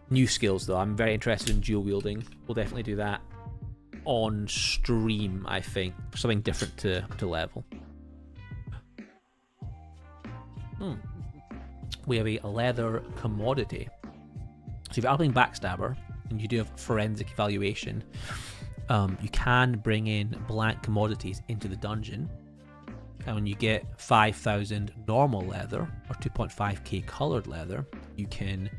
new skills, though. I'm very interested in dual wielding. We'll definitely do that on stream, I think. Something different to level. We have a leather commodity. So if you're playing Backstabber and you do have forensic evaluation, you can bring in blank commodities into the dungeon, and when you get 5,000 normal leather or 2.5k colored leather, you can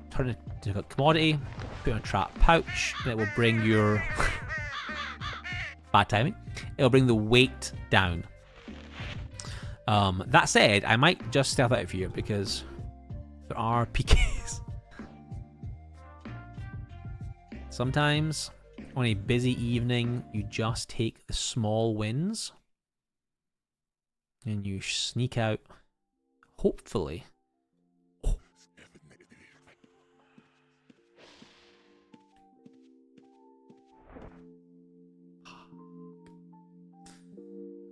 turn it into a commodity, put it in a trap pouch, and it will bring your bad timing. It'll bring the weight down. That said, I might just stealth out of here because there are PKs. Sometimes on a busy evening, you just take the small wins and you sneak out, hopefully.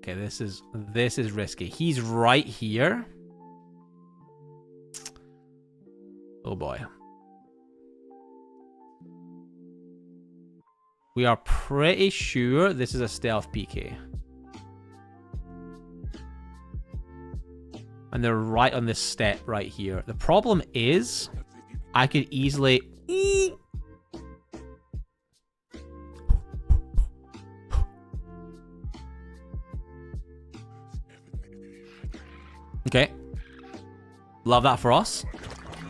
Okay, this is risky. He's right here. Oh boy. We are pretty sure this is a stealth PK. And they're right on this step right here. The problem is, I could easily... Okay. Love that for us.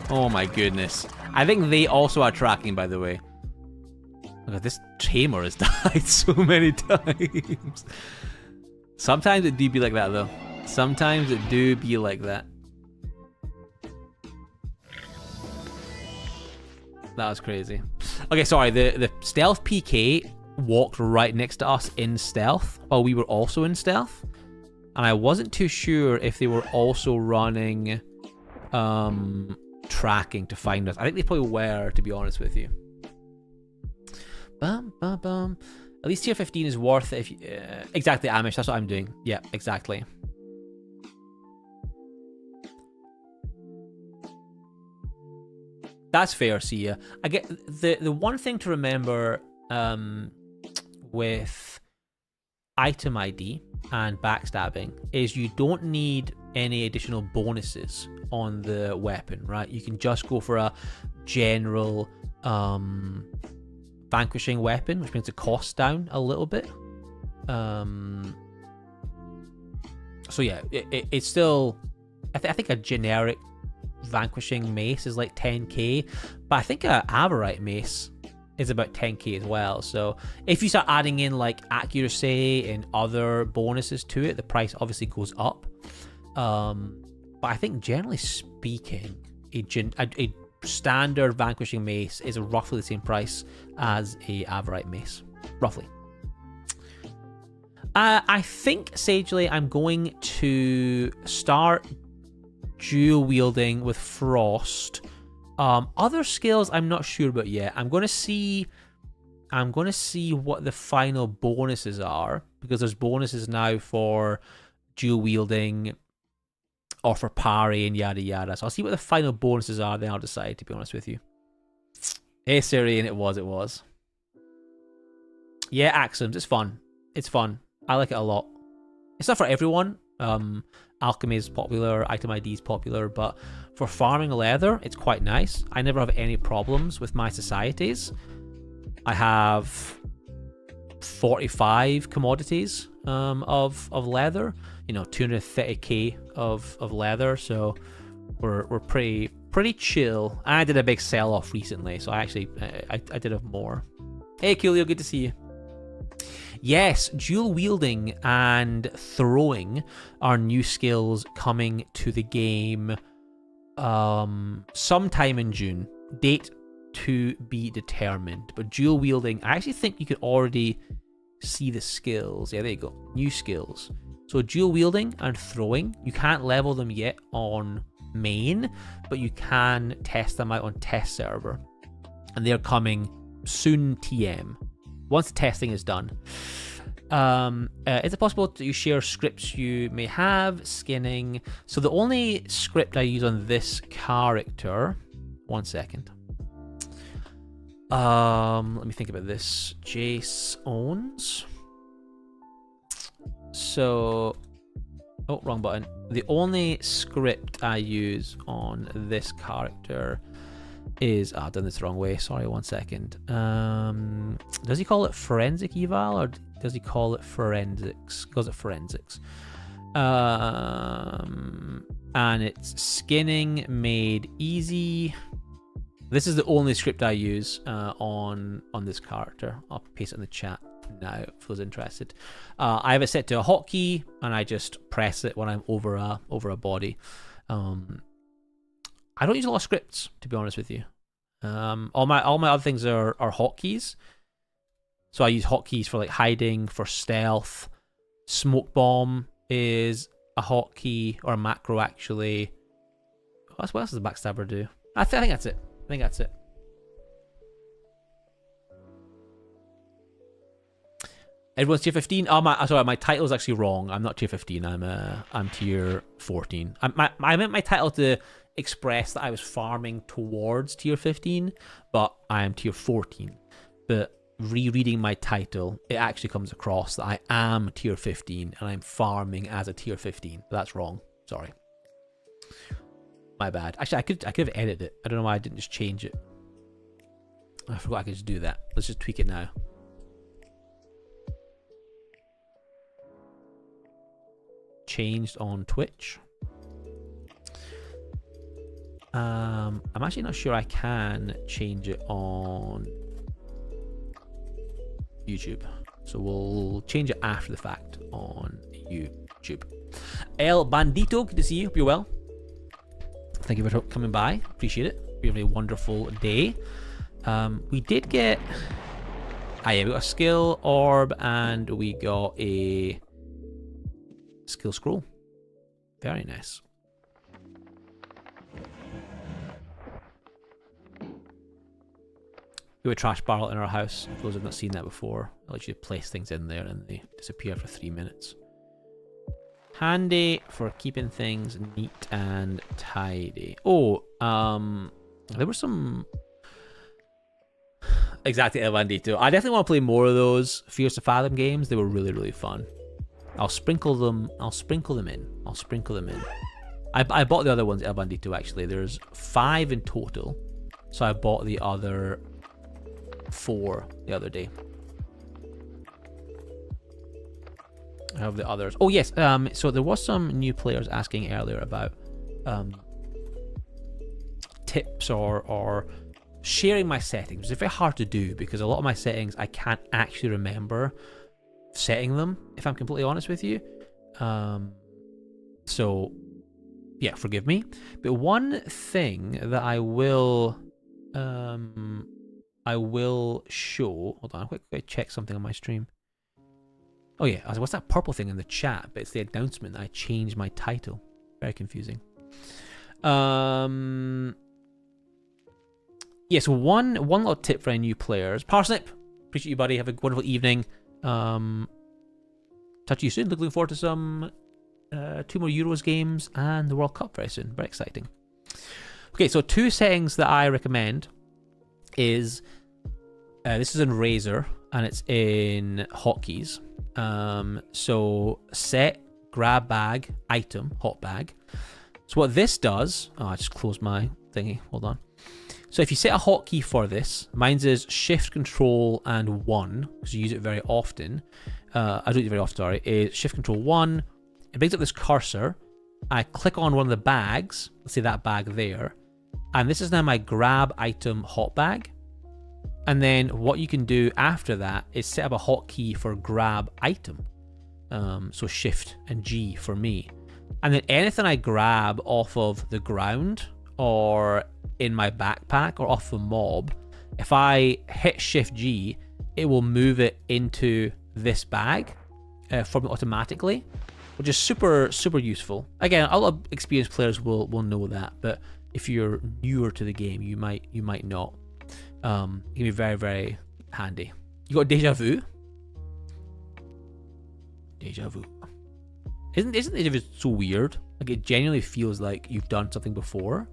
Oh my goodness. I think they also are tracking, by the way. Look at this tamer has died so many times. Sometimes it do be like that, though. Sometimes it do be like that. That was crazy. Okay, sorry. The stealth PK walked right next to us in stealth while we were also in stealth. And I wasn't too sure if they were also running tracking to find us. I think they probably were, to be honest with you. Bum, bum, bum. At least tier 15 is worth it if you... exactly, Amish. That's what I'm doing. Yeah, exactly. That's fair, Sia. I get the one thing to remember with item ID and backstabbing is you don't need any additional bonuses on the weapon, right? You can just go for a general vanquishing weapon, which brings the cost down a little bit. So yeah, it's still... I think a generic vanquishing mace is like 10k, but I think a Averite mace is about 10k as well. So if you start adding in like accuracy and other bonuses to it, the price obviously goes up. But I think generally speaking, a standard vanquishing mace is roughly the same price as a Averite mace, roughly. I think, Sagely, I'm going to start dual wielding with Frost. Other skills I'm not sure about yet. I'm gonna see what the final bonuses are, because there's bonuses now for dual wielding or for parry and yada yada. So I'll see what the final bonuses are, then I'll decide, to be honest with you. Hey Syrian, it was. Yeah, Axioms, it's fun. It's fun. I like it a lot. It's not for everyone. Alchemy is popular, item ID is popular, but for farming leather, it's quite nice. I never have any problems with my societies. I have 45 commodities of leather, you know, 230k of leather, so we're pretty chill. I did a big sell-off recently, so I did have more. Hey Coolio, good to see you. Yes, dual wielding and throwing are new skills coming to the game sometime in June. Date to be determined. But dual wielding, I actually think you could already see the skills. Yeah, there you go. New skills. So dual wielding and throwing, you can't level them yet on main, but you can test them out on test server. And they're coming soon TM. Once the testing is done. Is it possible that you share scripts you may have? Skinning. So the only script I use on this character... One second. Let me think about this. Jace owns. So... Oh, wrong button. The only script I use on this character... is I've done this the wrong way. Sorry, 1 second. Does he call it forensic eval or does he call it forensics? He calls it forensics. And it's skinning made easy. This is the only script I use on this character. I'll paste it in the chat. now, if I was interested. I have it set to a hotkey, and I just press it when I'm over a body. I don't use a lot of scripts, to be honest with you. All my other things are hotkeys. So I use hotkeys for like hiding, for stealth. Smoke bomb is a hotkey or a macro actually. What else does the Backstabber do? I think that's it. I think that's it. Everyone's tier 15. Oh my title is actually wrong. I'm not tier 15. I'm tier 14. I meant my title to express that I was farming towards tier 15, but I am tier 14. But rereading my title, it actually comes across that I am tier 15 and I'm farming as a tier 15. That's wrong. Sorry. My bad. Actually, I could have edited it. I don't know why I didn't just change it. I forgot I could just do that. Let's just tweak it now. Changed on Twitch. I'm actually not sure I can change it on YouTube, so we'll change it after the fact on YouTube. El Bandito, good to see you. Hope you're well. Thank you for coming by. Appreciate it. You have a wonderful day. We did get we got a skill orb and we got a skill scroll. Very nice. We have a trash barrel in our house. For those who have not seen that before, I let you place things in there and they disappear for 3 minutes. Handy for keeping things neat and tidy. Oh, there were some... Exactly, El Bandito. I definitely want to play more of those Fears to Fathom games. They were really, really fun. I'll sprinkle them in. I bought the other ones, El Bandito, actually. There's 5 in total. So I bought the other 4 the other day. I have the others. Oh yes, so there was some new players asking earlier about tips or sharing my settings. It's very hard to do because a lot of my settings I can't actually remember setting them, if I'm completely honest with you. So yeah, forgive me. But one thing that I will show. Hold on, I'll quickly check something on my stream. Oh yeah, I was like, what's that purple thing in the chat? But it's the announcement that I changed my title. Very confusing. Yeah, so one little tip for any new players. Parsnip, appreciate you, buddy. Have a wonderful evening. Talk to you soon. Looking forward to some 2 more Euros games and the World Cup very soon. Very exciting. Okay, so 2 settings that I recommend is this is in Razer and it's in hotkeys. So set grab bag item hot bag. So what this does, I just closed my thingy. Hold on. So if you set a hotkey for this, mine's is Shift Control and 1 because you use it very often. I don't use it very often. Sorry, is Shift Control 1. It brings up this cursor. I click on one of the bags. Let's say that bag there, and this is now my grab item hot bag. And then what you can do after that is set up a hotkey for grab item. So Shift and G for me. And then anything I grab off of the ground or in my backpack or off a mob, if I hit Shift G, it will move it into this bag for me automatically, which is super, super useful. Again, a lot of experienced players will know that, but if you're newer to the game, you might not. It can be very, very handy. You got deja vu? Deja vu. Isn't deja vu so weird? Like, it genuinely feels like you've done something before,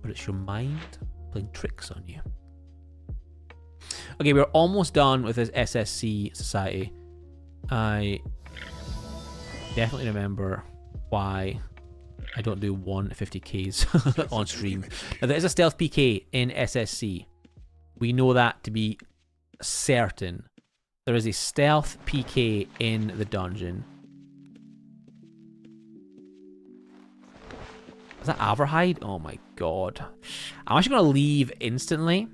but it's your mind playing tricks on you. Okay, we're almost done with this SSC Society. I definitely remember why I don't do 150Ks on stream. Now, there is a stealth PK in SSC. We know that to be certain. There is a stealth PK in the dungeon. Is that Averhide? Oh my god. I'm actually going to leave instantly.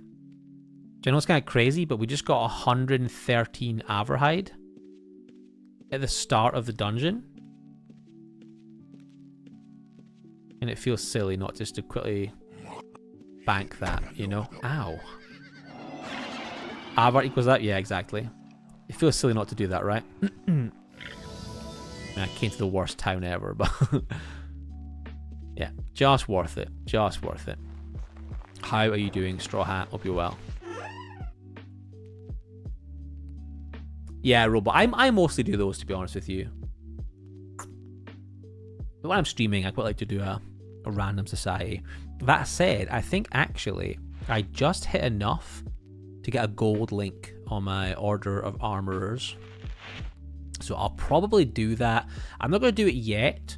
Do you know what's kind of crazy? But we just got 113 Averhide at the start of the dungeon. And it feels silly not just to quickly bank that, you know? Ow. Avar equals that? Yeah, exactly. It feels silly not to do that, right? I came to the worst town ever, but... yeah, just worth it. Just worth it. How are you doing, Straw Hat? Hope you're well. Yeah, Robot. I mostly do those, to be honest with you. But when I'm streaming, I quite like to do a random society. That said, I think actually I just hit enough to get a gold link on my Order of Armorers. So I'll probably do that. I'm not going to do it yet.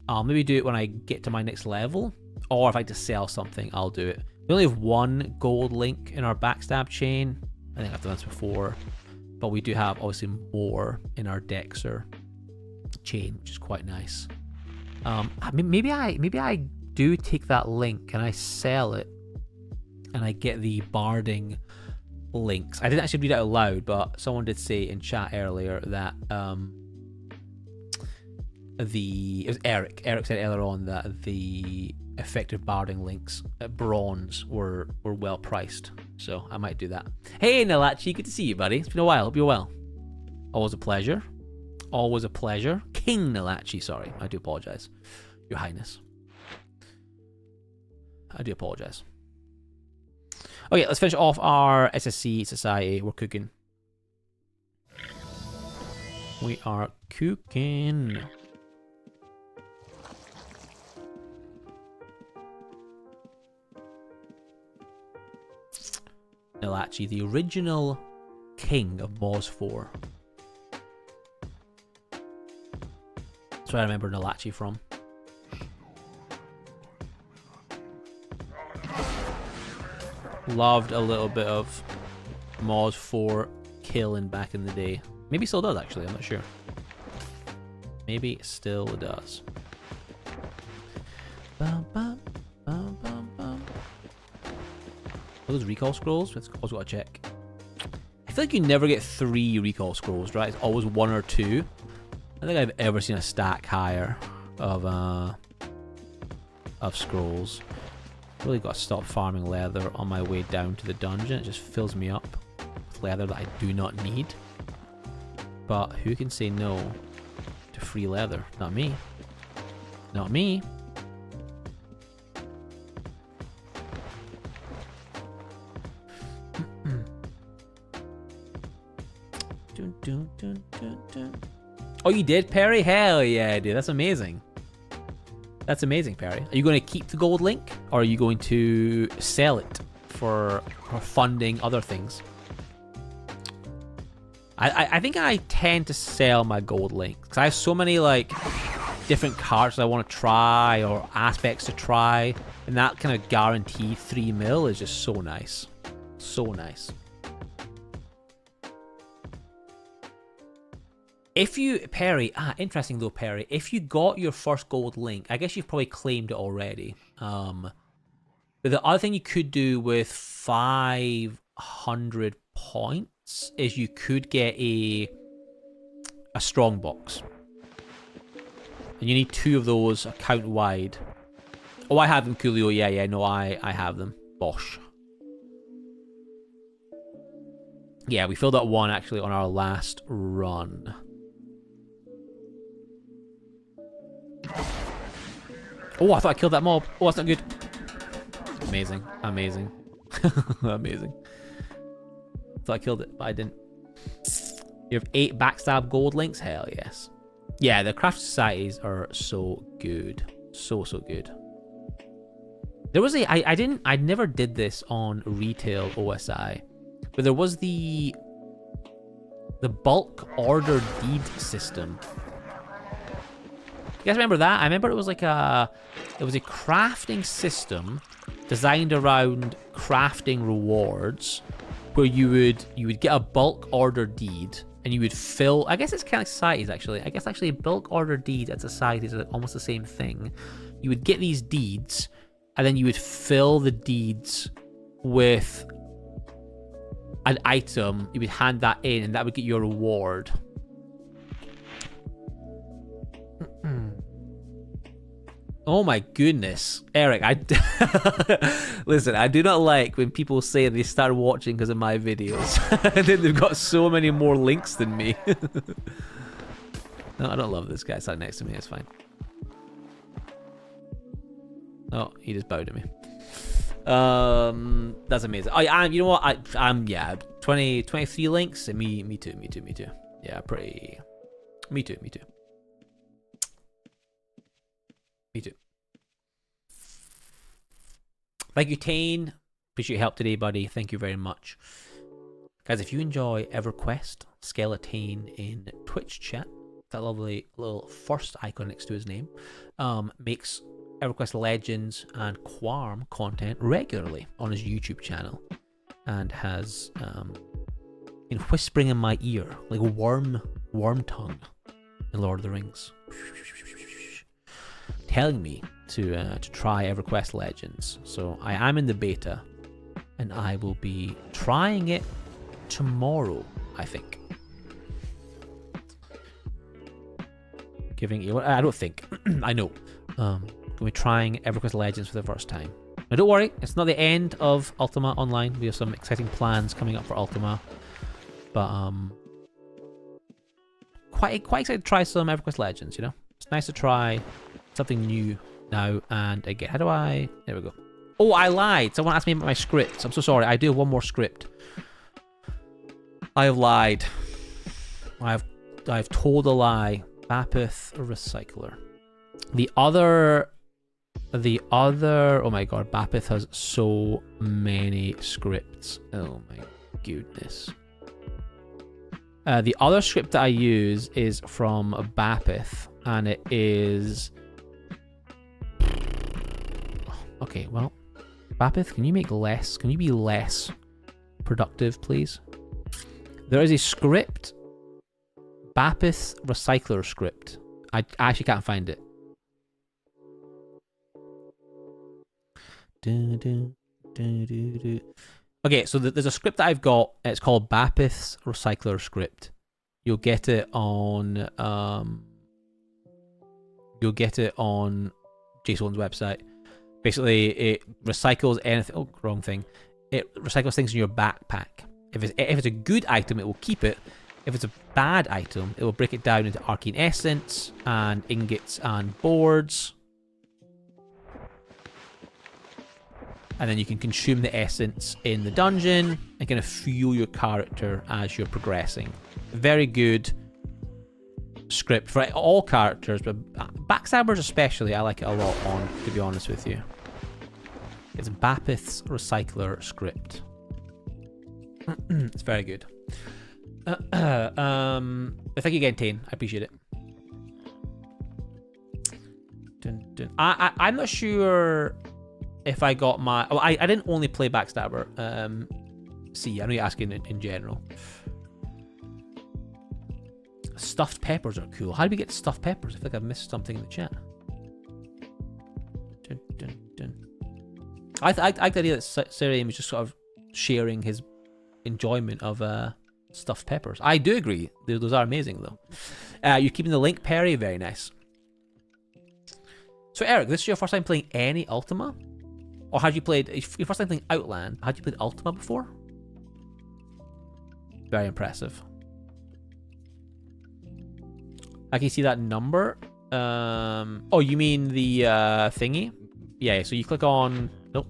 I'll maybe do it when I get to my next level. Or if I just sell something, I'll do it. We only have one gold link in our backstab chain. I think I've done this before. But we do have obviously more in our Dexter chain, which is quite nice. Maybe I do take that link and I sell it and I get the barding links. I didn't actually read it out loud, but someone did say in chat earlier that it was Eric. Eric said earlier on that the effective barding links at bronze were well priced. So I might do that. Hey Nalachi, good to see you, buddy. It's been a while. Hope you're well. Always a pleasure. Always a pleasure. King Nalachi, sorry. I do apologize. Your Highness. I do apologize. Okay, let's finish off our SSC Society. We're cooking. We are cooking. Nalachi, the original king of Moz 4. That's where I remember Nalachi from. Loved a little bit of Moz 4 killing back in the day. Maybe still does, actually. I'm not sure. Maybe still does. Bum, bum, bum, bum, bum. Are those recall scrolls? Let's also gotta check. I feel like you never get 3 recall scrolls, right? It's always 1 or 2. I don't think I've ever seen a stack higher of scrolls. Really got to stop farming leather on my way down to the dungeon. It just fills me up with leather that I do not need. But who can say no to free leather? Not me. Not me. Oh, you did, Perry? Hell yeah, dude. That's amazing. That's amazing, Perry. Are you going to keep the gold link, or are you going to sell it for funding other things? I think I tend to sell my gold link because I have so many like different cards I want to try or aspects to try, and that kind of guaranteed 3 mil is just so nice. So nice. If you, Perry, interesting though, Perry, if you got your first gold link, I guess you've probably claimed it already. But the other thing you could do with 500 points is you could get a strong box. And you need 2 of those account wide. Oh, I have them, Coolio. Yeah, no, I have them. Bosh. Yeah, we filled up 1 actually on our last run. Oh, I thought I killed that mob. Oh, that's not good. Amazing. Amazing. Amazing. I thought I killed it, but I didn't. You have 8 backstab gold links? Hell yes. Yeah, the craft societies are so good. So good. There was I never did this on retail OSI, but there was the bulk order deed system. You guys remember that? I remember it was like it was a crafting system designed around crafting rewards, where you would get a bulk order deed and you would fill. I guess it's kind of like societies actually. I guess actually bulk order deed at societies are almost the same thing. You would get these deeds, and then you would fill the deeds with an item, you would hand that in, and that would get your reward. Oh my goodness, Eric! Listen, I do not like when people say they started watching because of my videos. And then they've got so many more links than me. No, I don't love this guy sat next to me. It's fine. Oh, he just bowed at me. That's amazing. You know what? Yeah, 23 links. Me too. Yeah, pretty. Me too. Thank you, Tane. Appreciate your help today, buddy. Thank you very much. Guys, if you enjoy EverQuest, Skeleton in Twitch chat, that lovely little first icon next to his name, makes EverQuest Legends and Quarm content regularly on his YouTube channel, and has been whispering in my ear like a worm tongue in Lord of the Rings, telling me to try EverQuest Legends. So I am in the beta, and I will be trying it tomorrow, I think. I don't think. I know. Gonna be trying EverQuest Legends for the first time. Now don't worry, it's not the end of Ultima Online. We have some exciting plans coming up for Ultima, but quite excited to try some EverQuest Legends. You know, it's nice to try something new now and again. How do I? There we go. Oh, I lied. Someone asked me about my scripts. I'm so sorry. I do have one more script. I have lied. I've told a lie. Bapith Recycler. The other. Oh my god, Bapith has so many scripts. Oh my goodness. The other script that I use is from Bapith, and it is. Okay, well, Bapith, can you make less? Can you be less productive, please? There is a script, Bapith Recycler script. I actually can't find it. Okay, so there's a script that I've got. It's called Bapith's Recycler script. You'll get it on Jason's website. Basically, it recycles anything. Oh, wrong thing. It recycles things in your backpack. If it's a good item, it will keep it. If it's a bad item, it will break it down into arcane essence and ingots and boards. And then you can consume the essence in the dungeon and kind of fuel your character as you're progressing. Very good script for all characters, but Backstabbers especially, I like it a lot on, to be honest with you. It's Bapith's Recycler script. It's very good. Thank you again, Tane. I appreciate it. I'm not sure if I got my... Oh, I didn't only play Backstabber. See, I know you're asking in general. Stuffed peppers are cool. How do we get stuffed peppers? I feel like I've missed something in the chat. I like the idea that Siriam was just sort of sharing his enjoyment of stuffed peppers. I do agree. Those are amazing, though. You're keeping the link, Perry. Very nice. So, Eric, this is your first time playing any Ultima? Or had you played... Your first time playing Outland? Had you played Ultima before? Very impressive. I can see that number. Oh, you mean the thingy? Yeah, so you click on... Nope.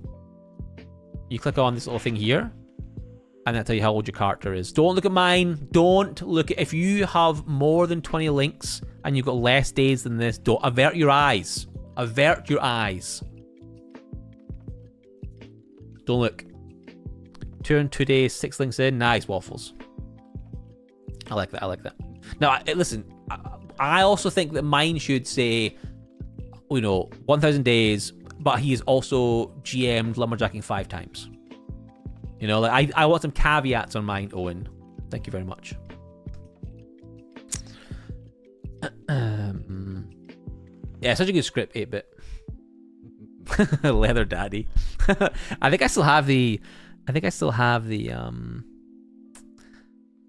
You click on this little thing here. And that'll tell you how old your character is. Don't look at mine. Don't look at... If you have more than 20 links and you've got less days than this, don't... Avert your eyes. Avert your eyes. Don't look. 2 days, 6 links in. Nice, Waffles. I like that. I like that. Now, listen... I also think that mine should say, 1,000 days, but he is also GM'd Lumberjacking 5 times. Like I want some caveats on mine, Owen. Thank you very much. Yeah, such a good script, 8-bit. Leather Daddy. I think I still have the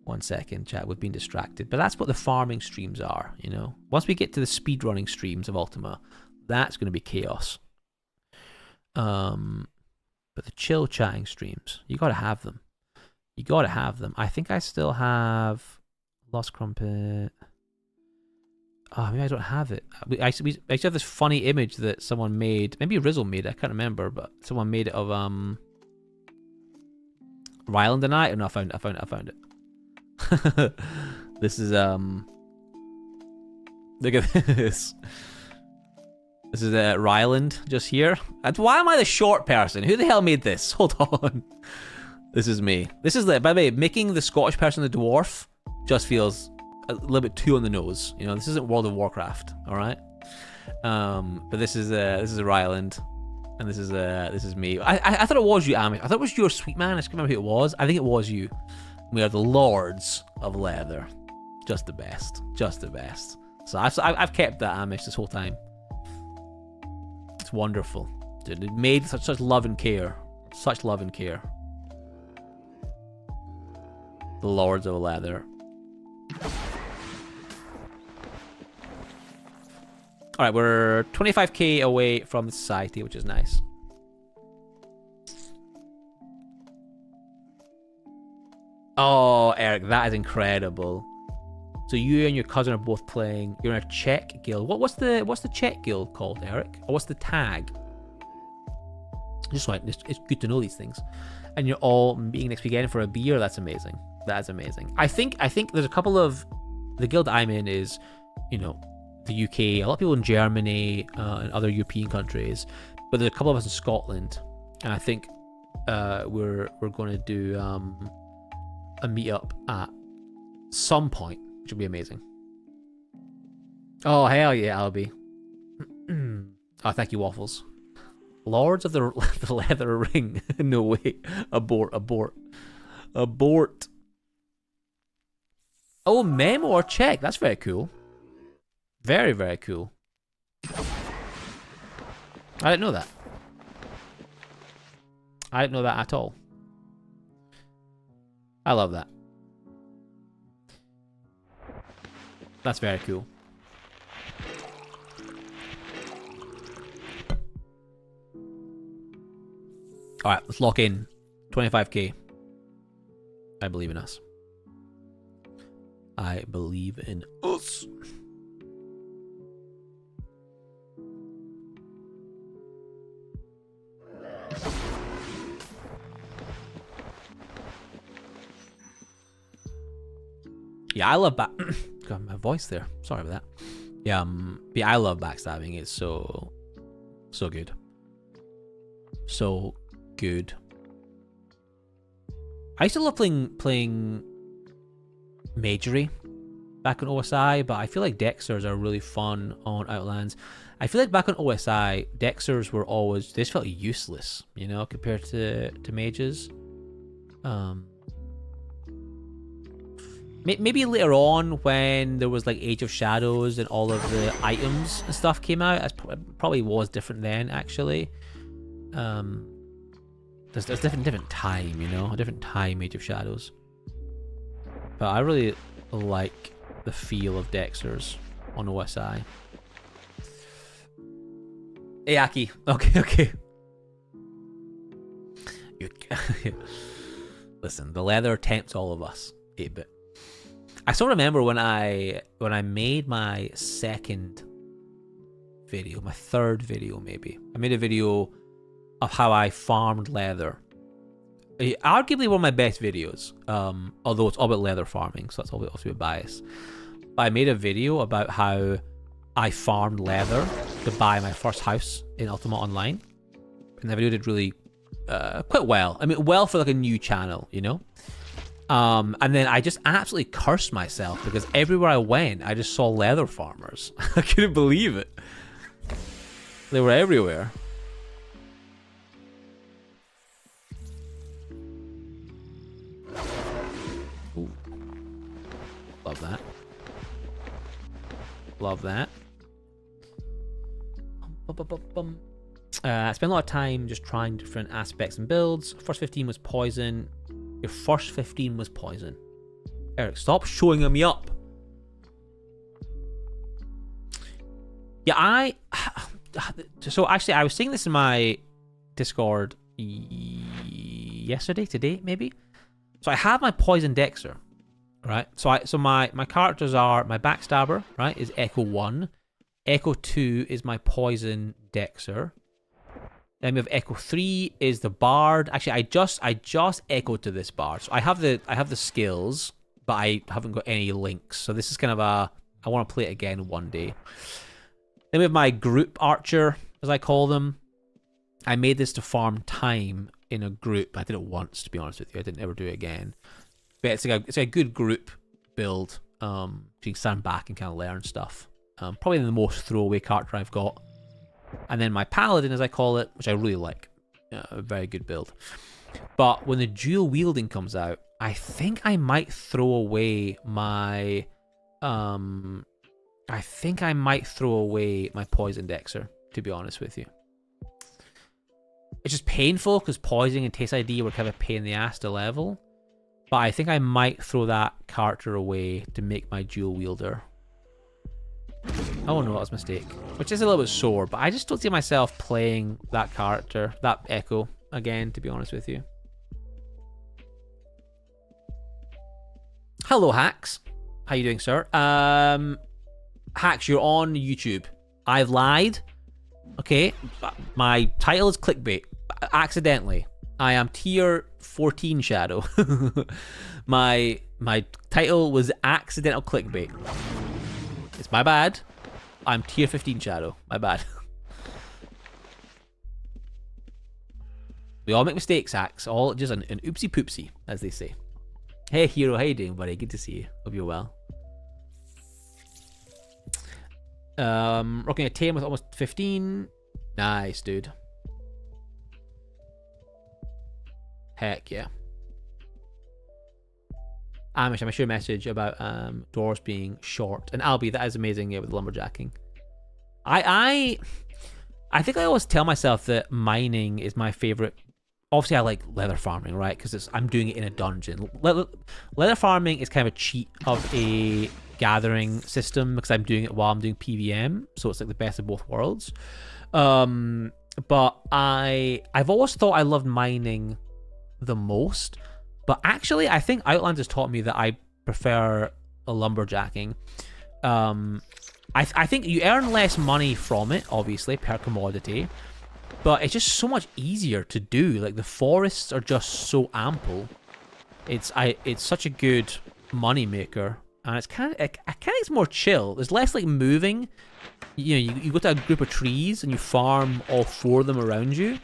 1 second, chat. We've been distracted. But that's what the farming streams are, you know? Once we get to the speedrunning streams of Ultima, that's going to be chaos. But the chill chatting streams, you got to have them. You got to have them. I think I still have Lost Crumpet. Oh, maybe I don't have it. I actually have this funny image that someone made. Maybe Rizzle made it. I can't remember, but someone made it of Ryland and I. Oh, no, I found it. This is look at this. This is Ryland just here. And why am I the short person? Who the hell made this? Hold on. This is me. This is by the way, making the Scottish person the dwarf just feels a little bit too on the nose. You know, this isn't World of Warcraft, all right? But this is Ryland, and this is me. I thought it was you, Amish. I thought it was your sweet man. I just can't remember who it was. I think it was you. We are the lords of leather. Just the best. Just the best. So I've kept that, Amish, this whole time. It's wonderful. Dude, it made such love and care. Such love and care. The lords of leather. Alright, we're 25k away from the society, which is nice. Oh, Eric, that is incredible. So you and your cousin are both playing. You're in a Czech guild. What's the Czech guild called, Eric? Or what's the tag? Just like it's good to know these things. And you're all meeting next weekend for a beer. That's amazing. That's amazing. I think there's a couple of the guild I'm in is, you know, the UK. A lot of people in Germany and other European countries, but there's a couple of us in Scotland, and I think we're going to do a meetup at some point, which would be amazing. Oh hell yeah, Albie. Oh, thank you, Waffles. Lords of the Leather Ring. No way. Abort. Oh, memo or check. That's very cool. Very, very cool. I didn't know that. I didn't know that at all. I love that. That's very cool. Alright, let's lock in. 25k. I believe in us. I believe in us. Yeah, I love got my voice there. Sorry about that. Yeah, I love backstabbing. It's so good. So good. I used to love playing Majory back on OSI, but I feel like Dexters are really fun on Outlands. I feel like back on OSI, Dexters were always, they just felt useless, you know, compared to mages. Maybe later on when there was like Age of Shadows and all of the items and stuff came out, it probably was different then, actually. There's different time, you know, a different time, Age of Shadows. But I really like the feel of Dexters on OSI. Hey, Aki. Okay. Listen, the leather tempts all of us. 8-bit. I still remember when I made my second video, my third video maybe. I made a video of how I farmed leather. Arguably one of my best videos, although it's all about leather farming, so that's also a bias. But I made a video about how I farmed leather to buy my first house in Ultima Online, and the video did really quite well. I mean, well for like a new channel, you know. And then I just absolutely cursed myself because everywhere I went, I just saw leather farmers. I couldn't believe it. They were everywhere. Ooh. Love that. Love that. I spent a lot of time just trying different aspects and builds. First 15 was poison. Your first 15 was poison. Eric, stop showing me up. Yeah, so actually, I was saying this in my Discord yesterday, today, maybe. So I have my Poison Dexter, right? So my characters are, my Backstabber, right, is Echo 1. Echo 2 is my Poison Dexter. Then we have Echo 3 is the Bard. Actually, I just echoed to this Bard. So I have the skills, but I haven't got any links. So this is kind of I want to play it again one day. Then we have my group archer, as I call them. I made this to farm time in a group. I did it once, to be honest with you. I didn't ever do it again. But it's a good group build. So you can stand back and kind of learn stuff. Probably the most throwaway character I've got. And then my paladin, as I call it, which I really like. A very good build. But when the dual wielding comes out, I think I might throw away my Poison Dexter, to be honest with you. It's just painful because poisoning and Taste ID were kind of a pain in the ass to level. But I think I might throw that character away to make my dual wielder. Oh no, that was a mistake. Which is a little bit sore, but I just don't see myself playing that character, that Echo, again, to be honest with you. Hello, Hacks. How you doing, sir? Hacks, you're on YouTube. I've lied. Okay, my title is clickbait. Accidentally. I am tier 14 Shadow. my title was accidental clickbait. It's my bad. I'm tier 15 Shadow. My bad. We all make mistakes, Hacks. All just an oopsie poopsie, as they say. Hey, Hero. How you doing, buddy? Good to see you. Hope you're well. Rocking a 10 with almost 15. Nice, dude. Heck yeah. Amish, I'm sure a message about doors being short. And Albie, that is amazing, yeah, with lumberjacking. I think I always tell myself that mining is my favorite. Obviously, I like leather farming, right? Because I'm doing it in a dungeon. Leather farming is kind of a cheat of a gathering system because I'm doing it while I'm doing PVM, so it's like the best of both worlds. But I've always thought I loved mining the most, but actually I think Outlands has taught me that I prefer a lumberjacking. I think you earn less money from it, obviously, per commodity, but it's just so much easier to do. Like, the forests are just so ample. It's such a good money maker. And it's kind of, it's more chill. There's less like moving. You know, you go to a group of trees and you farm all 4 of them around you,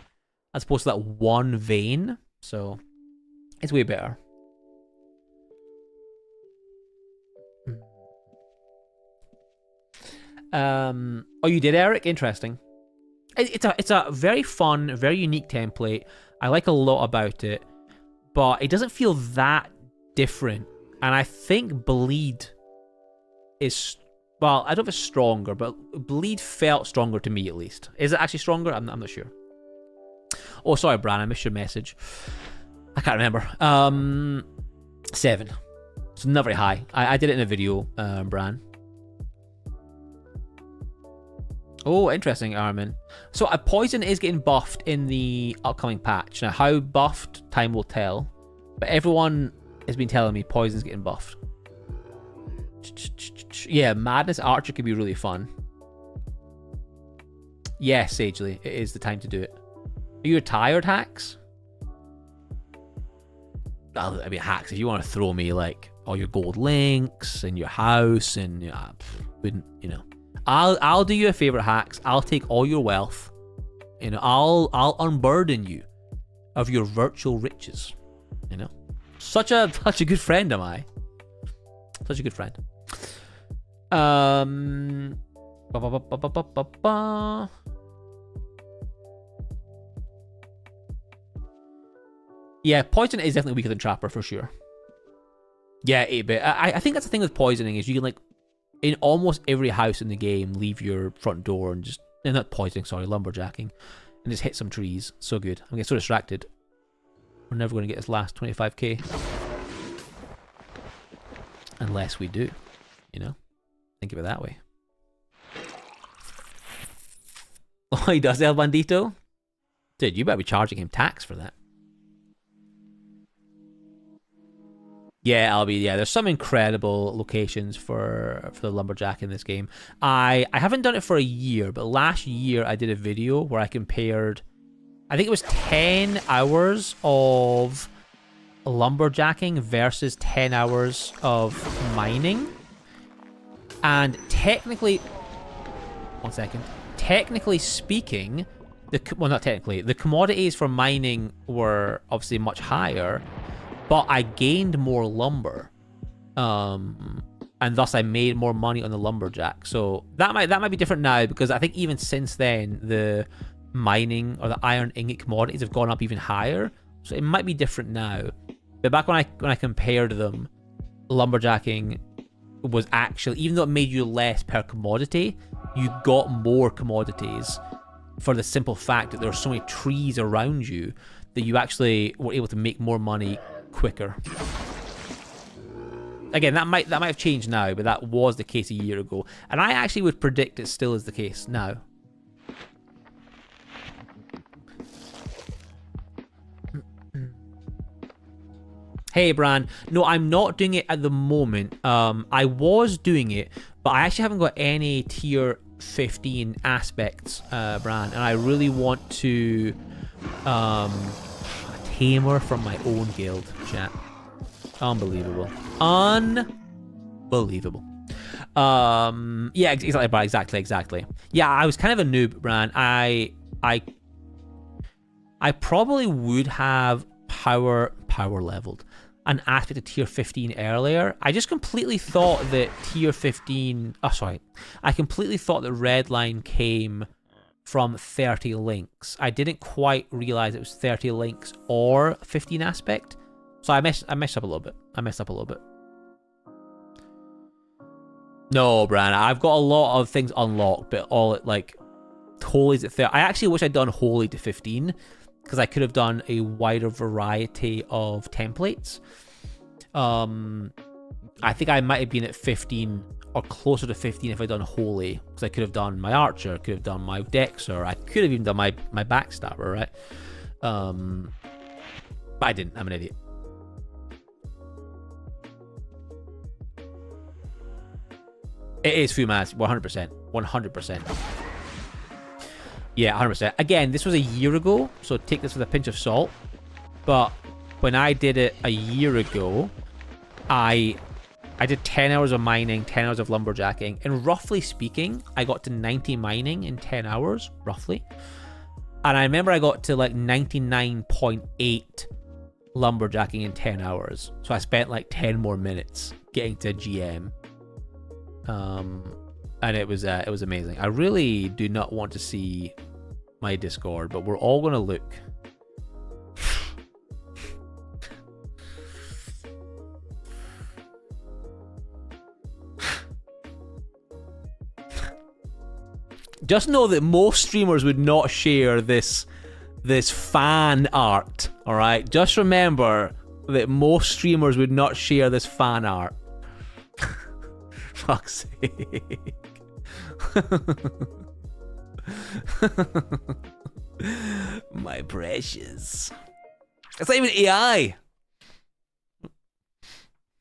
as opposed to that one vein. So it's way better. Oh, you did, Eric? Interesting. It's a very fun, very unique template. I like a lot about it, but it doesn't feel that different. And I think Bleed is, well, I don't know if it's stronger, but Bleed felt stronger to me, at least. Is it actually stronger? I'm not sure. Oh, sorry, Bran, I missed your message. I can't remember. 7. It's not very high. I did it in a video, Bran. Oh, interesting, Armin. So Poison is getting buffed in the upcoming patch. Now, how buffed, time will tell. But everyone has been telling me Poison's getting buffed. Yeah, Madness Archer could be really fun. Yes, Sagely, it is the time to do it. Are you tired, Hacks? I mean, Hacks, if you want to throw me like all your gold links and your house and wouldn't, you know. I'll do you a favor, Hacks. I'll take all your wealth. You know, I'll unburden you of your virtual riches. You know, such a good friend am I. Such a good friend. Yeah, Poison is definitely weaker than Trapper for sure. Yeah, 8-bit. I think that's the thing with poisoning is you can, like, in almost every house in the game, leave your front door and just, not poisoning, sorry, lumberjacking, and just hit some trees. So good. I'm getting so distracted. We're never going to get this last 25k. Unless we do, you know? Think of it that way. Oh, he does El Bandito? Dude, you better be charging him tax for that. Yeah, Albie, yeah, there's some incredible locations for the lumberjack in this game. I haven't done it for a year, but last year I did a video where I compared, I think it was 10 hours of lumberjacking versus 10 hours of mining. And technically, one second, technically speaking, well, not technically, the commodities for mining were obviously much higher, but I gained more lumber, and thus I made more money on the lumberjack. So that might be different now, because I think even since then the mining or the iron ingot commodities have gone up even higher. So it might be different now. But back when I compared them, lumberjacking was actually, even though it made you less per commodity, you got more commodities for the simple fact that there are so many trees around you that you actually were able to make more money quicker. Again, that might have changed now, but that was the case a year ago, and I actually would predict it still is the case now. Hey, Bran. No, I'm not doing it at the moment. I was doing it, but I actually haven't got any tier 15 aspects, Bran, and I really want to tamer from my own guild, chat. Unbelievable. Unbelievable. Yeah, exactly, Bran. Exactly. Yeah, I was kind of a noob, Bran. I probably would have power leveled an aspect of tier 15 earlier. I just completely thought that tier 15... Oh, sorry. I completely thought that redline came from 30 links. I didn't quite realize it was 30 links or 15 aspect. So I messed up a little bit. No, Bran, I've got a lot of things unlocked, but all it, like, Holy's at 30. I actually wish I'd done Holy to 15, because I could have done a wider variety of templates. I think I might have been at 15 or closer to 15 if I'd done Holy, because I could have done my Archer, could have done my Dexter, I could have even done my Backstabber, right? But I didn't. I'm an idiot. It is Fumas, 100%. 100%. Yeah, 100%. Again, this was a year ago, so take this with a pinch of salt. But when I did it a year ago, I did 10 hours of mining, 10 hours of lumberjacking, and roughly speaking, I got to 90 mining in 10 hours, roughly. And I remember I got to like 99.8 lumberjacking in 10 hours. So I spent like 10 more minutes getting to GM. And it was amazing. I really do not want to see my Discord, but we're all going to look. Just know that most streamers would not share this fan art, all right? Just remember that most streamers would not share this fan art. Fuck's sake. My precious. It's not even AI.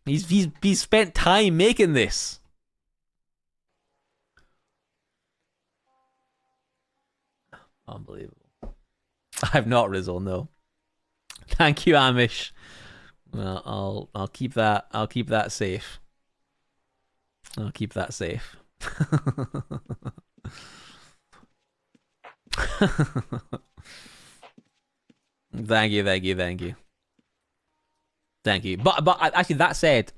He's spent time making this. Unbelievable. I've not Rizzle, no. Thank you, Amish. Well, I'll keep that. I'll keep that safe. I'll keep that safe. Thank you. But actually, that said,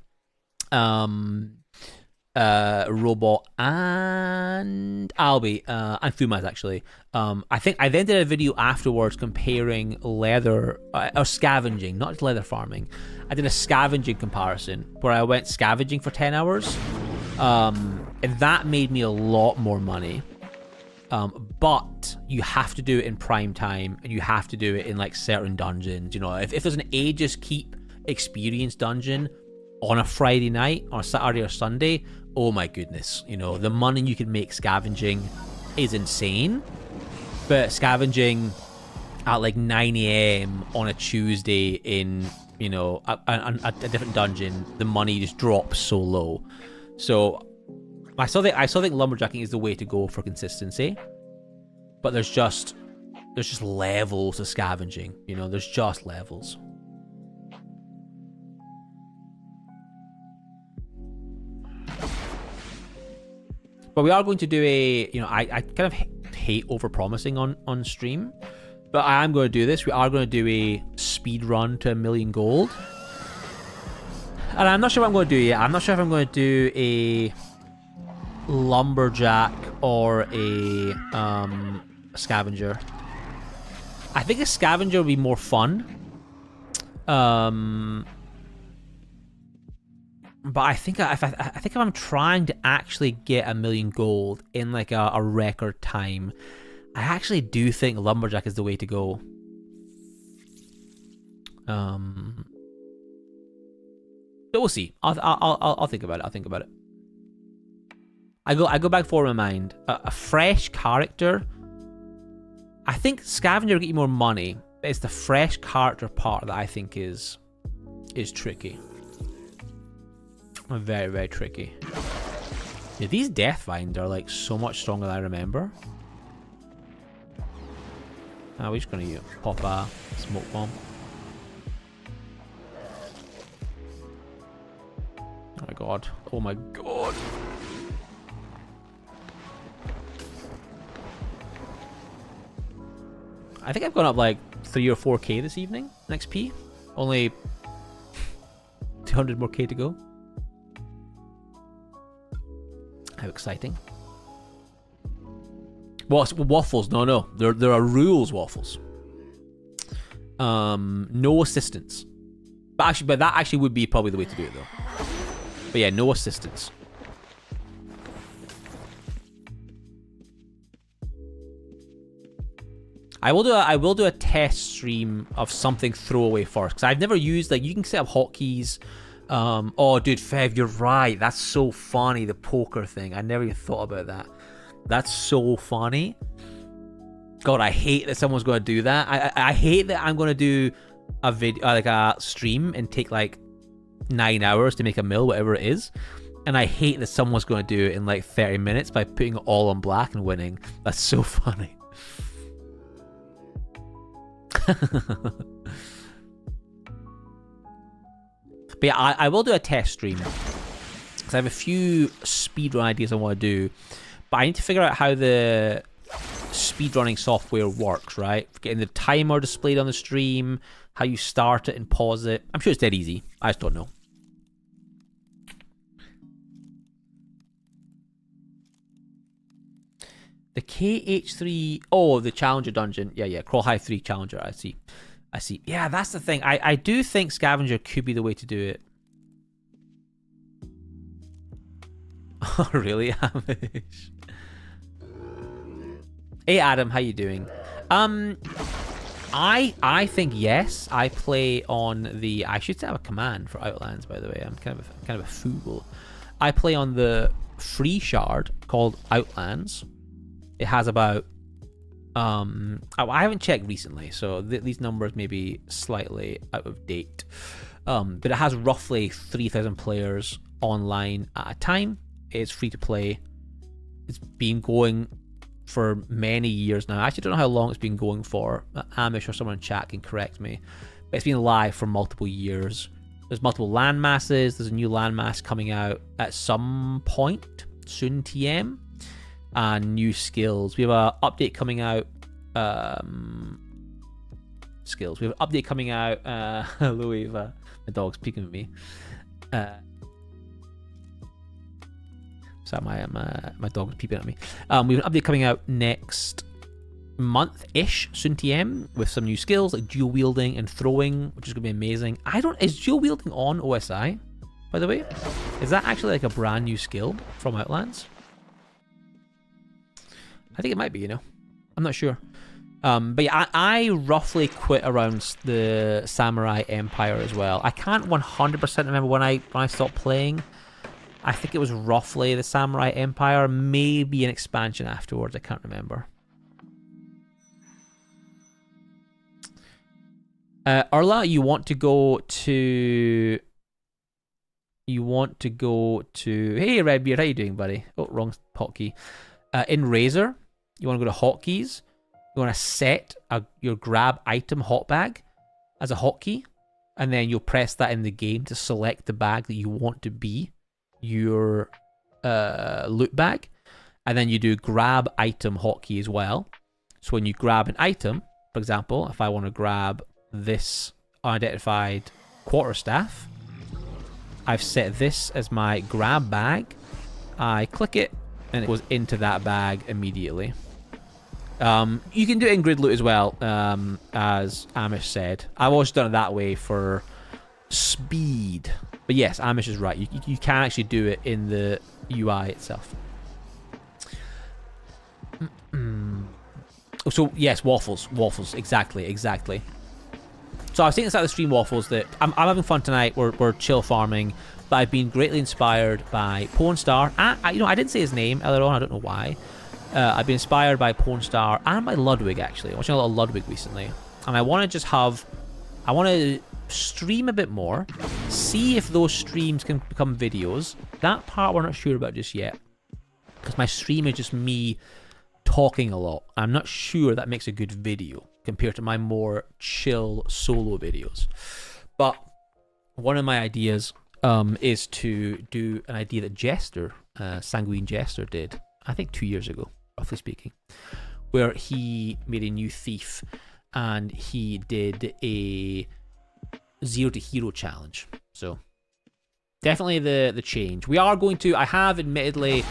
Robot and Albie and Fumas actually. I think I then did a video afterwards comparing leather or scavenging, not leather farming. I did a scavenging comparison where I went scavenging for 10 hours. And that made me a lot more money. But you have to do it in prime time, and you have to do it in like certain dungeons. You know, if there's an Aegis Keep experience dungeon on a Friday night or Saturday or Sunday, oh my goodness, you know, the money you can make scavenging is insane. But scavenging at like 9 a.m. on a Tuesday in, you know, a different dungeon, the money just drops so low. So I still think lumberjacking is the way to go for consistency. But there's just levels of scavenging, you know, there's just levels. But we are going to do a, you know, I kind of hate over-promising on stream, but I am going to do this. We are going to do a speed run to 1 million gold. And I'm not sure what I'm going to do yet. I'm not sure if I'm going to do a lumberjack or a scavenger. I think a scavenger would be more fun. But I think if I'm trying to actually get 1 million gold in like a record time, I actually do think lumberjack is the way to go. But we'll see. I'll think about it. I'll think about it. I go back forward in my mind. A fresh character. I think scavenger will get you more money, but it's the fresh character part that I think is tricky. Very, very tricky. Yeah, these death vines are like so much stronger than I remember. We're just gonna pop a smoke bomb. Oh my god. Oh my god. I think I've gone up like 3 or 4k this evening in XP. Only 200 more k to go. How exciting. Waffles? No. There are rules, waffles. No assistance. But that actually would be probably the way to do it though. But yeah, no assistance. I will do a test stream of something throwaway first, because I've never used, like, you can set up hotkeys. Oh, dude, Fev, you're right. That's so funny, the poker thing. I never even thought about that. That's so funny. God, I hate that someone's going to do that. I hate that I'm going to do a video, like a stream, and take like 9 hours to make a mill, whatever it is. And I hate that someone's going to do it in like 30 minutes by putting it all on black and winning. That's so funny. But yeah, I will do a test stream, because I have a few speedrun ideas I want to do, but I need to figure out how the speedrunning software works, right? Getting the timer displayed on the stream, how you start it and pause it. I'm sure it's dead easy. I just don't know. The KH3... Oh, the Challenger dungeon. Yeah. Crawl High 3 Challenger. I see. Yeah, that's the thing. I do think Scavenger could be the way to do it. Oh, really, Amish? Hey, Adam. How you doing? I think yes. I play on the... I should have a command for Outlands, by the way. I'm kind of a fool. I play on the free shard called Outlands. It has about... I haven't checked recently, so these numbers may be slightly out of date. But it has roughly 3,000 players online at a time. It's free to play. It's been going for many years now. I actually don't know how long it's been going for. Amish or someone in chat can correct me. But it's been live for multiple years. There's multiple land masses. There's a new land mass coming out at some point soon, TM. And new skills. We have an update coming out. Skills. We have an update coming out. Hello, Eva. My dog's peeking at me. So my dog's peeping at me. We have an update coming out next month-ish, soon TM, with some new skills like dual wielding and throwing, which is gonna be amazing. Is dual wielding on OSI, by the way? Is that actually like a brand new skill from Outlands? I think it might be, you know. I'm not sure. But yeah, I roughly quit around the Samurai Empire as well. I can't 100% remember when I stopped playing. I think it was roughly the Samurai Empire, maybe an expansion afterwards. I can't remember. Urla, you want to go to... Hey, Redbeard, how you doing, buddy? Oh, wrong hotkey. In Razor, you want to go to hotkeys. You want to set your grab item hot bag as a hotkey, and then you'll press that in the game to select the bag that you want to be your loot bag, and then you do grab item hotkey as well. So when you grab an item, for example, if I want to grab this unidentified quarterstaff, I've set this as my grab bag. I click it, and it goes into that bag immediately. You can do it in grid loot as well, as Amish said. I've always done it that way for speed. But yes, Amish is right. You can actually do it in the UI itself. So yes, waffles, exactly. So I was thinking inside the stream, waffles, that I'm having fun tonight. We're chill farming, but I've been greatly inspired by Pornstar. I didn't say his name earlier on. I don't know why. I've been inspired by Pornstar and by Ludwig, actually. I'm watching a lot of Ludwig recently. And I want to stream a bit more, see if those streams can become videos. That part we're not sure about just yet, because my stream is just me talking a lot. I'm not sure that makes a good video compared to my more chill solo videos. But one of my ideas is to do an idea that Jester, Sanguine Jester, did, I think 2 years ago, roughly speaking, where he made a new thief and he did a 0 to hero challenge. So definitely the change. We are going to, I have admittedly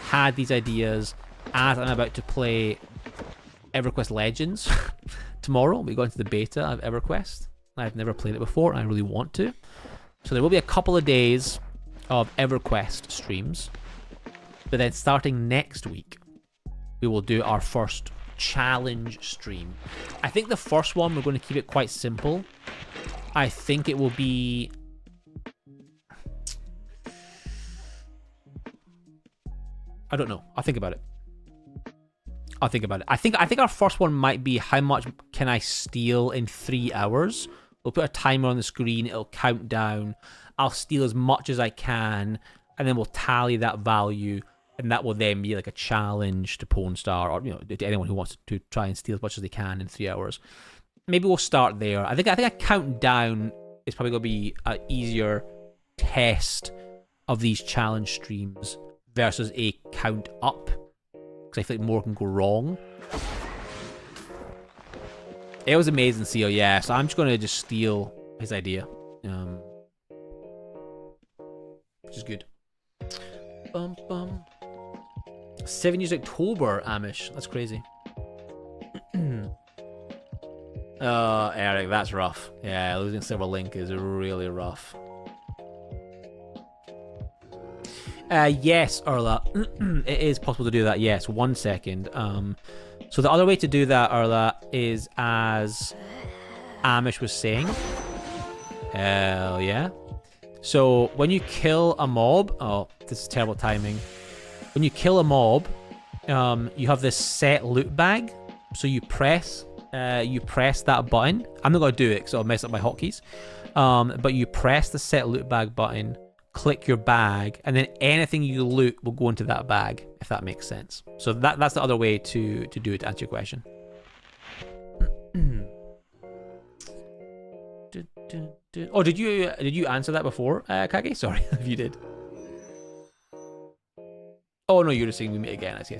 had these ideas as I'm about to play EverQuest Legends tomorrow. We go into the beta of EverQuest. I've never played it before and I really want to. So there will be a couple of days of EverQuest streams. But then starting next week, we will do our first challenge stream. I think the first one, we're going to keep it quite simple. I think it will be... I don't know. I'll think about it. I think our first one might be how much can I steal in 3 hours. We'll put a timer on the screen. It'll count down. I'll steal as much as I can, and then we'll tally that value, and that will then be like a challenge to Pornstar, or to anyone who wants to try and steal as much as they can in 3 hours. Maybe we'll start there. I think a count down is probably going to be an easier test of these challenge streams versus a count up, because I feel like more can go wrong. It was amazing, Seal, yeah. So I'm just going to just steal his idea, which is good. 7 years October, Amish. That's crazy. Eric, that's rough. Yeah, losing Silverlink is really rough. Yes, Urla. It is possible to do that, yes. 1 second. So the other way to do that, Urla, is as Amish was saying. Hell yeah. So when you kill a mob... Oh, this is terrible timing. When you kill a mob, you have this set loot bag. So you press that button. I'm not going to do it because it'll mess up my hotkeys. But you press the set loot bag button, click your bag, and then anything you loot will go into that bag, if that makes sense. So that's the other way to do it, to answer your question. Oh, did you answer that before, Kage? Sorry, if you did. Oh no, you're just saying we meet again. I see.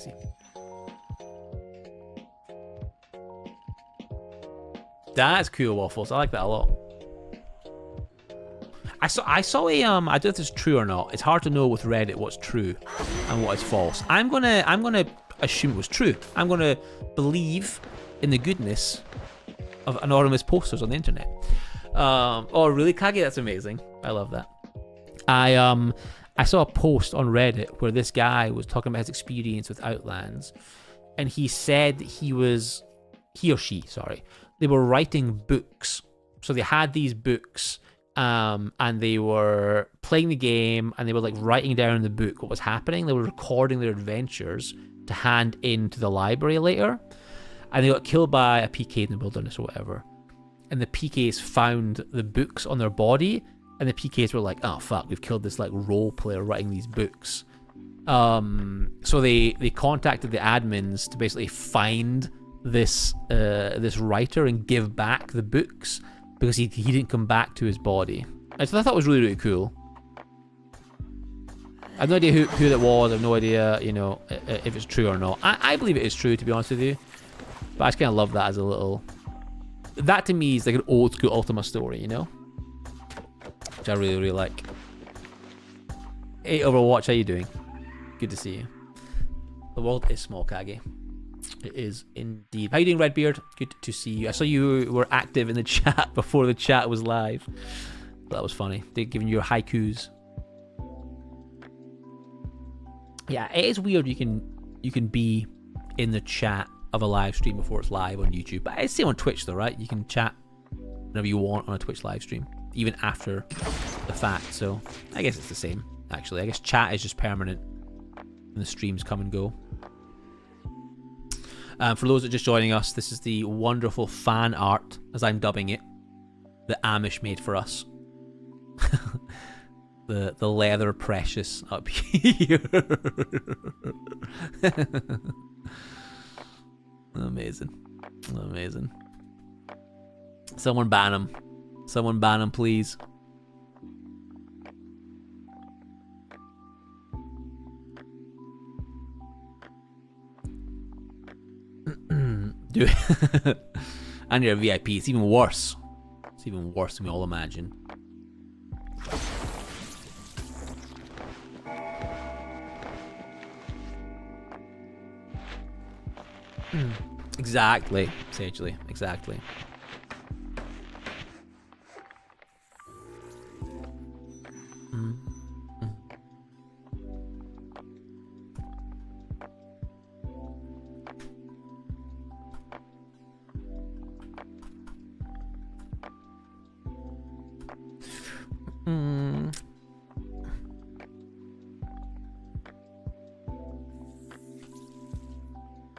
That's cool, Waffles. I like that a lot. I saw a I don't know if this is true or not. It's hard to know with Reddit what's true and what is false. I'm gonna assume it was true. I'm gonna believe in the goodness of anonymous posters on the internet. Oh really, Kage? That's amazing. I love that. I saw a post on Reddit where this guy was talking about his experience with Outlands, and he said he he or she, sorry, they were writing books. So they had these books, and they were playing the game, and they were like writing down in the book what was happening. They were recording their adventures to hand into the library later, and they got killed by a PK in the wilderness or whatever. And the PKs found the books on their body, and the PKs were like, "Oh fuck, we've killed this like role player writing these books." So they contacted the admins to basically find this this writer and give back the books, because he didn't come back to his body. And so I thought it was really, really cool. I have no idea who that was. I have no idea, you know, if it's true or not. I believe it is true, to be honest with you. But I just kind of love that as a little... That to me is like an old school Ultima story, you know? Which I really, really like. Hey, Overwatch, how you doing? Good to see you. The world is small, Kage. It is indeed. How you doing, Redbeard? Good to see you. I saw you were active in the chat before the chat was live. That was funny. They're giving you haikus. Yeah, it is weird. You can be in the chat of a live stream before it's live on YouTube. But it's the same on Twitch though, right? You can chat whenever you want on a Twitch live stream, even after the fact. So I guess it's the same, actually. I guess chat is just permanent and the streams come and go. For those that are just joining us, this is the wonderful fan art, as I'm dubbing it, that Amish made for us. the leather precious up here. Amazing. Amazing. Someone ban him. Someone ban him, please. Do it. And you're a VIP. It's even worse. It's even worse than we all imagine. Exactly, essentially, exactly.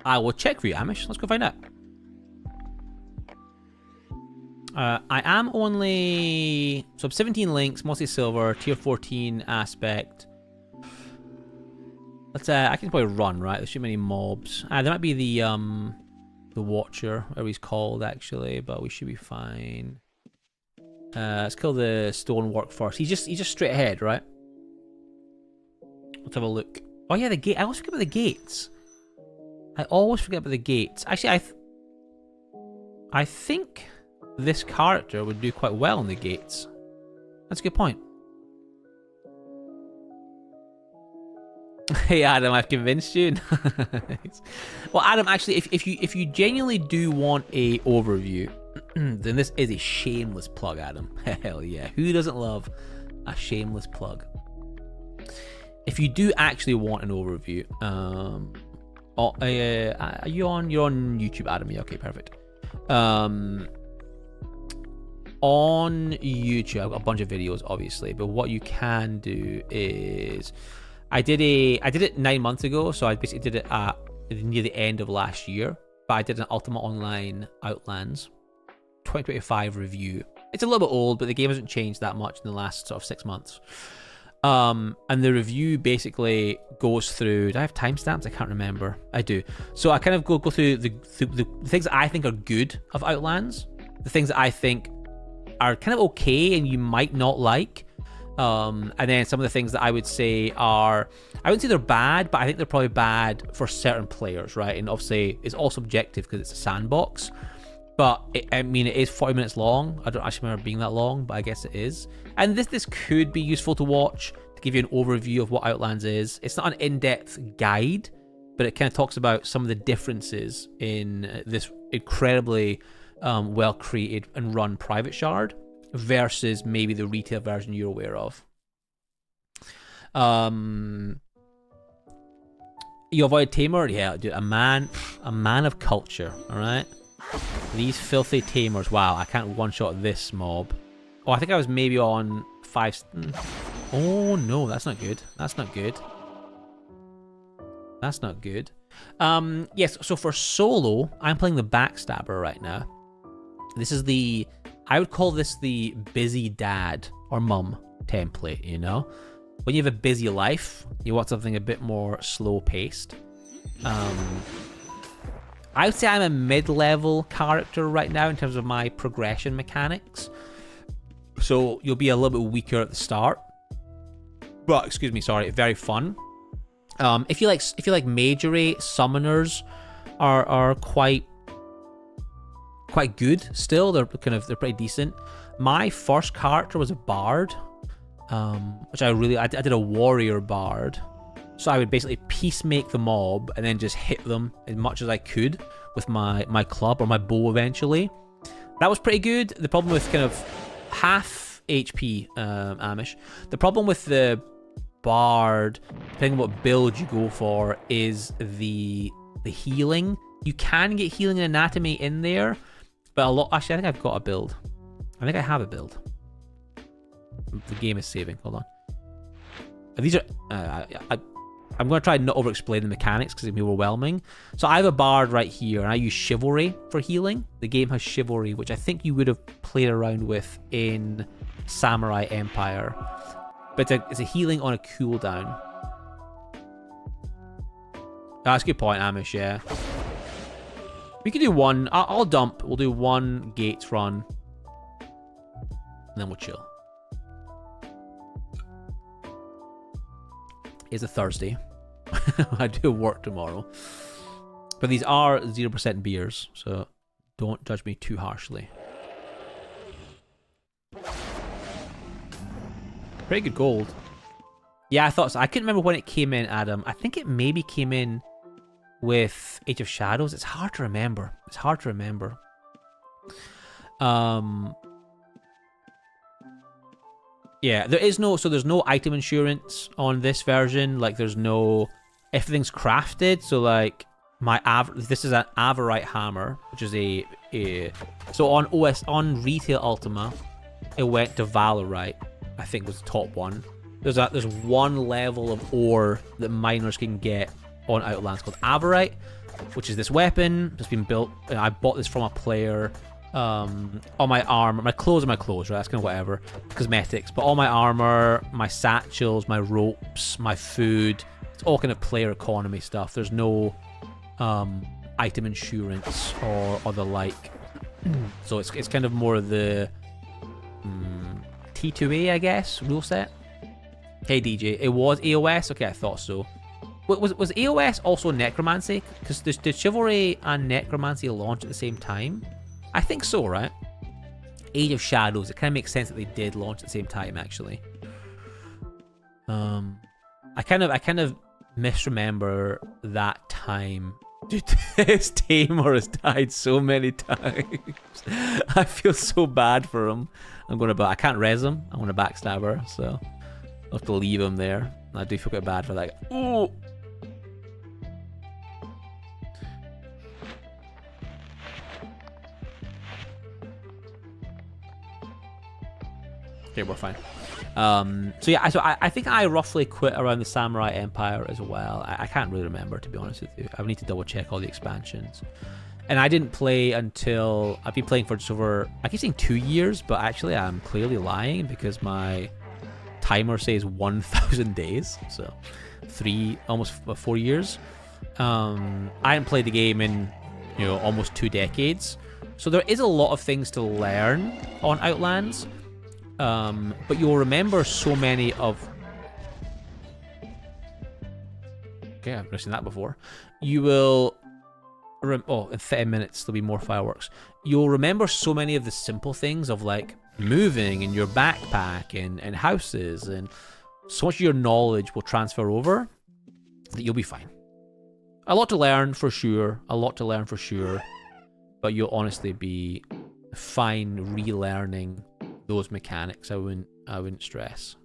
I will check for you, Amish. Let's go find out. I am only... So I'm 17 links, mostly silver, tier 14 aspect. Let's I can probably run, right? There's too many mobs. There might be the Watcher, whatever he's called, actually, but we should be fine. Let's kill the stonework first. He's just straight ahead, right? Let's have a look. Oh yeah, the gate. I always forget about the gates. Actually, I think this character would do quite well in the gates. That's a good point. Hey Adam, I've convinced you. Nice. Well, Adam, actually, if you genuinely do want a overview, then this is a shameless plug, Adam. Hell yeah, who doesn't love a shameless plug? If you do actually want an overview, are you on? You're on YouTube, Adam. Yeah, okay, perfect. On YouTube, I've got a bunch of videos, obviously, but what you can do is, I did it 9 months ago, so I basically did it near the end of last year. But I did an Ultima Online Outlands 2025 review. It's a little bit old, but the game hasn't changed that much in the last sort of 6 months. And the review basically goes through... Do I have timestamps? I can't remember. I do. So I kind of go through the things that I think are good of Outlands, the things that I think are kind of okay and you might not like, and then some of the things that I would say are... I wouldn't say they're bad, but I think they're probably bad for certain players, right? And obviously it's all subjective because it's a sandbox. But I mean, it is 40 minutes long. I don't actually remember being that long, but I guess it is. And this could be useful to watch to give you an overview of what Outlands is. It's not an in-depth guide, but it kind of talks about some of the differences in this incredibly well-created and run private shard versus maybe the retail version you're aware of. You avoid Tamer? Yeah, dude, a man of culture, all right? These filthy tamers. Wow, I can't one-shot this mob. Oh, I think I was maybe on 5... Oh, no, that's not good. That's not good. That's not good. Yes, so for solo, I'm playing the Backstabber right now. This is the... I would call this the busy dad or mum template, you know? When you have a busy life, you want something a bit more slow-paced. I would say I'm a mid-level character right now in terms of my progression mechanics. So you'll be a little bit weaker at the start. But, excuse me, sorry, very fun. If you like major A, summoners are quite good still. They're pretty decent. My first character was a bard, which I did a warrior bard. So I would basically peacemake the mob and then just hit them as much as I could with my club or my bow eventually. That was pretty good. The problem with kind of half HP Amish. The problem with the bard, depending on what build you go for, is the healing. You can get healing and anatomy in there, but a lot... Actually, I think I've got a build. I think I have a build. The game is saving. Hold on. These are... I'm going to try not to over-explain the mechanics because it'd be overwhelming. So I have a bard right here, and I use chivalry for healing. The game has chivalry, which I think you would have played around with in Samurai Empire. But it's a healing on a cooldown. That's a good point, Amish, yeah. We could do one. I'll dump. We'll do one gates run. And then we'll chill. It's a Thursday. I do work tomorrow. But these are 0% beers, so don't judge me too harshly. Pretty good gold. Yeah, I thought so. I couldn't remember when it came in, Adam. I think it maybe came in with Age of Shadows. It's hard to remember. It's hard to remember. Yeah, there's no item insurance on this version. Like, there's no... Everything's crafted, so like this is an Averite hammer, which is so on retail Ultima, it went to Valorite. I think was the top one. There's one level of ore that miners can get on Outlands called Averite, which is this weapon that's been built. I bought this from a player. On my armor, my clothes are my clothes, right? That's kind of whatever, cosmetics. But all my armor, my satchels, my ropes, my food, it's all kind of player economy stuff. There's no item insurance or the like. So it's kind of more of the T2A, I guess, rule set. Hey DJ, it was AOS? Okay, I thought so. Was AOS also Necromancy? Because did Chivalry and Necromancy launch at the same time? I think so, right? Age of Shadows. It kind of makes sense that they did launch at the same time, actually. I kind of misremember that time. Dude, this tamer has died so many times. I feel so bad for him. I can't res him. I'm gonna backstabber, so I'll have to leave him there. I do feel quite bad for that guy. Ooh. Okay, we're fine. So yeah, I think I roughly quit around the Samurai Empire as well. I can't really remember, to be honest with you. I need to double check all the expansions. And I didn't play until... I've been playing for just over... I keep saying 2 years, but actually I'm clearly lying because my timer says 1,000 days. So almost 4 years. I hadn't played the game in, almost 2 decades. So there is a lot of things to learn on Outlands. But you'll remember so many of... Okay, I've never seen that before. You will... in 30 minutes there'll be more fireworks. You'll remember so many of the simple things of like moving in your backpack and houses, and so much of your knowledge will transfer over that you'll be fine. A lot to learn for sure. But you'll honestly be fine relearning those mechanics. I wouldn't stress.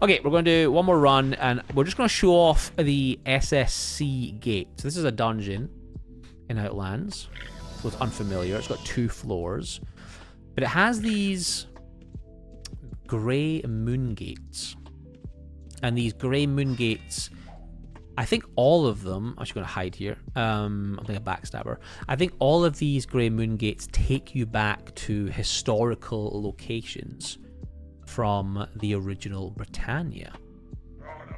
Okay, we're going to do one more run, and we're just going to show off the SSC gate. So this is a dungeon in Outlands. So it's unfamiliar. It's got 2 floors. But it has these grey moon gates. And these grey moon gates, I think all of them... I'm just going to hide here. I'm like a backstabber. I think all of these grey moon gates take you back to historical locations from the original Britannia.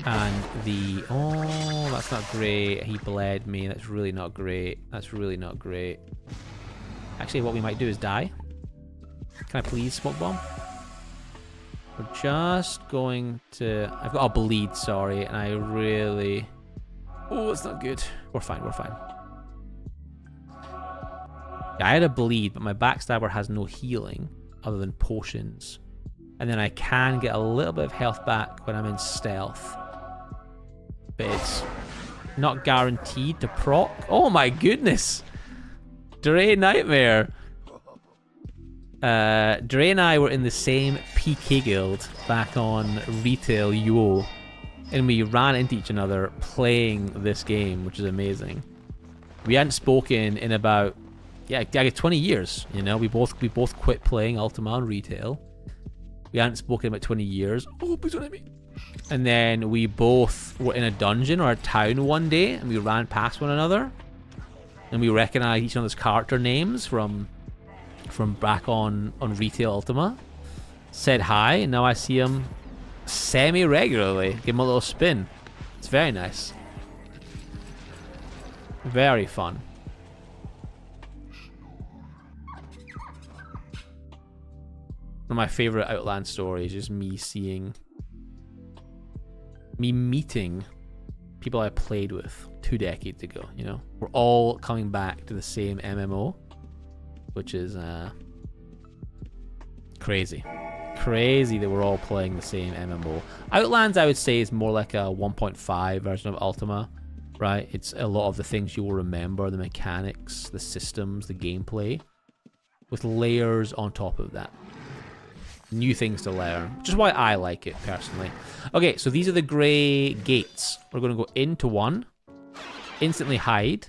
And the... Oh, that's not great. He bled me. That's really not great. That's really not great. Actually, what we might do is die. Can I please smoke bomb? We're just going to... I've got a bleed, sorry, and I really... Oh, it's not good. We're fine, we're fine. Yeah, I had a bleed, but my backstabber has no healing other than potions. And then I can get a little bit of health back when I'm in stealth. But it's not guaranteed to proc. Oh my goodness! Dre Nightmare! Dre and I were in the same PK guild back on retail UO. And we ran into each other playing this game, which is amazing. We hadn't spoken in about, yeah, 20 years, you know? We both quit playing Ultima on retail. We hadn't spoken in about 20 years. Oh, please don't hit me. And then we both were in a dungeon or a town one day, and we ran past one another. And we recognized each other's character names from back on retail Ultima. Said hi, and now I see him semi-regularly. Give him a little spin. It's very nice. Very fun. One of my favorite Outland stories is me meeting people I played with 2 decades ago, you know? We're all coming back to the same MMO, which is crazy. Crazy that we're all playing the same MMO. Outlands, I would say, is more like a 1.5 version of Ultima, right? It's a lot of the things you will remember, the mechanics, the systems, the gameplay, with layers on top of that. New things to learn, which is why I like it personally. Okay, so these are the grey gates. We're going to go into one, instantly hide.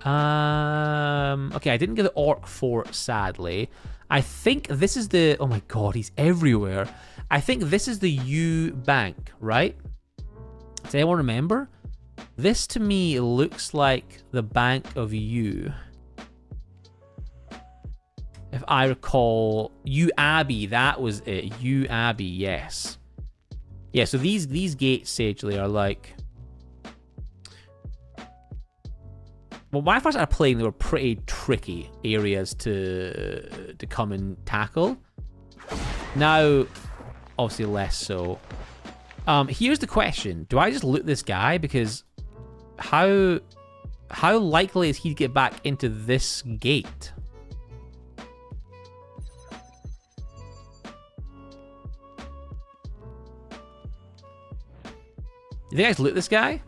Okay, I didn't get the Orc Fort, sadly. I think this is the... Oh my god, he's everywhere. I think this is the U bank, right? Does anyone remember? This to me looks like the bank of U. If I recall, U Abbey, that was it. U Abbey, yes. Yeah, so these gates, sagely, are like... Well, when I first started playing, they were pretty tricky areas to come and tackle. Now, obviously less so. Here's the question. Do I just loot this guy? Because how likely is he to get back into this gate? You think I just loot this guy?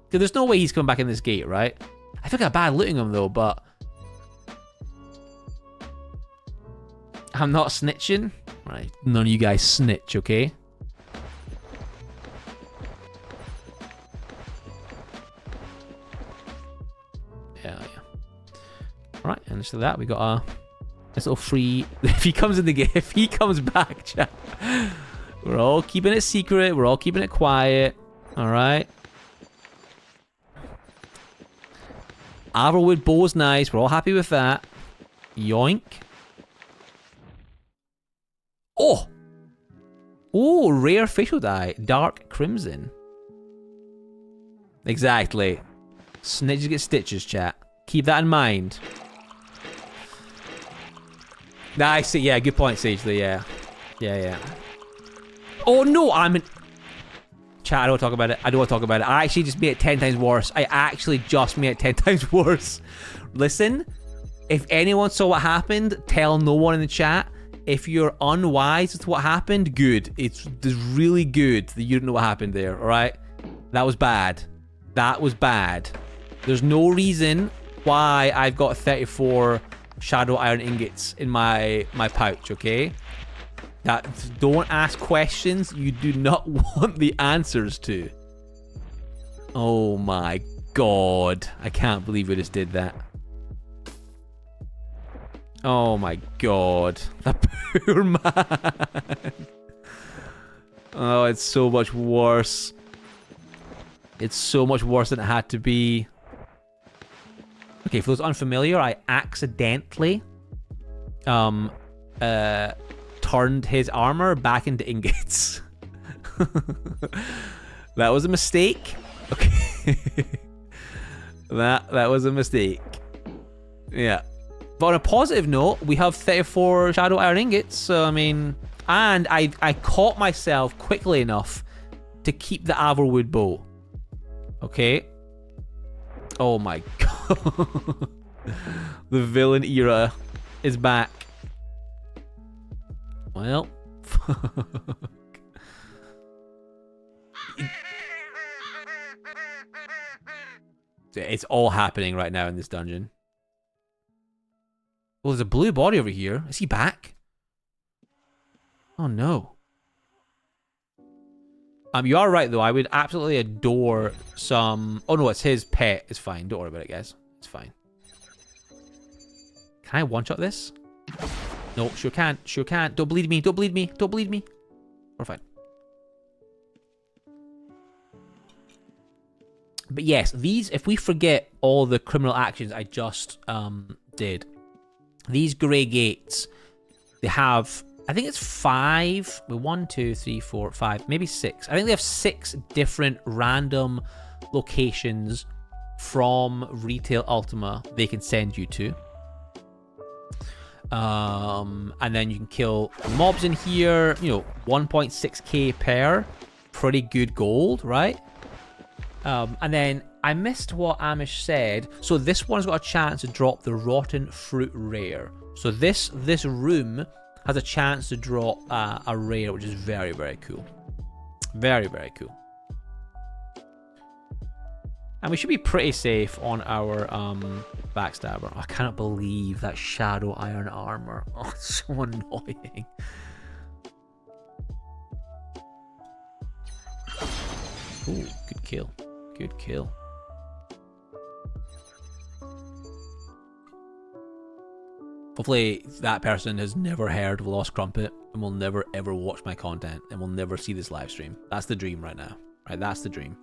Because there's no way he's coming back in this gate, right? I feel like I'm bad looting him though, but I'm not snitching. Right, none of you guys snitch, okay? Yeah. Alright, and just that, we got a this little free... If he comes in the game, if he comes back, chat, we're all keeping it secret, we're all keeping it quiet. Alright. Arrowwood bow's nice. We're all happy with that. Yoink. Oh! Oh, rare facial dye. Dark crimson. Exactly. Snitches get stitches, chat. Keep that in mind. Nice. Yeah, good point, Sagely. Yeah. Yeah. Oh, no. Chat, I don't want to talk about it. I don't want to talk about it. I actually just made it 10 times worse. I actually just made it 10 times worse. Listen, if anyone saw what happened, tell no one in the chat. If you're unwise as to what happened, good. It's really good that you don't know what happened there, alright? That was bad. That was bad. There's no reason why I've got 34 shadow iron ingots in my pouch, okay? Don't ask questions you do not want the answers to. Oh my god. I can't believe we just did that. Oh my god. That poor man. Oh, it's so much worse. It's so much worse than it had to be. Okay, for those unfamiliar, I accidentally turned his armor back into ingots. That was a mistake. Okay. that was a mistake. Yeah. But on a positive note, we have 34 shadow iron ingots, so I mean, and I caught myself quickly enough to keep the Averwood bow. Okay. Oh my god. The villain era is back. Well, fuck. It's all happening right now in this dungeon. Well, there's a blue body over here. Is he back? Oh no. You are right though. I would absolutely adore some. Oh no, it's his pet. It's fine. Don't worry about it, guys. It's fine. Can I one-shot this? No, sure can't. Sure can't. Don't bleed me. Don't bleed me. Don't bleed me. We're fine. But yes, these, if we forget all the criminal actions I just did, these grey gates, they have, I think it's 5, 1, 2, 3, 4, 5, maybe 6. I think they have 6 different random locations from Retail Ultima they can send you to. And then you can kill mobs in here, you know, 1.6k per, pretty good gold, right? And then I missed what Amish said. So this one's got a chance to drop the rotten fruit rare. So this room has a chance to drop a rare, which is very, very cool. Very, very cool. And we should be pretty safe on our Backstabber. I cannot believe that shadow iron armor. Oh, it's so annoying. Ooh, good kill. Good kill. Hopefully that person has never heard of Lost Crumpet and will never ever watch my content and will never see this live stream. That's the dream right now. Right, that's the dream.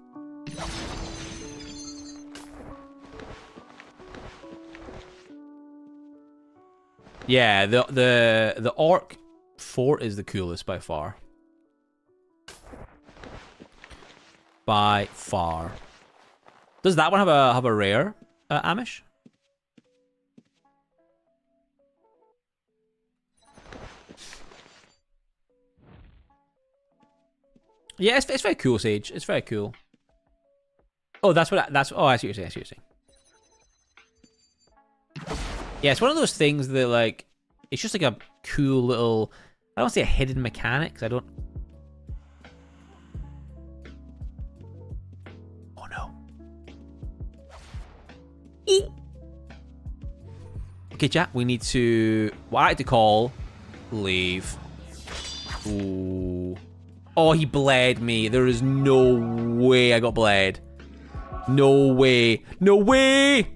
Yeah, the Orc fort is the coolest by far. By far. Does that one have a rare, Amish? Yeah, it's very cool, Sage. It's very cool. Oh, that's what. Oh, I see what you're saying. I see what you're saying. Yeah, it's one of those things that like, it's just like a cool little. I don't want to say a hidden mechanic, 'cause I don't. Oh no. Eek. Okay, chat. We need to. What I like to call leave. Ooh. Oh, he bled me. There is no way I got bled. No way. No way.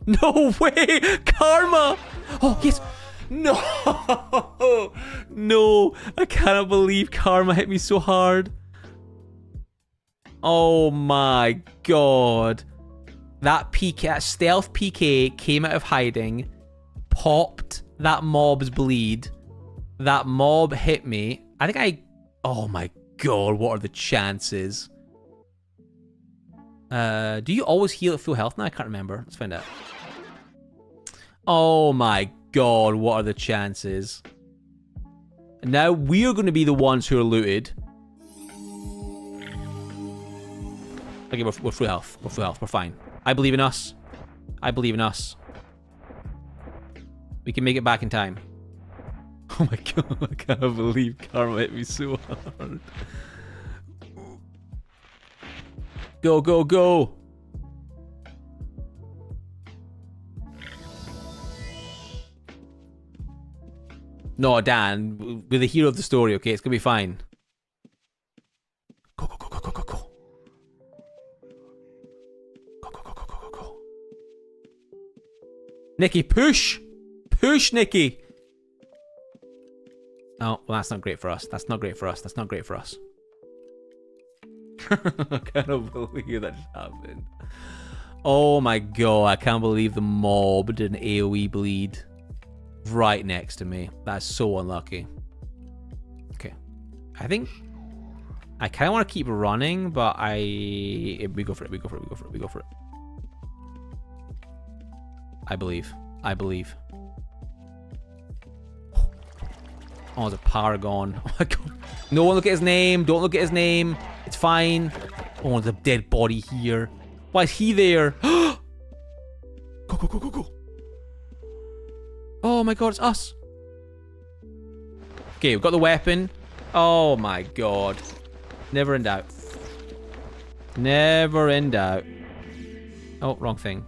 No way. Karma. Oh, yes. No. No. I cannot believe Karma hit me so hard. Oh my god. That PK, that stealth PK came out of hiding, popped that mob's bleed. That mob hit me. I think I... Oh my god, what are the chances? Do you always heal at full health now? I can't remember. Let's find out. Oh my god, what are the chances? Now we're going to be the ones who are looted. Okay, we're full health. We're full health. We're fine. I believe in us. I believe in us. We can make it back in time. Oh my god, I can't believe Karma hit me so hard. Go, go, go! No, Dan, we're the hero of the story, okay? It's gonna be fine. Go, go, go, go, go, go, go. Go, go, go, go, go, go, go. Nikki, push! Push, Nikki! Oh, well, that's not great for us. That's not great for us. That's not great for us. I cannot believe that just happened. Oh my god, I can't believe the mob did an AoE bleed right next to me. That's so unlucky. Okay. I think I kind of want to keep running, but we go for it. We go for it. We go for it. We go for it. I believe. I believe. Oh, there's a paragon. Oh my god. No one look at his name. Don't look at his name. It's fine. Oh, there's a dead body here. Why is he there? Go, go, go, go, go. Oh my god, it's us. Okay, we've got the weapon. Oh my god. Never in doubt. Never in doubt. Oh, wrong thing.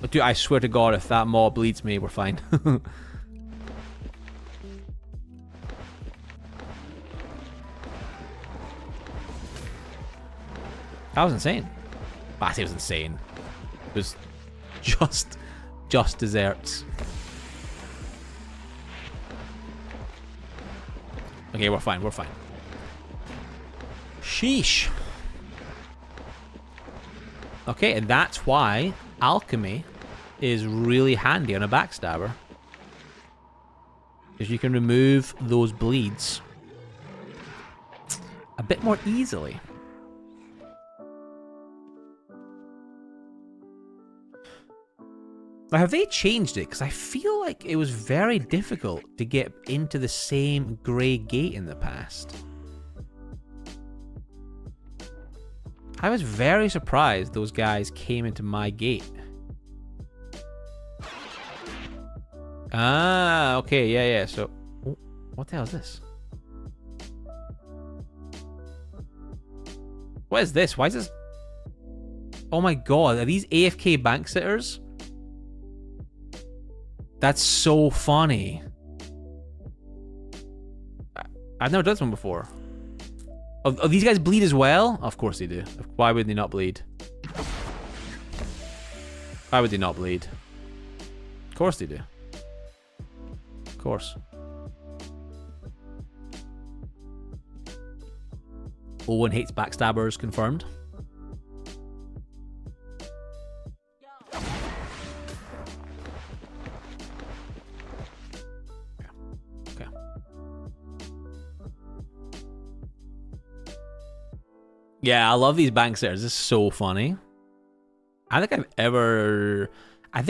But dude, I swear to god, if that mob bleeds me, we're fine. That was insane. I say it was insane. It was just desserts. Okay, we're fine, we're fine. Sheesh. Okay, and that's why alchemy is really handy on a backstabber. Because you can remove those bleeds a bit more easily. Now, have they changed it? Because I feel like it was very difficult to get into the same grey gate in the past. I was very surprised those guys came into my gate. Ah, okay, yeah. So, oh, what the hell is this? What is this? Why is this? Oh my god, are these AFK bank sitters? That's so funny. I've never done this one before. Oh, these guys bleed as well? Of course they do. Why would they not bleed? Why would they not bleed? Of course they do. Of course. Owen hates backstabbers, confirmed. Yeah, I love these bank sitters. This is so funny. I think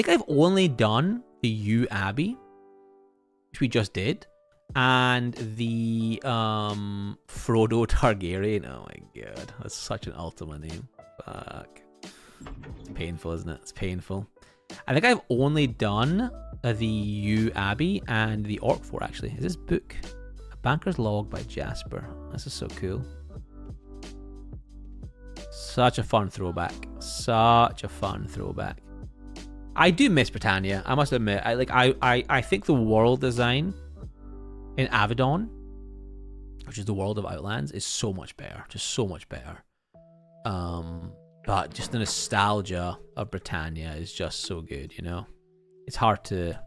I've only done the U Abbey, which we just did, and the Frodo Targaryen. Oh my god, that's such an Ultima name. Fuck. It's painful, isn't it? It's painful. I think I've only done the U Abbey and the Orc Fort, actually. Is this book? A Banker's Log by Jasper. This is so cool. Such a fun throwback. Such a fun throwback. I do miss Britannia, I must admit. I think the world design in Avedon, which is the world of Outlands, is so much better. Just so much better. But just the nostalgia of Britannia is just so good, you know? It's hard to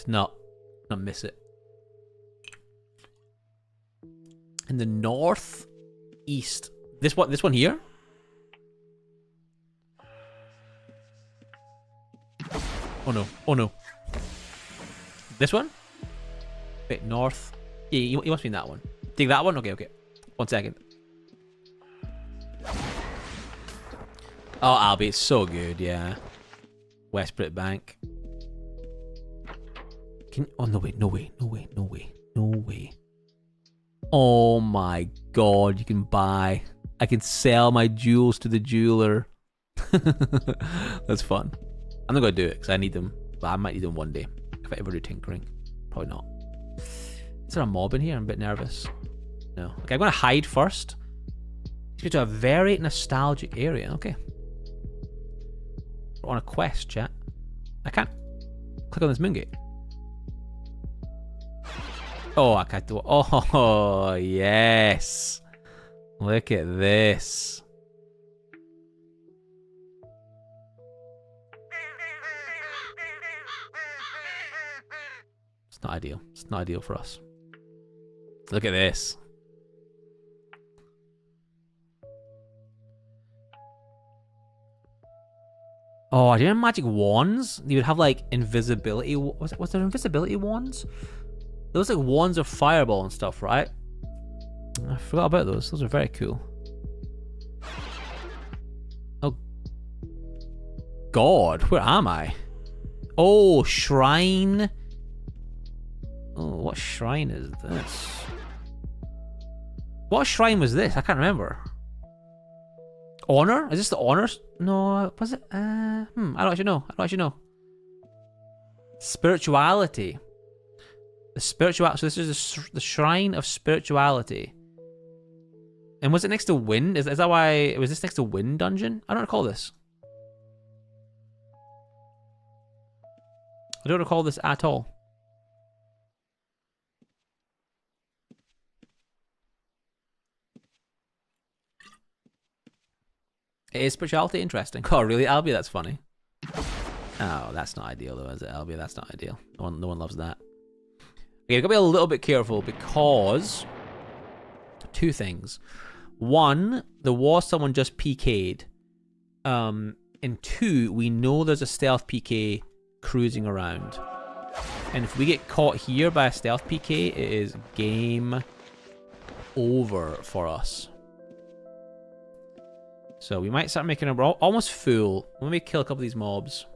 not miss it. In the northeast. This one here? Oh no, oh no. This one? Wait, north. Yeah, you must be in that one. Take that one? Okay. 1 second. Oh, Albie, it's so good, yeah. West Brit Bank. Oh, no way. Oh my god, you can buy. I can sell my jewels to the jeweler. That's fun. I'm not going to do it because I need them. But I might need them one day. If I ever do tinkering. Probably not. Is there a mob in here? I'm a bit nervous. No. Okay, I'm going to hide first. It's to a very nostalgic area. Okay. We're on a quest, chat. I can't click on this moon gate. Oh, I can't do it. Oh, yes. Look at this. It's not ideal. It's not ideal for us. Look at this. Oh, do you know magic wands? You would have like invisibility. Was there invisibility wands? Those like wands of fireball and stuff, right? I forgot about those. Those are very cool. Oh God, where am I? Oh, shrine. Oh, what shrine is this? What shrine was this? I can't remember. Honor? Is this the honors? No, was it? I don't actually know. I don't actually know. Spirituality. The spirituality. So this is the shrine of spirituality. And was it next to Wind? Is that why? Was this next to Wind Dungeon? I don't recall this. I don't recall this at all. Is spirituality interesting? Oh, really, Albia? That's funny. Oh, that's not ideal, though, is it, Albia? That's not ideal. No one loves that. Okay, I've got to be a little bit careful because two things. One, there was someone just PK'd. And two, we know there's a stealth PK cruising around. And if we get caught here by a stealth PK, it is game over for us. So we might start making a almost full. Let me kill a couple of these mobs.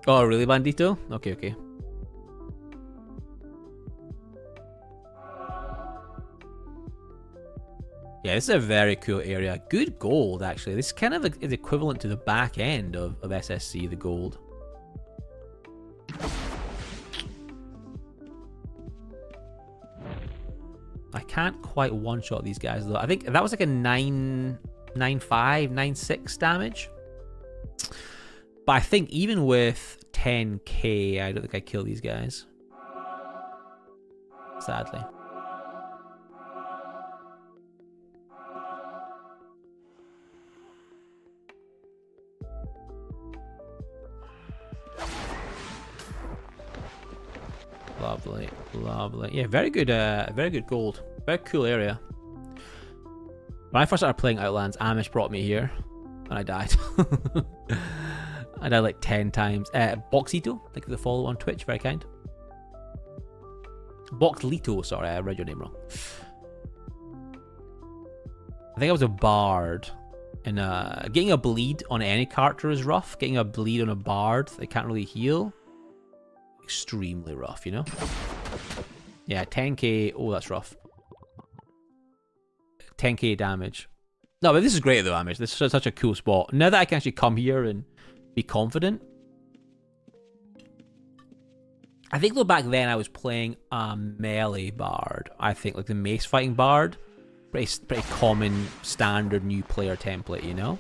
Oh, really, Bandito? Okay, okay. Yeah, this is a very cool area. Good gold, actually. This kind of is equivalent to the back end of SSC, the gold. I can't quite one-shot these guys, though. I think that was like a 9.5, 9.6 damage. But I think even with 10k, I don't think I kill these guys. Sadly. Lovely, lovely. Yeah, very good gold. Very cool area. When I first started playing Outlands, Amish brought me here, and I died. I died like 10 times. Boxito, thank you for the follow on Twitch, very kind. Boxlito, sorry, I read your name wrong. I think I was a bard, and getting a bleed on any character is rough. Getting a bleed on a bard, they can't really heal. Extremely rough, you know? Yeah, 10k. Oh, that's rough. 10k damage. No, but this is great though, Amish. This is such a cool spot. Now that I can actually come here and be confident. I think though back then I was playing a melee bard. I think like the mace fighting bard. Pretty common standard new player template, you know?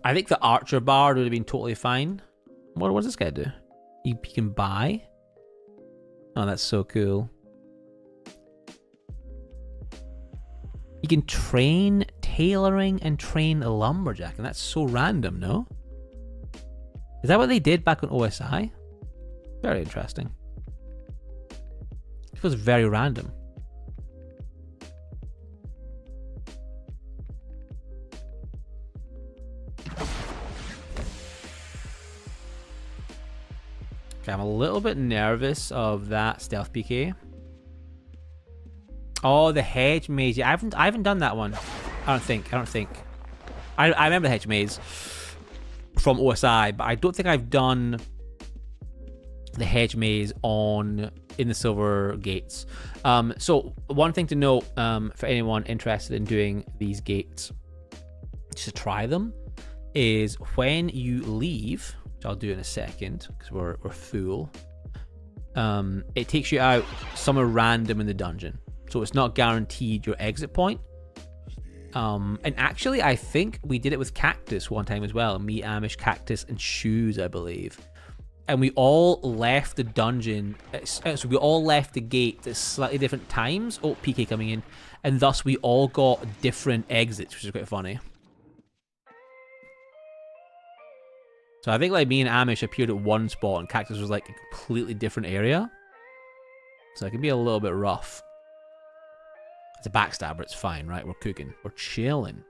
I think the archer bard would have been totally fine. What does this guy do? He can buy? Oh, that's so cool. You can train tailoring and train a lumberjack, and that's so random, no? Is that what they did back on OSI? Very interesting. It feels very random. Okay, I'm a little bit nervous of that stealth PK. Oh, the hedge maze. Yeah, I haven't done that one. I don't think. I remember the hedge maze from OSI, but I don't think I've done the hedge maze in the silver gates. So one thing to note for anyone interested in doing these gates, just to try them, is when you leave, which I'll do in a second because we're full. it takes you out somewhere random in the dungeon. So it's not guaranteed your exit point. And actually, I think we did it with Cactus one time as well. Me, Amish, Cactus, and Shoes, I believe. And we all left the dungeon. So we all left the gate at slightly different times. Oh, PK coming in. And thus we all got different exits, which is quite funny. So I think like me and Amish appeared at one spot and Cactus was like a completely different area. So it can be a little bit rough. It's a backstabber, it's fine, right? We're cooking. We're chilling.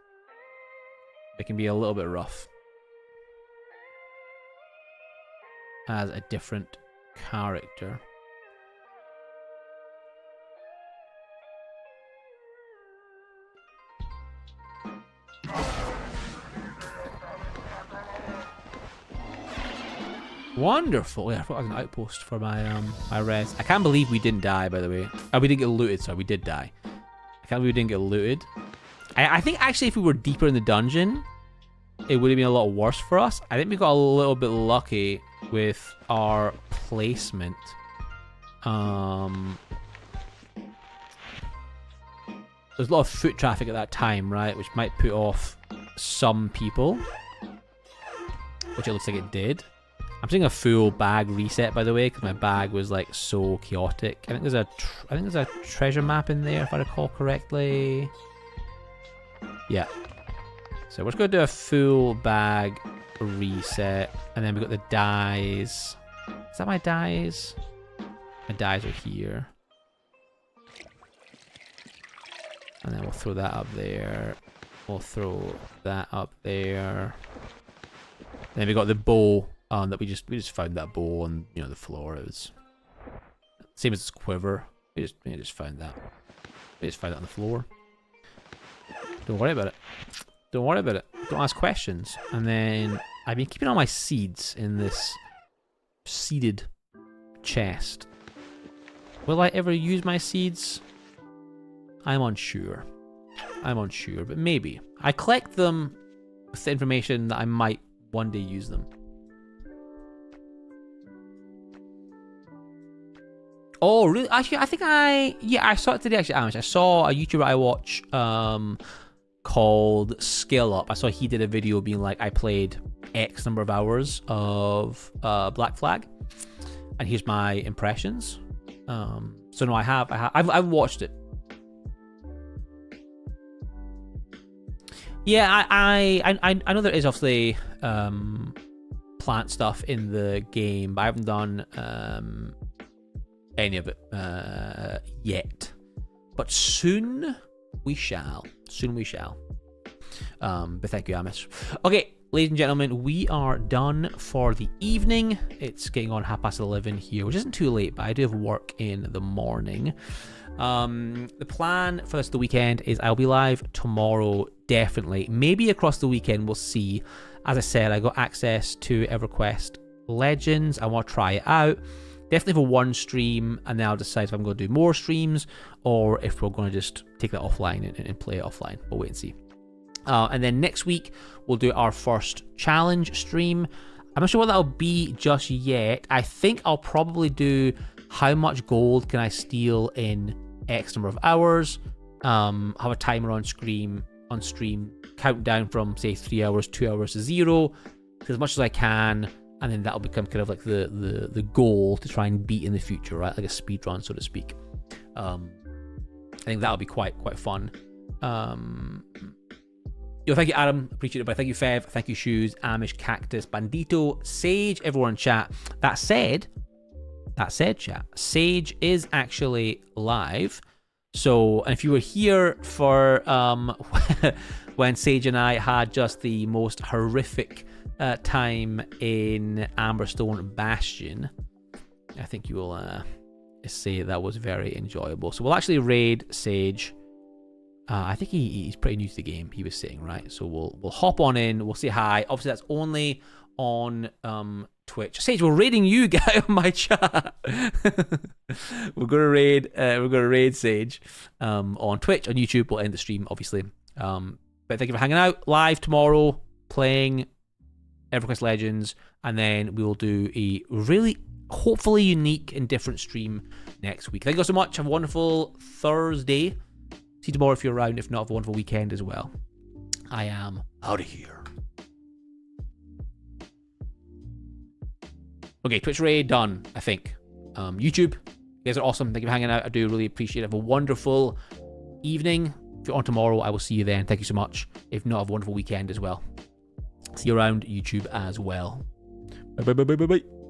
It can be a little bit rough. As a different character. Wonderful. Yeah, I thought I was an outpost for my my res. I can't believe we didn't die, by the way. Oh, we didn't get looted, sorry, we did die. I can't believe we didn't get looted. I think actually if we were deeper in the dungeon, it would have been a lot worse for us. I think we got a little bit lucky with our placement. There's a lot of foot traffic at that time, right? Which might put off some people. Which it looks like it did. I'm seeing a full bag reset, by the way, because my bag was like so chaotic. I think there's a treasure map in there, if I recall correctly. Yeah. So we're just gonna do a full bag reset, and then we got the dies. Is that my dies? My dies are here, and then we'll throw that up there. We'll throw that up there. Then we got the bow. That we just found that bow on the floor. It was same as this quiver. We just found that. We just found it on the floor. Don't worry about it. Don't worry about it. Don't ask questions. And then I've been keeping all my seeds in this seeded chest. Will I ever use my seeds? I'm unsure. I'm unsure, but maybe. I collect them with the information that I might one day use them. Oh, really? Actually, I think I saw it today, actually, Amish. I saw a YouTuber I watch called Skill Up. I saw he did a video being like, I played X number of hours of Black Flag, and here's my impressions. So no, I've watched it. Yeah, I know there is obviously plant stuff in the game, but I haven't done any of it yet, but soon we shall. Soon we shall. But thank you, Amish. Okay, ladies and gentlemen, we are done for the evening. It's getting on 11:30 here, which isn't too late, but I do have work in the morning. The plan for the weekend is I'll be live tomorrow, definitely. Maybe across the weekend, we'll see. As I said, I got access to EverQuest Legends. I want to try it out. Definitely for one stream, and then I'll decide if I'm going to do more streams or if we're going to just take that offline and play it offline. We'll wait and see. And then next week, we'll do our first challenge stream. I'm not sure what that'll be just yet. I think I'll probably do how much gold can I steal in X number of hours. Have a timer on stream, count down from, say, 3 hours, 2 hours to 0, as much as I can. And then that'll become kind of like the goal to try and beat in the future, right? Like a speed run, so to speak. I think that'll be quite fun. Thank you, Adam. Appreciate it. But thank you, Fev. Thank you, Shoes, Amish, Cactus, Bandito, Sage, everyone in chat. That said, chat, Sage is actually live. So, and if you were here for when Sage and I had just the most horrific time in Amberstone Bastion, I think you will say that was very enjoyable. So we'll actually raid Sage. I think he's pretty new to the game, he was saying, right? So we'll hop on in, we'll say hi. Obviously that's only on Twitch. Sage, we're raiding you, get out of my chat. we're gonna raid Sage on Twitch, on YouTube. We'll end the stream, obviously. But thank you for hanging out. Live tomorrow, playing EverQuest Legends, and then we will do a really, hopefully unique and different stream next week. Thank you so much. Have a wonderful Thursday. See you tomorrow if you're around. If not, have a wonderful weekend as well. I am out of here. Okay, Twitch Ray done, I think. YouTube, you guys are awesome. Thank you for hanging out. I do really appreciate it. Have a wonderful evening. If you're on tomorrow, I will see you then. Thank you so much. If not, have a wonderful weekend as well. See you around YouTube as well. Bye, bye, bye, bye, bye, bye.